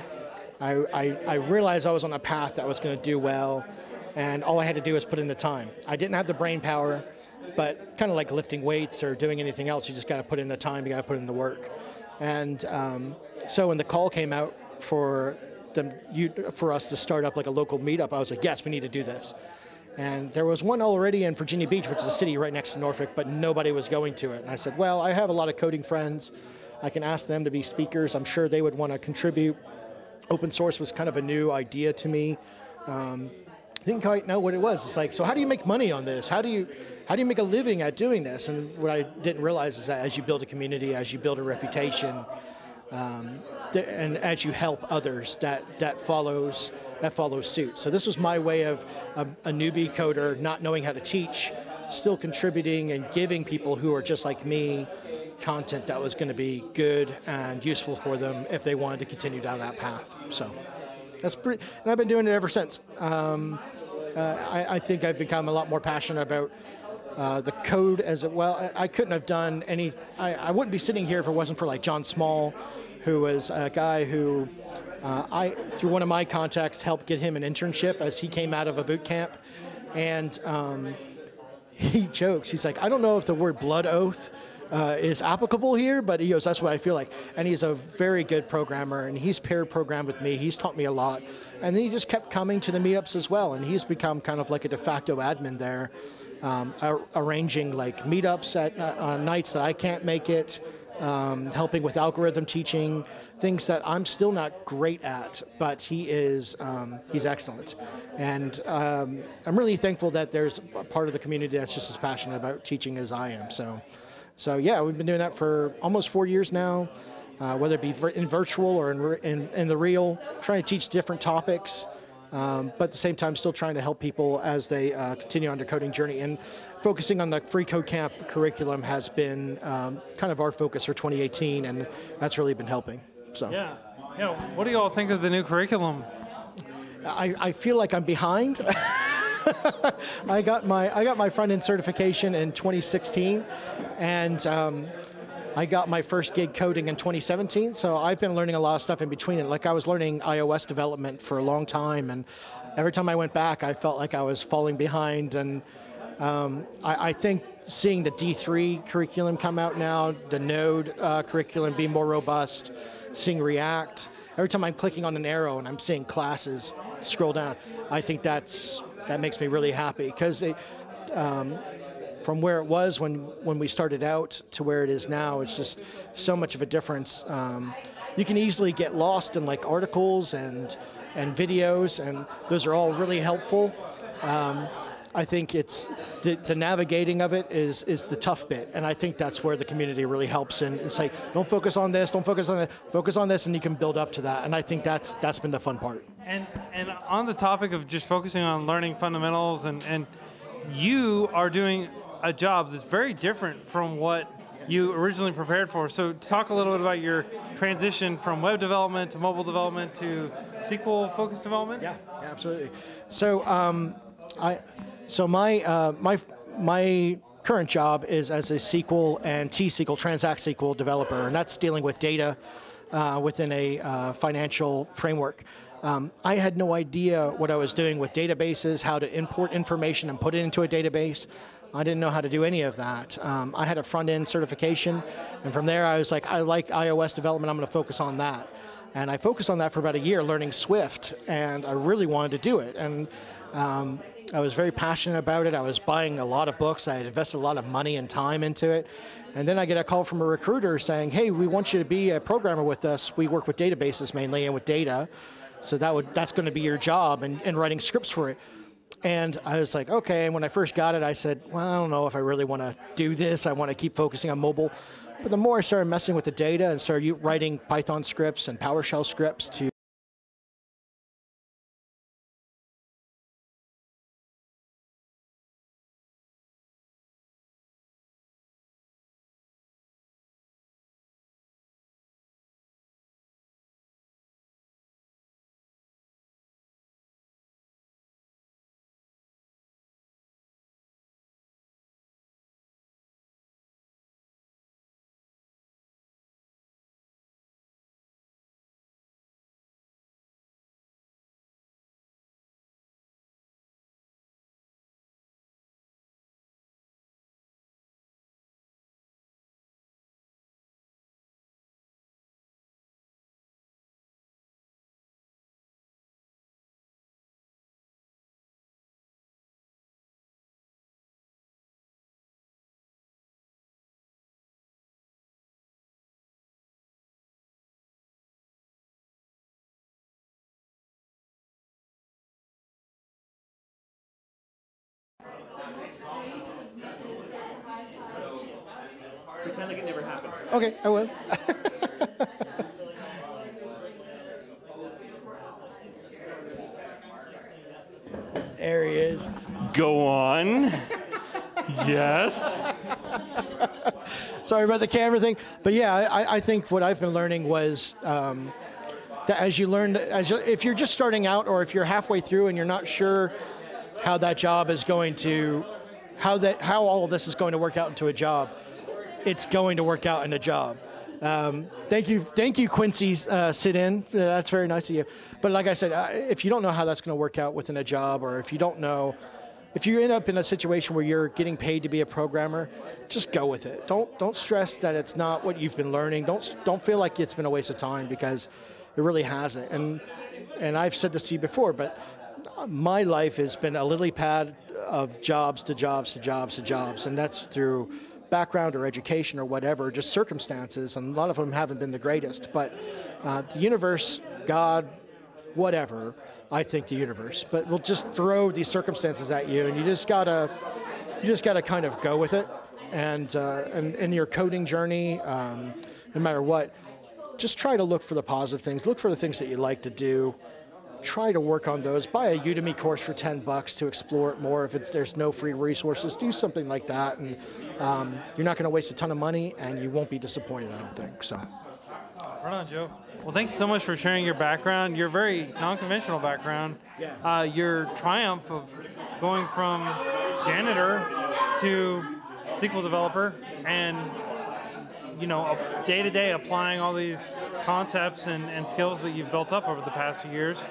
S23: I realized I was on a path that was going to do well. And all I had to do was put in the time. I didn't have the brain power, but kind of like lifting weights or doing anything else, you just got to put in the time, you got to put in the work. And so when the call came out for us to start up like a local meetup, I was like, yes, we need to do this. And there was one already in Virginia Beach, which is a city right next to Norfolk, but nobody was going to it. And I said, well, I have a lot of coding friends. I can ask them to be speakers. I'm sure they would want to contribute. Open source was kind of a new idea to me. Didn't quite know what it was. It's like, so how do you make money on this? How do you make a living at doing this? And what I didn't realize is that as you build a community, as you build a reputation, and as you help others, that follows suit. So this was my way of a newbie coder, not knowing how to teach, still contributing and giving people who are just like me content that was going to be good and useful for them if they wanted to continue down that path. So that's pretty, and I've been doing it ever since. I think I've become a lot more passionate about the code as well. I couldn't have done any, I wouldn't be sitting here if it wasn't for like John Small, who was a guy who through one of my contacts, helped get him an internship as he came out of a boot camp. And he jokes, he's like, I don't know if the word blood oath is applicable here, but he goes, that's what I feel like. And he's a very good programmer, and he's paired programmed with me. He's taught me a lot. And then he just kept coming to the meetups as well, and he's become kind of like a de facto admin there, arranging like meetups at nights that I can't make it, helping with algorithm teaching, things that I'm still not great at, but he's excellent. And I'm really thankful that there's a part of the community that's just as passionate about teaching as I am. So yeah, we've been doing that for almost 4 years now, whether it be in virtual or in the real, trying to teach different topics, but at the same time still trying to help people as they continue on their coding journey. And focusing on the Free Code Camp curriculum has been kind of our focus for 2018, and that's really been helping. So
S1: yeah. What do you all think of the new curriculum?
S23: I feel like I'm behind. I got my front-end certification in 2016, and I got my first gig coding in 2017. So I've been learning a lot of stuff in between it. Like I was learning iOS development for a long time, and every time I went back, I felt like I was falling behind. And I think seeing the D3 curriculum come out now, the Node curriculum be more robust, seeing React. Every time I'm clicking on an arrow and I'm seeing classes scroll down, I think that makes me really happy, because from where it was when we started out to where it is now, it's just so much of a difference. You can easily get lost in like articles and videos, and those are all really helpful. I think it's the navigating of it is the tough bit, and I think that's where the community really helps. And it's like, don't focus on this, don't focus on that, focus on this, and you can build up to that. And I think that's been the fun part.
S1: And on the topic of just focusing on learning fundamentals, and you are doing a job that's very different from what you originally prepared for. So talk a little bit about your transition from web development to mobile development to SQL-focused development.
S23: Yeah, absolutely. So my current job is as a SQL and T-SQL, Transact SQL developer, and that's dealing with data within a financial framework. I had no idea what I was doing with databases, how to import information and put it into a database. I didn't know how to do any of that. I had a front-end certification, and from there I was like, I like iOS development, I'm going to focus on that. And I focused on that for about a year, learning Swift, and I really wanted to do it. And I was very passionate about it. I was buying a lot of books. I had invested a lot of money and time into it. And then I get a call from a recruiter saying, hey, we want you to be a programmer with us. We work with databases mainly and with data. So that's going to be your job, and writing scripts for it. And I was like, okay. And when I first got it, I said, well, I don't know if I really want to do this. I want to keep focusing on mobile. But the more I started messing with the data and started writing Python scripts and PowerShell scripts to
S2: Pretend like it never happened.
S23: Okay, I will. There he is.
S9: Go on. Yes.
S23: Sorry about the camera thing, but yeah, I think what I've been learning was that as you learn, if you're just starting out, or if you're halfway through and you're not sure how that job is going to, how all of this is going to work out into a job, it's going to work out in a job. Thank you, Quincy, sit in. That's very nice of you. But like I said, if you don't know how that's going to work out within a job, or if you don't know, if you end up in a situation where you're getting paid to be a programmer, just go with it. Don't stress that it's not what you've been learning. Don't feel like it's been a waste of time, because it really hasn't. And I've said this to you before, but my life has been a lily pad of jobs to jobs to jobs to jobs, and that's through background or education or whatever, just circumstances, and a lot of them haven't been the greatest. But the universe, God, whatever, I think the universe, but we'll just throw these circumstances at you, and you just gotta kind of go with it. And in your coding journey, no matter what, just try to look for the positive things. Look for the things that you like to do. Try to work on those. Buy a Udemy course for $10 to explore it more. If there's no free resources, do something like that, and you're not going to waste a ton of money, and you won't be disappointed, I don't think. So.
S1: Right on, Joe. Well, thank you so much for sharing your background, your very non-conventional background.
S23: Yeah.
S1: Your triumph of going from janitor to SQL developer, and day-to-day applying all these concepts and skills that you've built up over the past few years.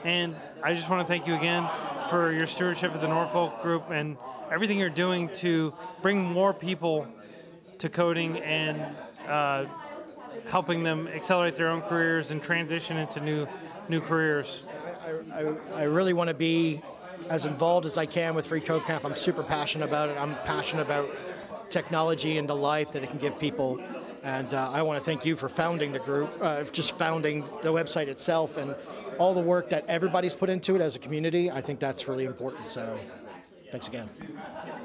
S1: And I just want to thank you again for your stewardship of the Norfolk group and everything you're doing to bring more people to coding and helping them accelerate their own careers and transition into new careers.
S23: I really want to be as involved as I can with FreeCodeCamp. I'm super passionate about it. I'm passionate about technology and the life that it can give people. And I want to thank you for founding the group, just founding the website itself, and all the work that everybody's put into it as a community. I think that's really important. So thanks again.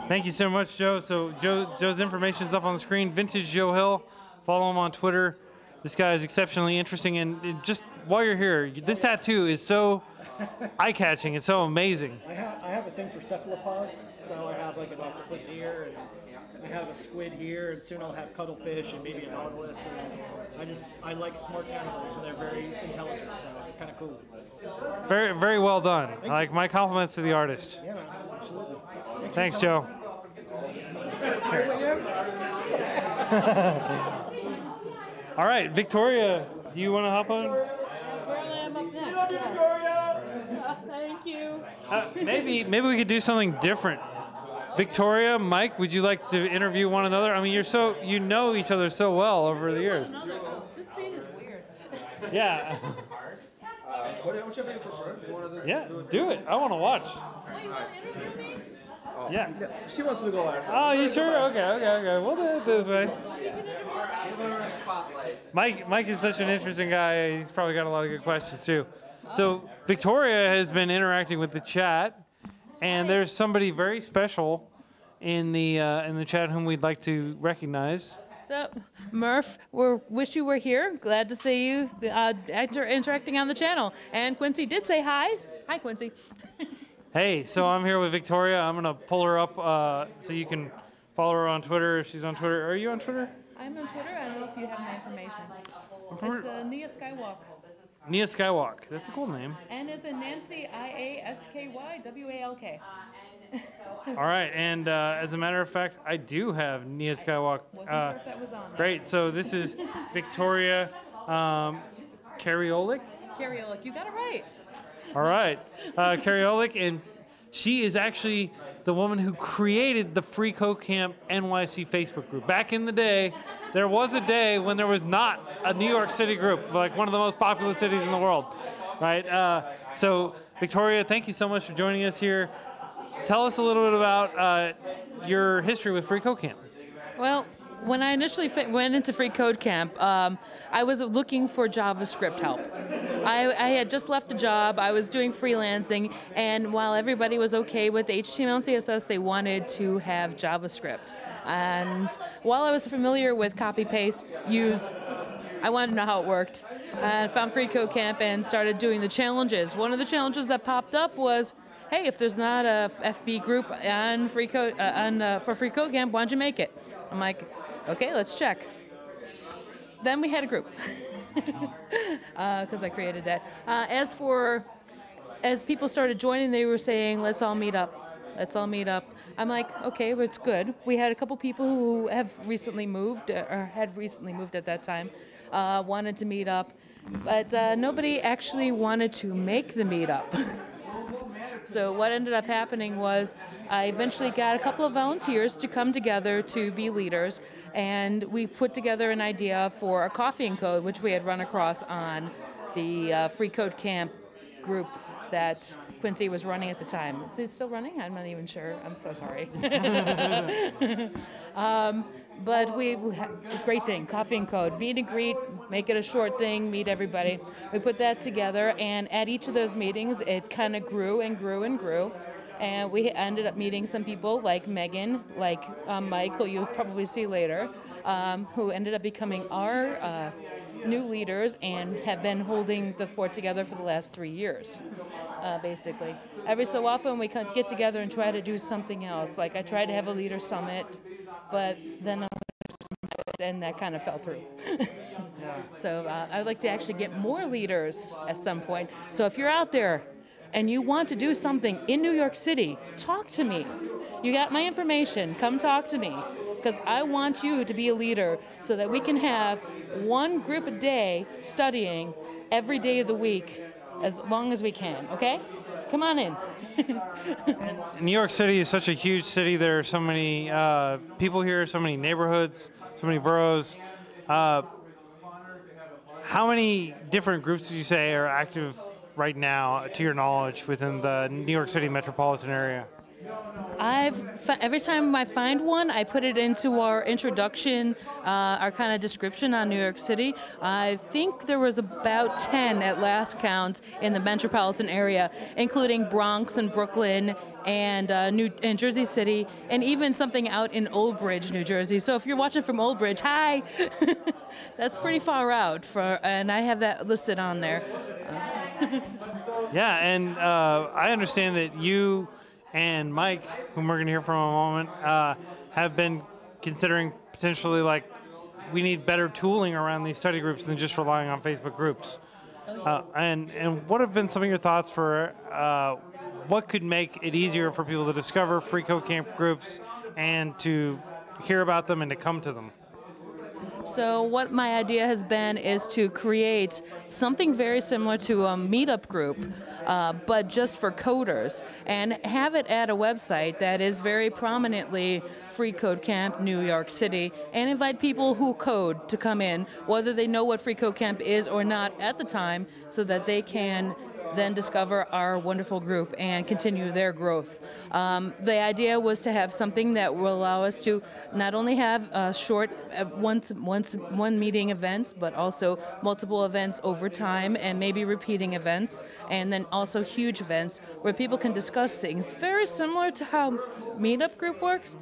S1: Thank you so much, Joe. So Joe's information is up on the screen. Vintage Joe Hill. Follow him on Twitter. This guy is exceptionally interesting. And just while you're here, this tattoo is so eye-catching. It's so amazing.
S23: I have a thing for cephalopods. So I have like an octopus here, and I have a squid here, and soon I'll have cuttlefish and maybe a nautilus. And I like smart animals, and they're very intelligent, so kind of cool.
S1: Very, very well done. Like, my compliments to the artist.
S23: Yeah, absolutely.
S1: Thanks, Joe. All right, Victoria, do you want to hop on?
S7: Apparently I'm up next. Yes. Thank you.
S1: Maybe we could do something different. Victoria, Mike, would you like to interview one another? I mean, you know each other so well over the years.
S7: This scene is weird.
S1: Yeah.
S13: Which of you prefer?
S1: Yeah, do it. I want to watch.
S7: Wait, you want to interview me?
S1: Yeah.
S13: She wants to go last.
S1: Oh, you sure? Okay. We'll do it this way. Mike is such an interesting guy. He's probably got a lot of good questions too. So Victoria has been interacting with the chat, and there's somebody very special in the chat whom we'd like to recognize.
S14: What's up, Murph? Wish you were here. Glad to see you interacting on the channel. And Quincy did say hi. Hi, Quincy.
S1: Hey, so I'm here with Victoria. I'm gonna pull her up so you can follow her on Twitter if she's on Twitter. Are you on Twitter?
S14: I'm on Twitter. I don't know if you have my information. It's Nia Skywalk.
S1: Nia Skywalk. That's a cool name.
S14: And as in Nancy, IASKYWALK.
S1: All right, and as a matter of fact, I do have Nia Skywalk.
S14: Wasn't sure if that was on.
S1: Great. So this is Victoria Kariolik.
S14: Kariolik, you got it right.
S1: All right, Kariolik, and she is actually the woman who created the FreeCodeCamp NYC Facebook group. Back in the day, there was a day when there was not a New York City group, like one of the most populous cities in the world, right? So Victoria, thank you so much for joining us here. Tell us a little bit about your history with FreeCodeCamp.
S14: Well, when I initially went into FreeCodeCamp, I was looking for JavaScript help. I had just left a job, I was doing freelancing, and while everybody was okay with HTML and CSS, they wanted to have JavaScript. And while I was familiar with copy, paste, use, I wanted to know how it worked. I found FreeCodeCamp and started doing the challenges. One of the challenges that popped up was, hey, if there's not a FB group on for FreeCodeCamp, why don't you make it? I'm like, okay, let's check. Then we had a group, because I created that. As people started joining, they were saying, let's all meet up. Let's all meet up. I'm like, okay, well, it's good. We had a couple people who have recently moved, or had recently moved at that time, wanted to meet up, but nobody actually wanted to make the meetup. So what ended up happening was I eventually got a couple of volunteers to come together to be leaders, and we put together an idea for a coffee and code, which we had run across on the FreeCodeCamp group that Quincy was running at the time. Is it still running? I'm not even sure. I'm so sorry. But we had a great thing, Coffee and Code, meet and greet, make it a short thing, meet everybody. We put that together, and at each of those meetings, it kind of grew and grew and grew. And we ended up meeting some people like Megan, like Mike, who you'll probably see later, who ended up becoming our new leaders and have been holding the fort together for the last 3 years, basically. Every so often we get together and try to do something else. Like I tried to have a leader summit, but then and that kind of fell through. So I'd like to actually get more leaders at some point. So if you're out there and you want to do something in New York City, talk to me. You got my information, come talk to me. Because I want you to be a leader so that we can have one group a day studying every day of the week as long as we can, okay? Come on in.
S1: New York City is such a huge city. There are so many people here, so many neighborhoods, so many boroughs. How many different groups would you say are active right now, to your knowledge, within the New York City metropolitan area?
S14: Every time I find one, I put it into our introduction, our kind of description on New York City. I think there was about 10 at last count in the metropolitan area, including Bronx and Brooklyn and Jersey City, and even something out in Old Bridge, New Jersey. So if you're watching from Old Bridge, hi! That's pretty far out, and I have that listed on there.
S1: Yeah, and I understand that you and Mike, whom we're going to hear from in a moment, have been considering potentially, like, we need better tooling around these study groups than just relying on Facebook groups. And what have been some of your thoughts for what could make it easier for people to discover free code camp groups and to hear about them and to come to them?
S14: So what my idea has been is to create something very similar to a meetup group, but just for coders, and have it at a website that is very prominently Free Code Camp New York City, and invite people who code to come in, whether they know what Free Code Camp is or not at the time, so that they can then discover our wonderful group and continue their growth. The idea was to have something that will allow us to not only have short one meeting events, but also multiple events over time, and maybe repeating events, and then also huge events where people can discuss things very similar to how Meetup Group works,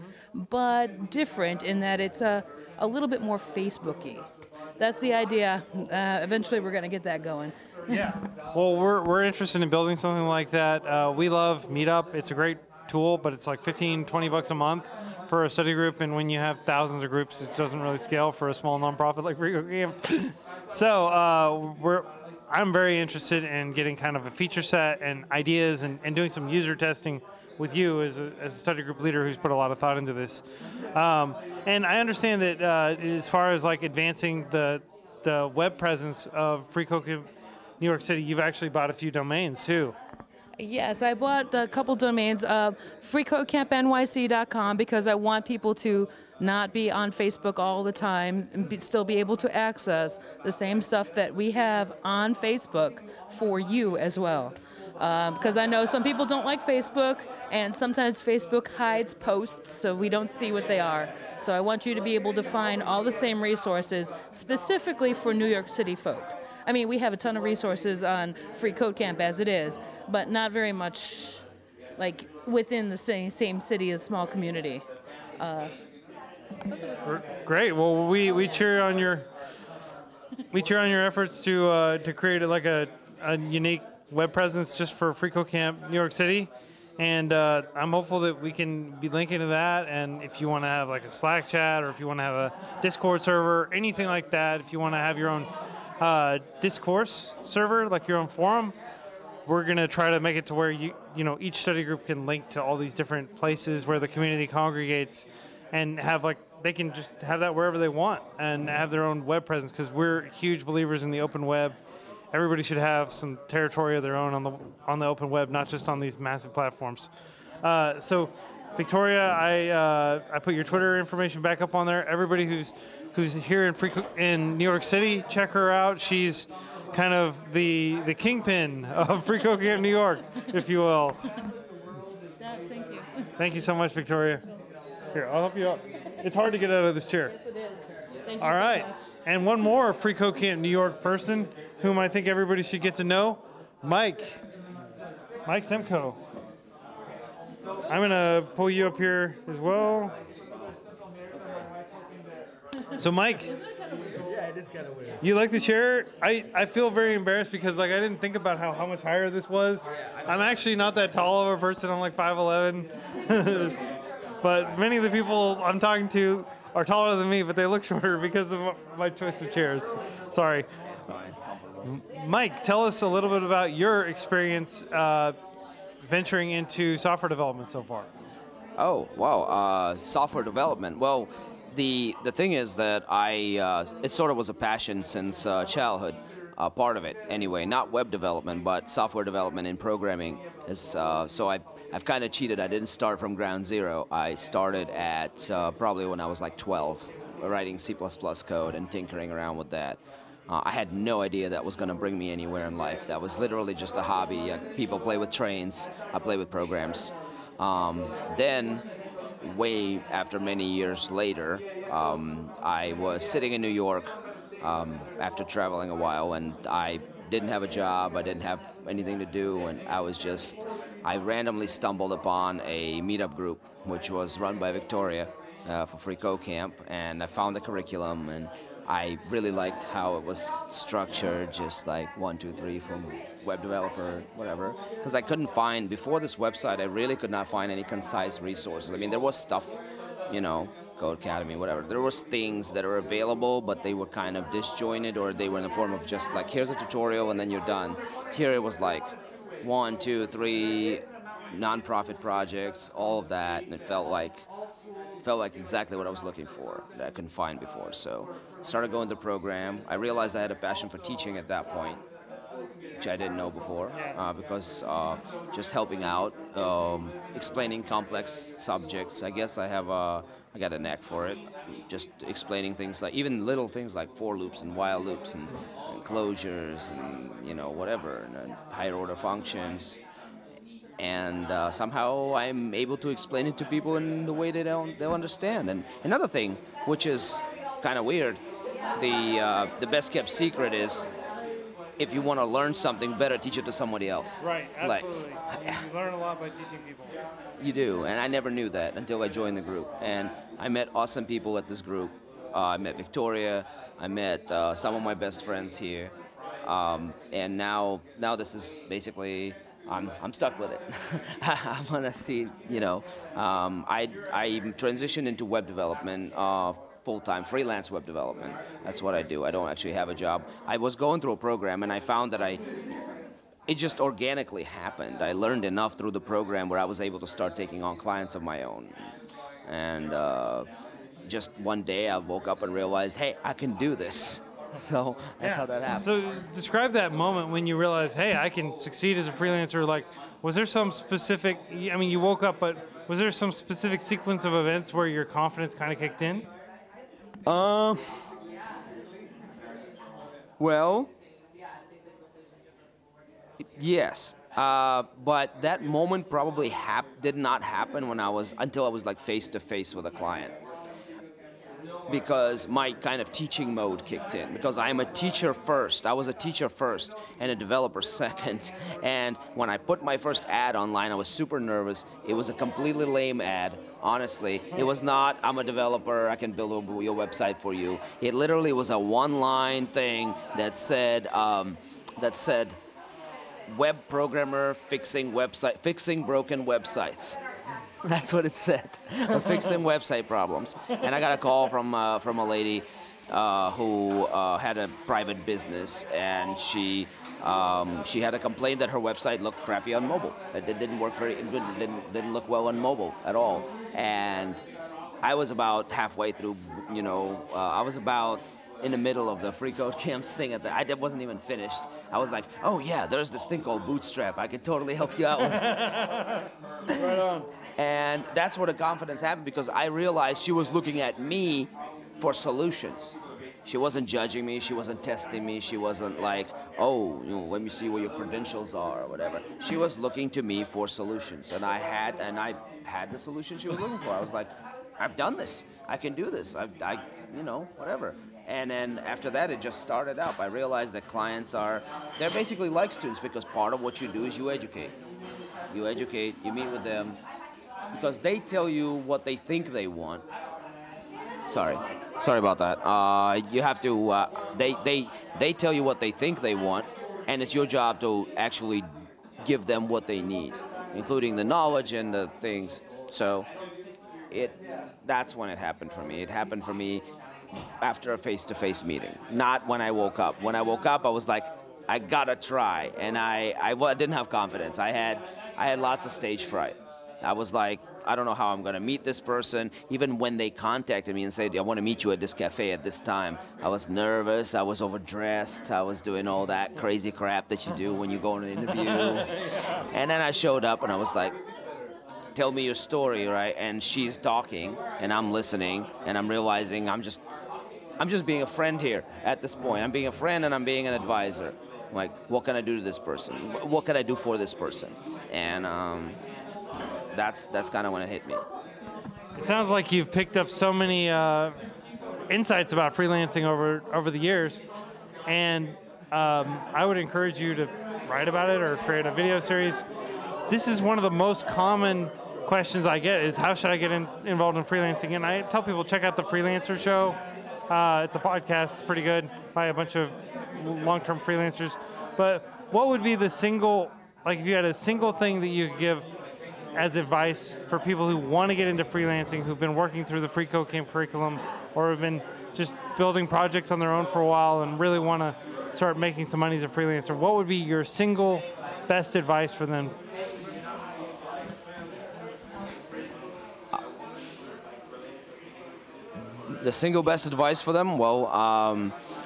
S14: but different in that it's a little bit more Facebooky. That's the idea. Eventually we're going to get that going.
S1: Yeah. Well, we're interested in building something like that. We love Meetup. It's a great tool, but it's like $15-20 a month for a study group, and when you have thousands of groups, it doesn't really scale for a small nonprofit like FreeCodeCamp. So I'm very interested in getting kind of a feature set and ideas and doing some user testing with you as a study group leader who's put a lot of thought into this. And I understand that as far as like advancing the web presence of FreeCodeCamp New York City, you've actually bought a few domains too.
S14: Yes, I bought a couple domains, freeCodeCampNYC.com, because I want people to not be on Facebook all the time and still be able to access the same stuff that we have on Facebook for you as well. Because I know some people don't like Facebook, and sometimes Facebook hides posts so we don't see what they are. So I want you to be able to find all the same resources specifically for New York City folk. I mean, we have a ton of resources on Free Code Camp as it is, but not very much like within the same city, a small community.
S1: Great. Well, we cheer on your efforts to create like a unique web presence just for Free Code Camp New York City, and I'm hopeful that we can be linking to that. And if you want to have like a Slack chat, or if you want to have a Discord server, anything like that, if you want to have your own discourse server, like your own forum, we're going to try to make it to where you know each study group can link to all these different places where the community congregates, and have like they can just have that wherever they want and have their own web presence, because we're huge believers in the open web. Everybody should have some territory of their own on the open web, not just on these massive platforms. So, Victoria, I put your Twitter information back up on there. Everybody who's here in New York City, check her out. She's kind of the kingpin of FreeCodeCamp New York, if you will.
S14: Thank you.
S1: Thank you so much, Victoria. Here, I'll help you out. It's hard to get out of this chair.
S14: Yes, it is. Thank you
S1: All right.
S14: so much.
S1: And one more FreeCodeCamp New York person whom I think everybody should get to know, Mike Semco. I'm going to pull you up here as well. So Mike,
S17: Yeah, it is kind of weird.
S1: you like the chair? I feel very embarrassed because like I didn't think about how much higher this was. I'm actually not that tall of a person. I'm like 5'11". But many of the people I'm talking to are taller than me, but they look shorter because of my choice of chairs. Sorry. Mike, tell us a little bit about your experience venturing into software development so far.
S18: Oh, wow. Software development. Well, the thing is that it sort of was a passion since childhood, part of it anyway. Not web development, but software development and programming. So I've kind of cheated. I didn't start from ground zero. I started at probably when I was like 12, writing C++ code and tinkering around with that. I had no idea that was going to bring me anywhere in life. That was literally just a hobby. People play with trains. I play with programs. Then, way after many years later, I was sitting in New York after traveling a while, and I didn't have a job. I didn't have anything to do, and I randomly stumbled upon a meetup group, which was run by Victoria for FreeCodeCamp, and I found the curriculum, and I really liked how it was structured, just like 1, 2, 3 from web developer, whatever. Because I couldn't find, before this website, I really could not find any concise resources. I mean, there was stuff, Code Academy, whatever. There was things that are available, but they were kind of disjointed, or they were in the form of just like, here's a tutorial and then you're done. Here it was like 1, 2, 3 nonprofit projects, all of that, and it felt like exactly what I was looking for that I couldn't find before. So I started going to the program. I realized I had a passion for teaching at that point, which I didn't know before, because just helping out, explaining complex subjects. I guess I got a knack for it. Just explaining things like, even little things like for loops and while loops and closures and whatever, and higher order functions. And somehow I'm able to explain it to people in the way they'll understand. And another thing, which is kind of weird, the best kept secret is, if you want to learn something, better teach it to somebody else.
S1: Right, absolutely. You learn a lot by teaching people.
S18: You do, and I never knew that until I joined the group. And I met awesome people at this group. I met Victoria. I met some of my best friends here. And now this is basically, I'm stuck with it. I want to see, I transitioned into web development, full-time freelance web development. That's what I do. I don't actually have a job. I was going through a program, and I found that it just organically happened. I learned enough through the program where I was able to start taking on clients of my own. And just one day I woke up and realized, hey, I can do this. So that's how that happened.
S1: So describe that moment when you realized, hey, I can succeed as a freelancer. Like, was there some specific, I mean, you woke up, but was there some specific sequence of events where your confidence kind of kicked in?
S18: Well, yes. But that moment probably did not happen until I was like face to face with a client. Because my kind of teaching mode kicked in. Because I'm a teacher first. I was a teacher first and a developer second. And when I put my first ad online, I was super nervous. It was a completely lame ad, honestly. It was not, I'm a developer, I can build your website for you. It literally was a one-line thing that said, web programmer fixing broken websites. That's what it said, fixing website problems. And I got a call from a lady who had a private business, and she had a complaint that her website looked crappy on mobile. It didn't work didn't look well on mobile at all. And I was about halfway through, I was about in the middle of the FreeCodeCamp thing. I wasn't even finished. I was like, oh yeah, there's this thing called Bootstrap. I could totally help you out with it.
S1: Right on.
S18: And that's where the confidence happened, because I realized she was looking at me for solutions. She wasn't judging me. She wasn't testing me. She wasn't like, oh, let me see what your credentials are or whatever. She was looking to me for solutions, and I had the solution she was looking for. I was like, I've done this. I can do this. I whatever. And then after that, it just started up. I realized that clients they're basically like students, because part of what you do is you educate. You educate, you meet with them, because they tell you what they think they want. Sorry about that. You have to, they tell you what they think they want, and it's your job to actually give them what they need, including the knowledge and the things. So that's when it happened for me. It happened for me after a face-to-face meeting, not when I woke up. When I woke up, I was like, I gotta try, and I didn't have confidence. I had lots of stage fright. I was like, I don't know how I'm gonna meet this person. Even when they contacted me and said, I want to meet you at this cafe at this time, I was nervous, I was overdressed, I was doing all that crazy crap that you do when you go on an interview. And then I showed up and I was like, tell me your story, right? And she's talking and I'm listening and I'm realizing I'm just being a friend here at this point. I'm being a friend and I'm being an advisor. Like, what can I do to this person? What can I do for this person? And that's kind of when it hit me.
S1: It sounds like you've picked up so many insights about freelancing over the years, and I would encourage you to write about it or create a video series. This is one of the most common questions I get is, how should I get involved in freelancing? And I tell people, check out the Freelancer Show. It's a podcast, it's pretty good, by a bunch of long-term freelancers. But what would be the single, like if you had a single thing that you could give as advice for people who want to get into freelancing, who've been working through the FreeCodeCamp curriculum, or have been just building projects on their own for a while and really want to start making some money as a freelancer, what would be your single best advice for them?
S18: The single best advice for them? Well,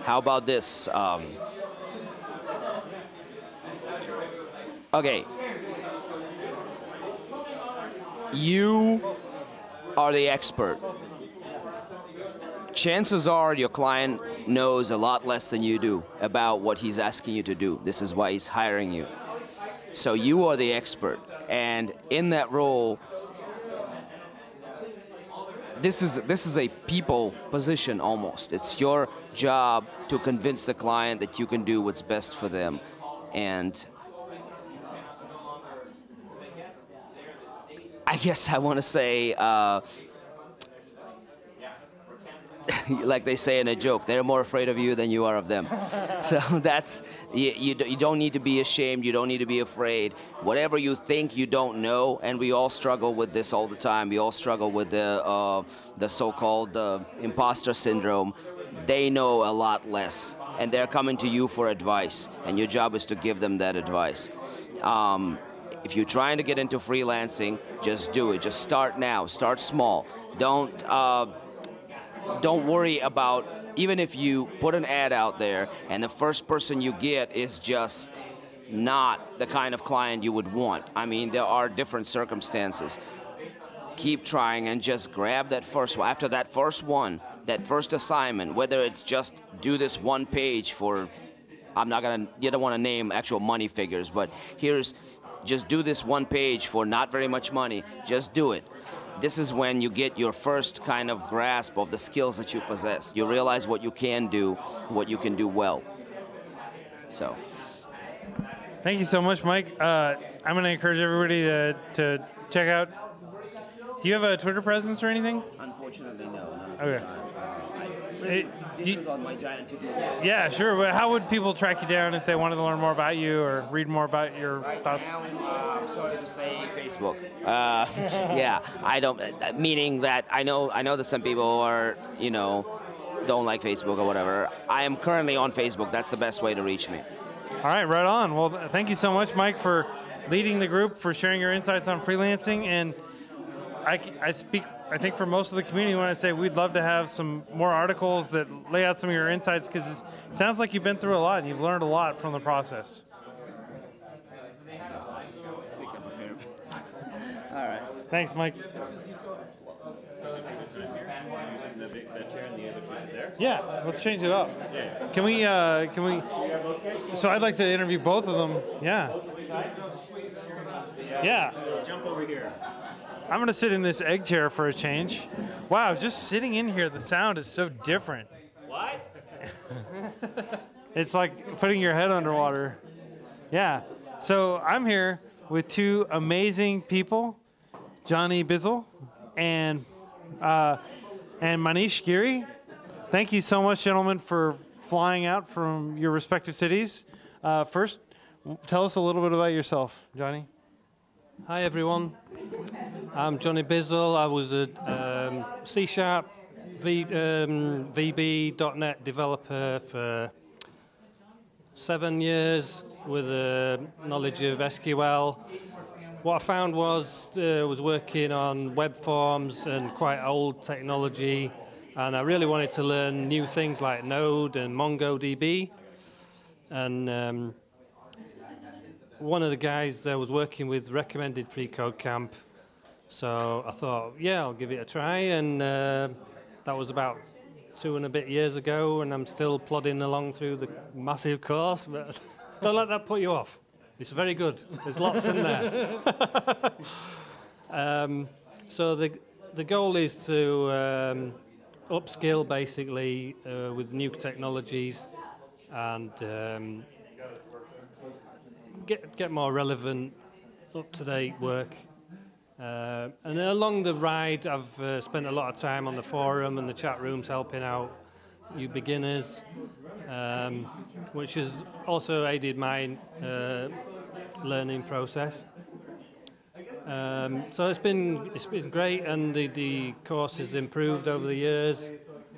S18: how about this? Okay. You are the expert. Chances are your client knows a lot less than you do about what he's asking you to do. This is why he's hiring you. So you are the expert. And in that role, this is a people position almost. It's your job to convince the client that you can do what's best for them. And I guess I want to say, like they say in a joke, they're more afraid of you than you are of them. So that's, you don't need to be ashamed, you don't need to be afraid. Whatever you think you don't know, and we all struggle with this all the time, we all struggle with the so-called imposter syndrome. They know a lot less, and they're coming to you for advice, and your job is to give them that advice. If you're trying to get into freelancing, just do it. Just start now. Start small. Don't worry about, even if you put an ad out there and the first person you get is just not the kind of client you would want. I mean, there are different circumstances. Keep trying and just grab that first one. After that first one, that first assignment, whether it's just do this one page for, you don't want to name actual money figures, but just do this one page for not very much money. Just do it. This is when you get your first kind of grasp of the skills that you possess. You realize what you can do, what you can do well. So.
S1: Thank you so much, Mike. I'm going to encourage everybody to check out. Do you have a Twitter presence or anything?
S18: Unfortunately, no.
S1: Okay.
S18: This is on my giant to-do list.
S1: Yeah, sure. But how would people track you down if they wanted to learn more about you or read more about your thoughts?
S18: Now, I'm sorry to say Facebook. Yeah, I don't. Meaning that I know that some people are, don't like Facebook or whatever. I am currently on Facebook. That's the best way to reach me.
S1: All right, right on. Well, thank you so much, Mike, for leading the group, for sharing your insights on freelancing. And I speak, I think, for most of the community when I say we'd love to have some more articles that lay out some of your insights, because it sounds like you've been through a lot and you've learned a lot from the process.
S18: All right.
S1: Thanks, Mike. Yeah, let's change it up. Can we? So I'd like to interview both of them. Yeah. Yeah.
S2: Jump over here.
S1: I'm gonna sit in this egg chair for a change. Wow, just sitting in here, the sound is so different.
S2: What?
S1: It's like putting your head underwater. Yeah. So I'm here with two amazing people, Johnny Bissell and Manish Giri. Thank you so much, gentlemen, for flying out from your respective cities. First, tell us a little bit about yourself, Johnny.
S22: Hi, everyone. I'm Johnny Bissell. I was a C#, VB.NET developer for 7 years with a knowledge of SQL. What I found was working on web forms and quite old technology, and I really wanted to learn new things like Node and MongoDB. And one of the guys I was working with recommended FreeCodeCamp, so I thought, yeah, I'll give it a try, and that was about 2 and a bit years ago, and I'm still plodding along through the massive course, but don't let that put you off. It's very good. There's lots in there. So the goal is to upskill, basically, with new technologies and get more relevant, up-to-date work. And along the ride, I've spent a lot of time on the forum and the chat rooms helping out you beginners, which has also aided my learning process. So it's been great, and the course has improved over the years,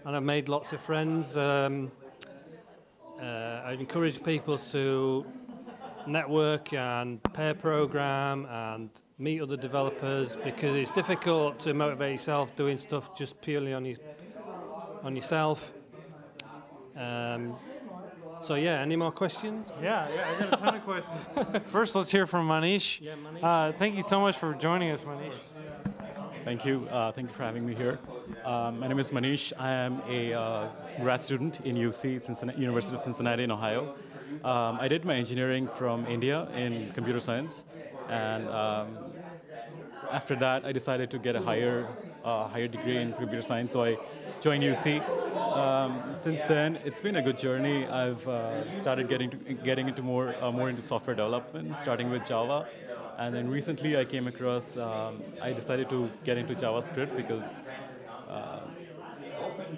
S22: and I've made lots of friends. I encourage people to network and pair program and meet other developers, because it's difficult to motivate yourself doing stuff just purely on yourself. So yeah, any more questions?
S1: Yeah, I got a ton of questions. First, let's hear from Manish.
S22: Yeah, Manish.
S1: Thank you so much for joining us, Manish.
S3: Thank you. Thank you for having me here. My name is Manish. I am a grad student in UC, University of Cincinnati in Ohio. I did my engineering from India in computer science, and after that, I decided to get a higher degree in computer science. So I joined UC. Since then, it's been a good journey. I've started getting into more into software development, starting with Java, and then recently I came across. I decided to get into JavaScript because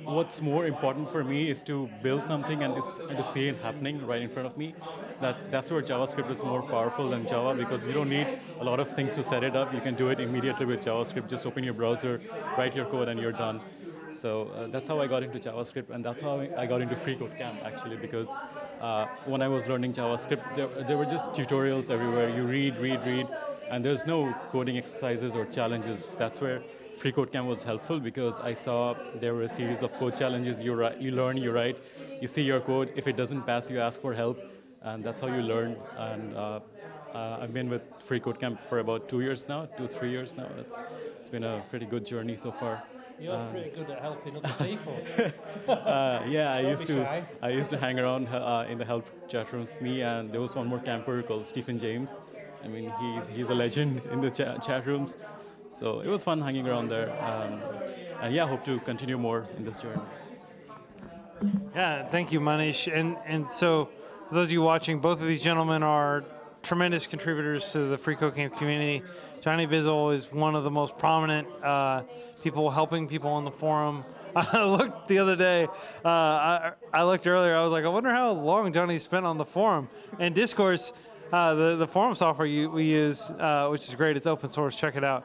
S3: what's more important for me is to build something and to see it happening right in front of me. That's where JavaScript is more powerful than Java, because you don't need a lot of things to set it up. You can do it immediately with JavaScript. Just open your browser, write your code, and you're done. So that's how I got into JavaScript, and that's how I got into FreeCodeCamp, actually, because when I was learning JavaScript, there were just tutorials everywhere. You read, and there's no coding exercises or challenges. That's where FreeCodeCamp was helpful, because I saw there were a series of code challenges. You learn, you write, you see your code. If it doesn't pass, you ask for help, and that's how you learn. And I've been with FreeCodeCamp for about 2 years now, 2-3 years now. It's been a pretty good journey so far.
S22: You're pretty good at helping other people.
S3: Yeah, I used to hang around in the help chat rooms. Me and there was one more camper called Stephen James. I mean, he's a legend in the chat rooms. So it was fun hanging around there. And yeah, I hope to continue more in this journey.
S1: Yeah, thank you, Manish. And so, for those of you watching, both of these gentlemen are tremendous contributors to the FreeCodeCamp community. Johnny Bissell is one of the most prominent people helping people on the forum. I looked the other day, I looked earlier, I was like, I wonder how long Johnny spent on the forum. And Discourse, the forum software we use, which is great, it's open source, check it out.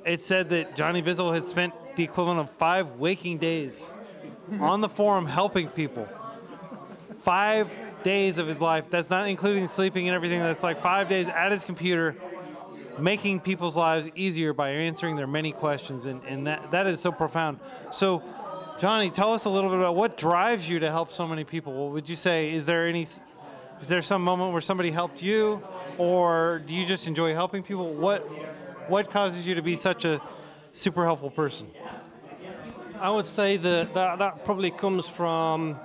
S1: It said that Johnny Bissell had spent the equivalent of 5 waking days on the forum helping people. 5 days of his life. That's not including sleeping and everything. That's like 5 days at his computer, making people's lives easier by answering their many questions, and that is so profound. So, Johnny, tell us a little bit about what drives you to help so many people. What would you say? Is there some moment where somebody helped you, or do you just enjoy helping people? What causes you to be such a super helpful person?
S22: I would say that probably comes from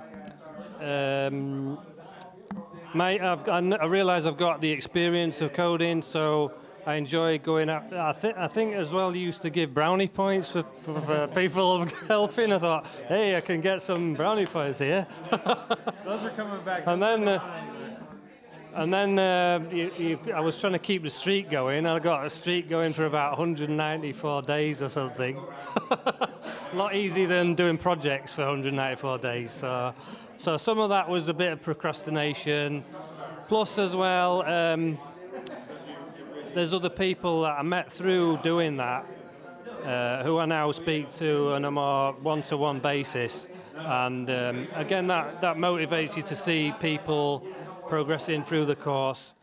S22: I realize I've got the experience of coding, so I enjoy going out. I think as well you used to give brownie points for people helping. I thought, hey, I can get some brownie points here.
S1: Those are coming back.
S22: And then I was trying to keep the streak going. I got a streak going for about 194 days or something. A lot easier than doing projects for 194 days. So some of that was a bit of procrastination. Plus as well, there's other people that I met through doing that who I now speak to on a more one-to-one basis. And again, that motivates you to see people progressing through the course.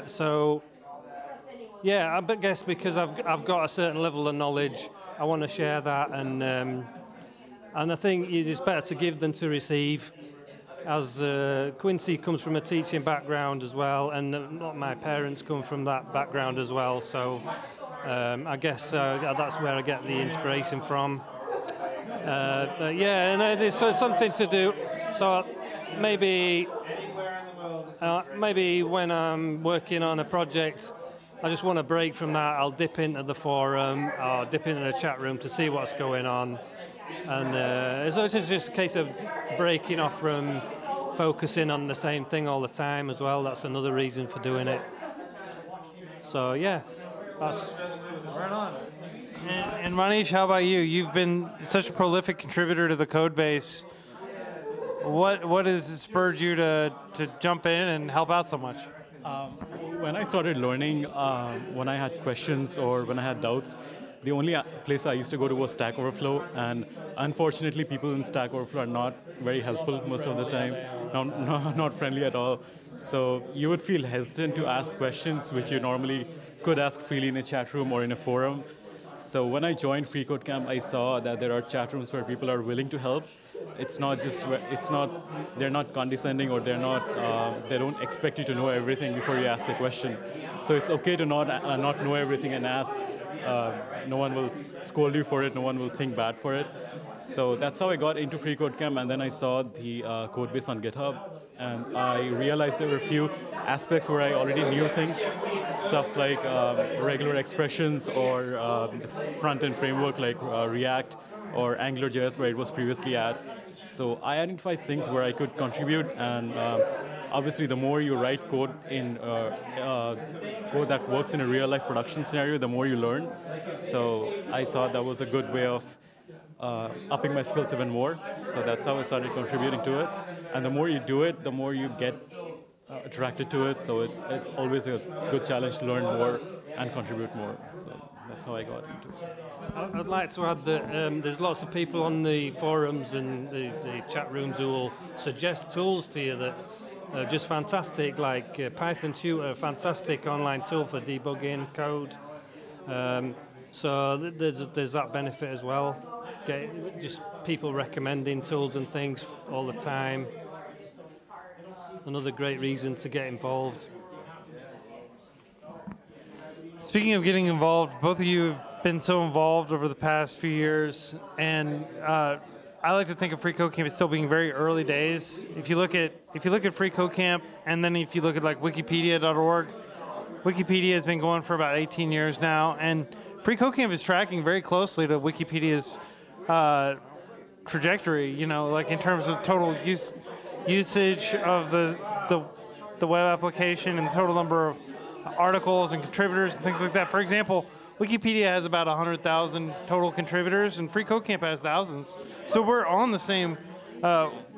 S22: So yeah, I guess because I've got a certain level of knowledge, I want to share that, and I think it is better to give than to receive. As Quincy comes from a teaching background as well, and my parents come from that background as well, so I guess that's where I get the inspiration from. But yeah, and it's something to do. So maybe when I'm working on a project, I just want to break from that. I'll dip into the forum or dip into the chat room to see what's going on. And so it's just a case of breaking off from focusing on the same thing all the time as well. That's another reason for doing it. So yeah, that's
S1: right on. And Manish, how about you? You've been such a prolific contributor to the code base. What has spurred you to jump in and help out so much?
S3: When I started learning, when I had questions or when I had doubts, the only place I used to go to was Stack Overflow, and unfortunately people in Stack Overflow are not very helpful most of the time, not friendly at all. So you would feel hesitant to ask questions which you normally could ask freely in a chat room or in a forum. So when I joined FreeCodeCamp, I saw that there are chat rooms where people are willing to help. They're not condescending, or they don't expect you to know everything before you ask a question. So it's okay to not know everything and ask. No one will scold you for it, no one will think bad for it. So that's how I got into FreeCodeCamp, and then I saw the code base on GitHub, and I realized there were a few aspects where I already knew things, stuff like regular expressions or the front-end framework like React or AngularJS where it was previously at. So I identified things where I could contribute, and obviously the more you write code in code that works in a real-life production scenario, the more you learn. So I thought that was a good way of upping my skills even more. So that's how I started contributing to it. And the more you do it, the more you get attracted to it. So it's always a good challenge to learn more and contribute more. So that's how I got into it.
S22: I'd like to add that there's lots of people on the forums and the chat rooms who will suggest tools to you that are just fantastic, like Python Tutor, a fantastic online tool for debugging code. So there's that benefit as well. Just people recommending tools and things all the time. Another great reason to get involved.
S1: Speaking of getting involved, both of you have been so involved over the past few years, and I like to think of FreeCodeCamp as still being very early days. If you look at FreeCodeCamp, and then if you look at like Wikipedia.org, Wikipedia has been going for about 18 years now, and FreeCodeCamp is tracking very closely to Wikipedia's trajectory. You know, like in terms of total usage of the web application and the total number of articles and contributors and things like that. For example, Wikipedia has about 100,000 total contributors, and FreeCodeCamp has thousands. So we're on the same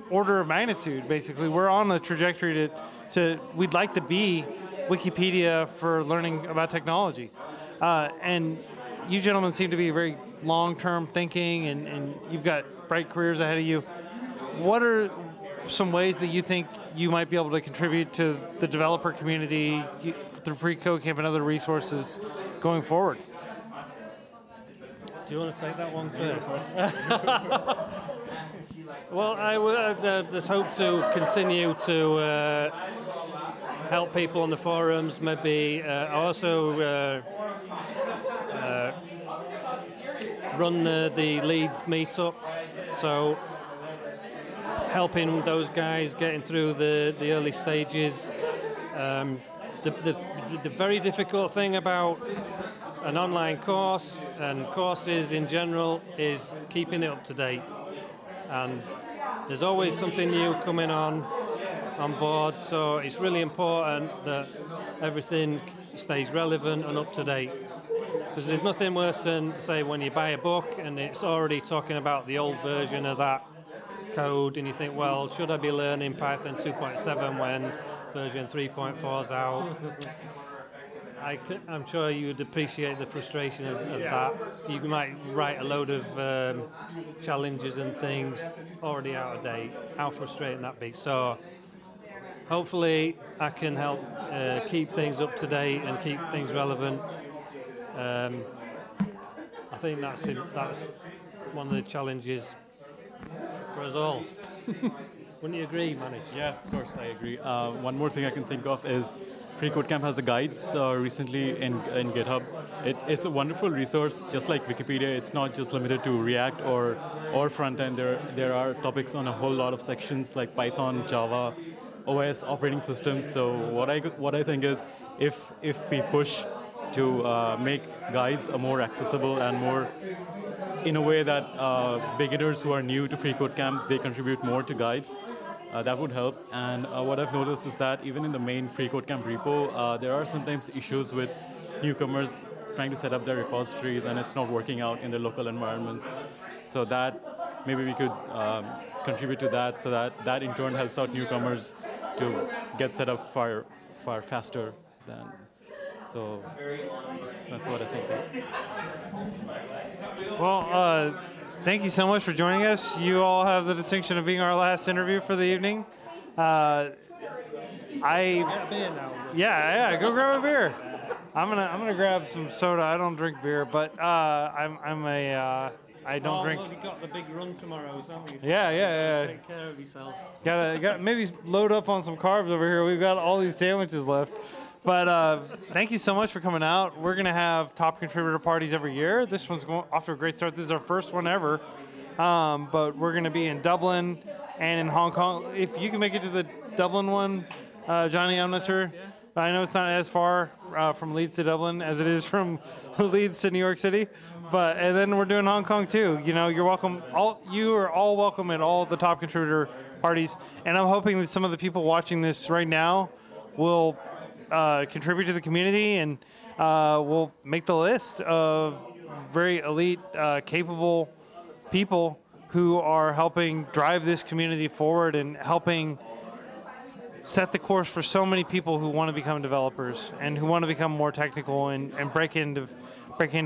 S1: order of magnitude, basically. We're on a trajectory we'd like to be Wikipedia for learning about technology. And you gentlemen seem to be very long-term thinking, and you've got bright careers ahead of you. What are some ways that you think you might be able to contribute to the developer community through FreeCodeCamp and other resources going forward?
S22: Do you want to take that one first? Well, I would just hope to continue to help people on the forums, maybe also run the Leeds meetup, so helping those guys getting through the early stages. The very difficult thing about an online course and courses in general is keeping it up to date. And there's always something new coming on board, so it's really important that everything stays relevant and up to date. Because there's nothing worse than, say, when you buy a book and it's already talking about the old version of that code, and you think, well, should I be learning Python 2.7 when version 3.4 is out? I'm sure you would appreciate the frustration of that. You might write a load of challenges and things already out of date. How frustrating that be. So hopefully I can help keep things up to date and keep things relevant. I think that's one of the challenges for us all. Wouldn't you agree, Manish?
S3: Yeah, of course, I agree. One more thing I can think of is FreeCodeCamp has the guides recently in GitHub. It's a wonderful resource, just like Wikipedia. It's not just limited to React or front end. There are topics on a whole lot of sections like Python, Java, OS, operating systems. So what I think is, if we push to make guides more accessible and more in a way that beginners who are new to FreeCodeCamp, they contribute more to guides. That would help. And what I've noticed is that even in the main FreeCodeCamp repo, there are sometimes issues with newcomers trying to set up their repositories and it's not working out in their local environments. So that maybe we could contribute to that, so that in turn helps out newcomers to get set up far faster than. So that's what I think.
S1: Well, thank you so much for joining us. You all have the distinction of being our last interview for the evening. Yeah, go grab a beer. I'm gonna grab some soda. I don't drink beer, but I don't drink.
S22: Well, you got the big run tomorrow, haven't you? So
S1: Yeah.
S22: Take care of yourself.
S1: Got maybe load up on some carbs over here. We've got all these sandwiches left. But thank you so much for coming out. We're going to have top contributor parties every year. This one's going off to a great start. This is our first one ever. But we're going to be in Dublin and in Hong Kong. If you can make it to the Dublin one, Johnny, I'm not sure. I know it's not as far from Leeds to Dublin as it is from Leeds to New York City. And then we're doing Hong Kong too. You know, you're welcome. You are all welcome at all the top contributor parties. And I'm hoping that some of the people watching this right now will contribute to the community, and we'll make the list of very elite, capable people who are helping drive this community forward and helping set the course for so many people who want to become developers and who want to become more technical and break into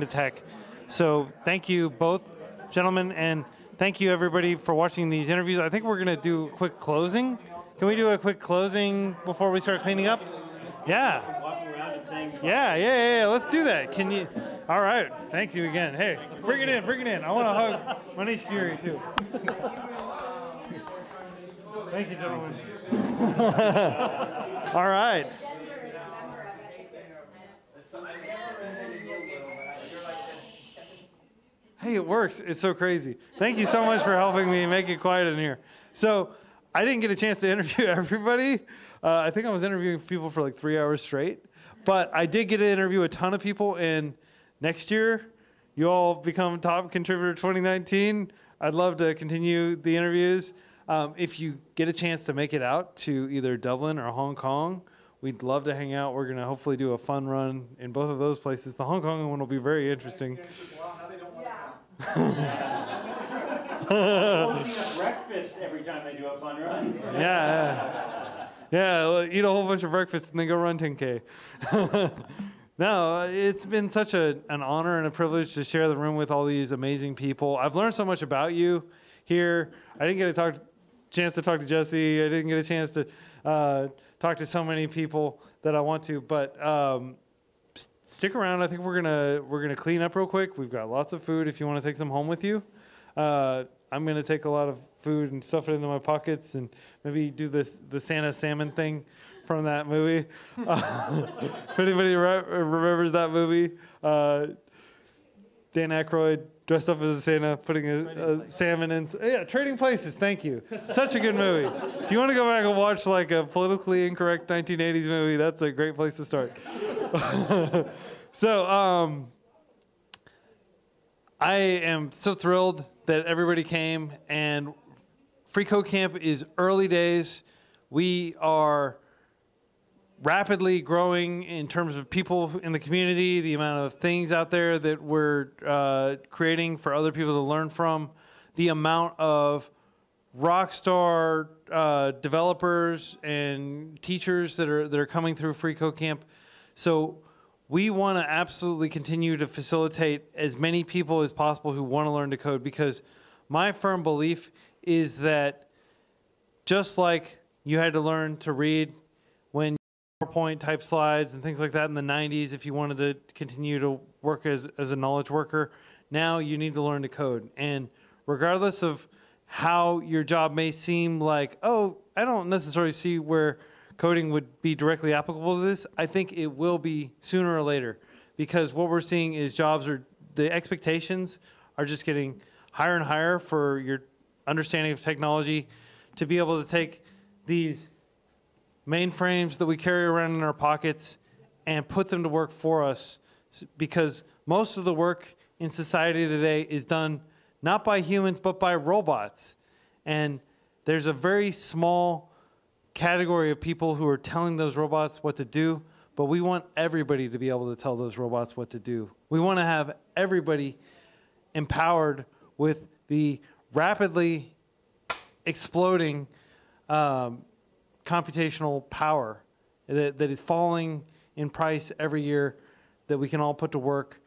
S1: tech. So thank you both, gentlemen, and thank you everybody for watching these interviews. I think we're going to do a quick closing. Can we do a quick closing before we start cleaning up? Yeah. Yeah. Let's do that. Can you? All right. Thank you again. Hey, bring it in. I want to hug Manish Giri too. Thank you, gentlemen. All right. Hey, it works. It's so crazy. Thank you so much for helping me make it quiet in here. So I didn't get a chance to interview everybody. I think I was interviewing people for like 3 hours straight. But I did get to interview a ton of people, and next year, you all become top contributor 2019. I'd love to continue the interviews. If you get a chance to make it out to either Dublin or Hong Kong, we'd love to hang out. We're going to hopefully do a fun run in both of those places. The Hong Kong one will be very interesting.
S9: Breakfast every time they do a fun run.
S1: Yeah, eat a whole bunch of breakfast and then go run 10K. No, it's been such an honor and a privilege to share the room with all these amazing people. I've learned so much about you here. I didn't get a chance to talk to Jesse. I didn't get a chance to talk to so many people that I want to. But stick around. I think we're gonna clean up real quick. We've got lots of food if you want to take some home with you. I'm going to take a lot of food and stuff it into my pockets and maybe do the Santa salmon thing from that movie. If anybody remembers that movie. Dan Aykroyd dressed up as a Santa, putting a salmon in. Yeah, Trading Places. Thank you. Such a good movie. If you want to go back and watch like a politically incorrect 1980s movie, that's a great place to start. So I am so thrilled that everybody came, and freeCodeCamp is early days. We are rapidly growing in terms of people in the community, the amount of things out there that we're creating for other people to learn from, the amount of rock star developers and teachers that are coming through freeCodeCamp. So we want to absolutely continue to facilitate as many people as possible who want to learn to code, because my firm belief is that just like you had to learn to read when PowerPoint type slides and things like that in the 90s, if you wanted to continue to work as a knowledge worker, now you need to learn to code. And regardless of how your job may seem like, oh, I don't necessarily see where coding would be directly applicable to this, I think it will be sooner or later, because what we're seeing is the expectations are just getting higher and higher for your understanding of technology to be able to take these mainframes that we carry around in our pockets and put them to work for us, because most of the work in society today is done not by humans but by robots. And there's a very small category of people who are telling those robots what to do, but we want everybody to be able to tell those robots what to do. We want to have everybody empowered with the rapidly exploding computational power that is falling in price every year, that we can all put to work,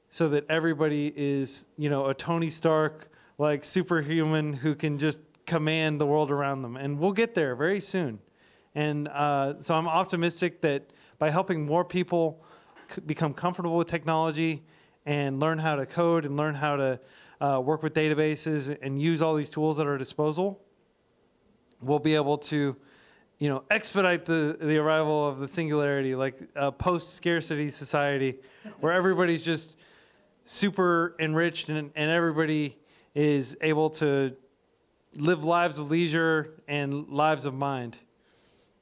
S1: so that everybody is, a Tony Stark like superhuman who can just command the world around them. And we'll get there very soon. And so I'm optimistic that by helping more people become comfortable with technology and learn how to code and learn how to work with databases and use all these tools at our disposal, we'll be able to expedite the arrival of the singularity, like a post-scarcity society where everybody's just super enriched and everybody is able to live lives of leisure and lives of mind.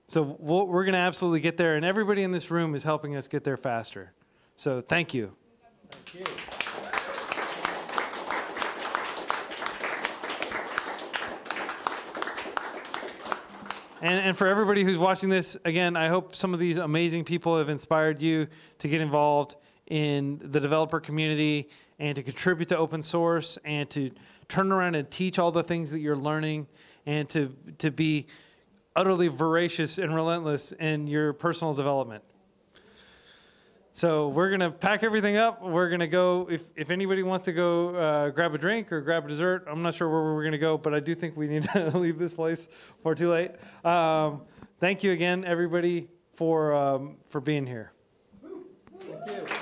S1: So we're going to absolutely get there, and everybody in this room is helping us get there faster. So thank you. Thank you. And for everybody who's watching this, again, I hope some of these amazing people have inspired you to get involved in the developer community and to contribute to open source and to turn around and teach all the things that you're learning and to be utterly voracious and relentless in your personal development. So we're going to pack everything up. We're going to go, if anybody wants to go grab a drink or grab a dessert, I'm not sure where we're going to go, but I do think we need to leave this place before too late. Thank you again, everybody, for being here.
S13: Thank you.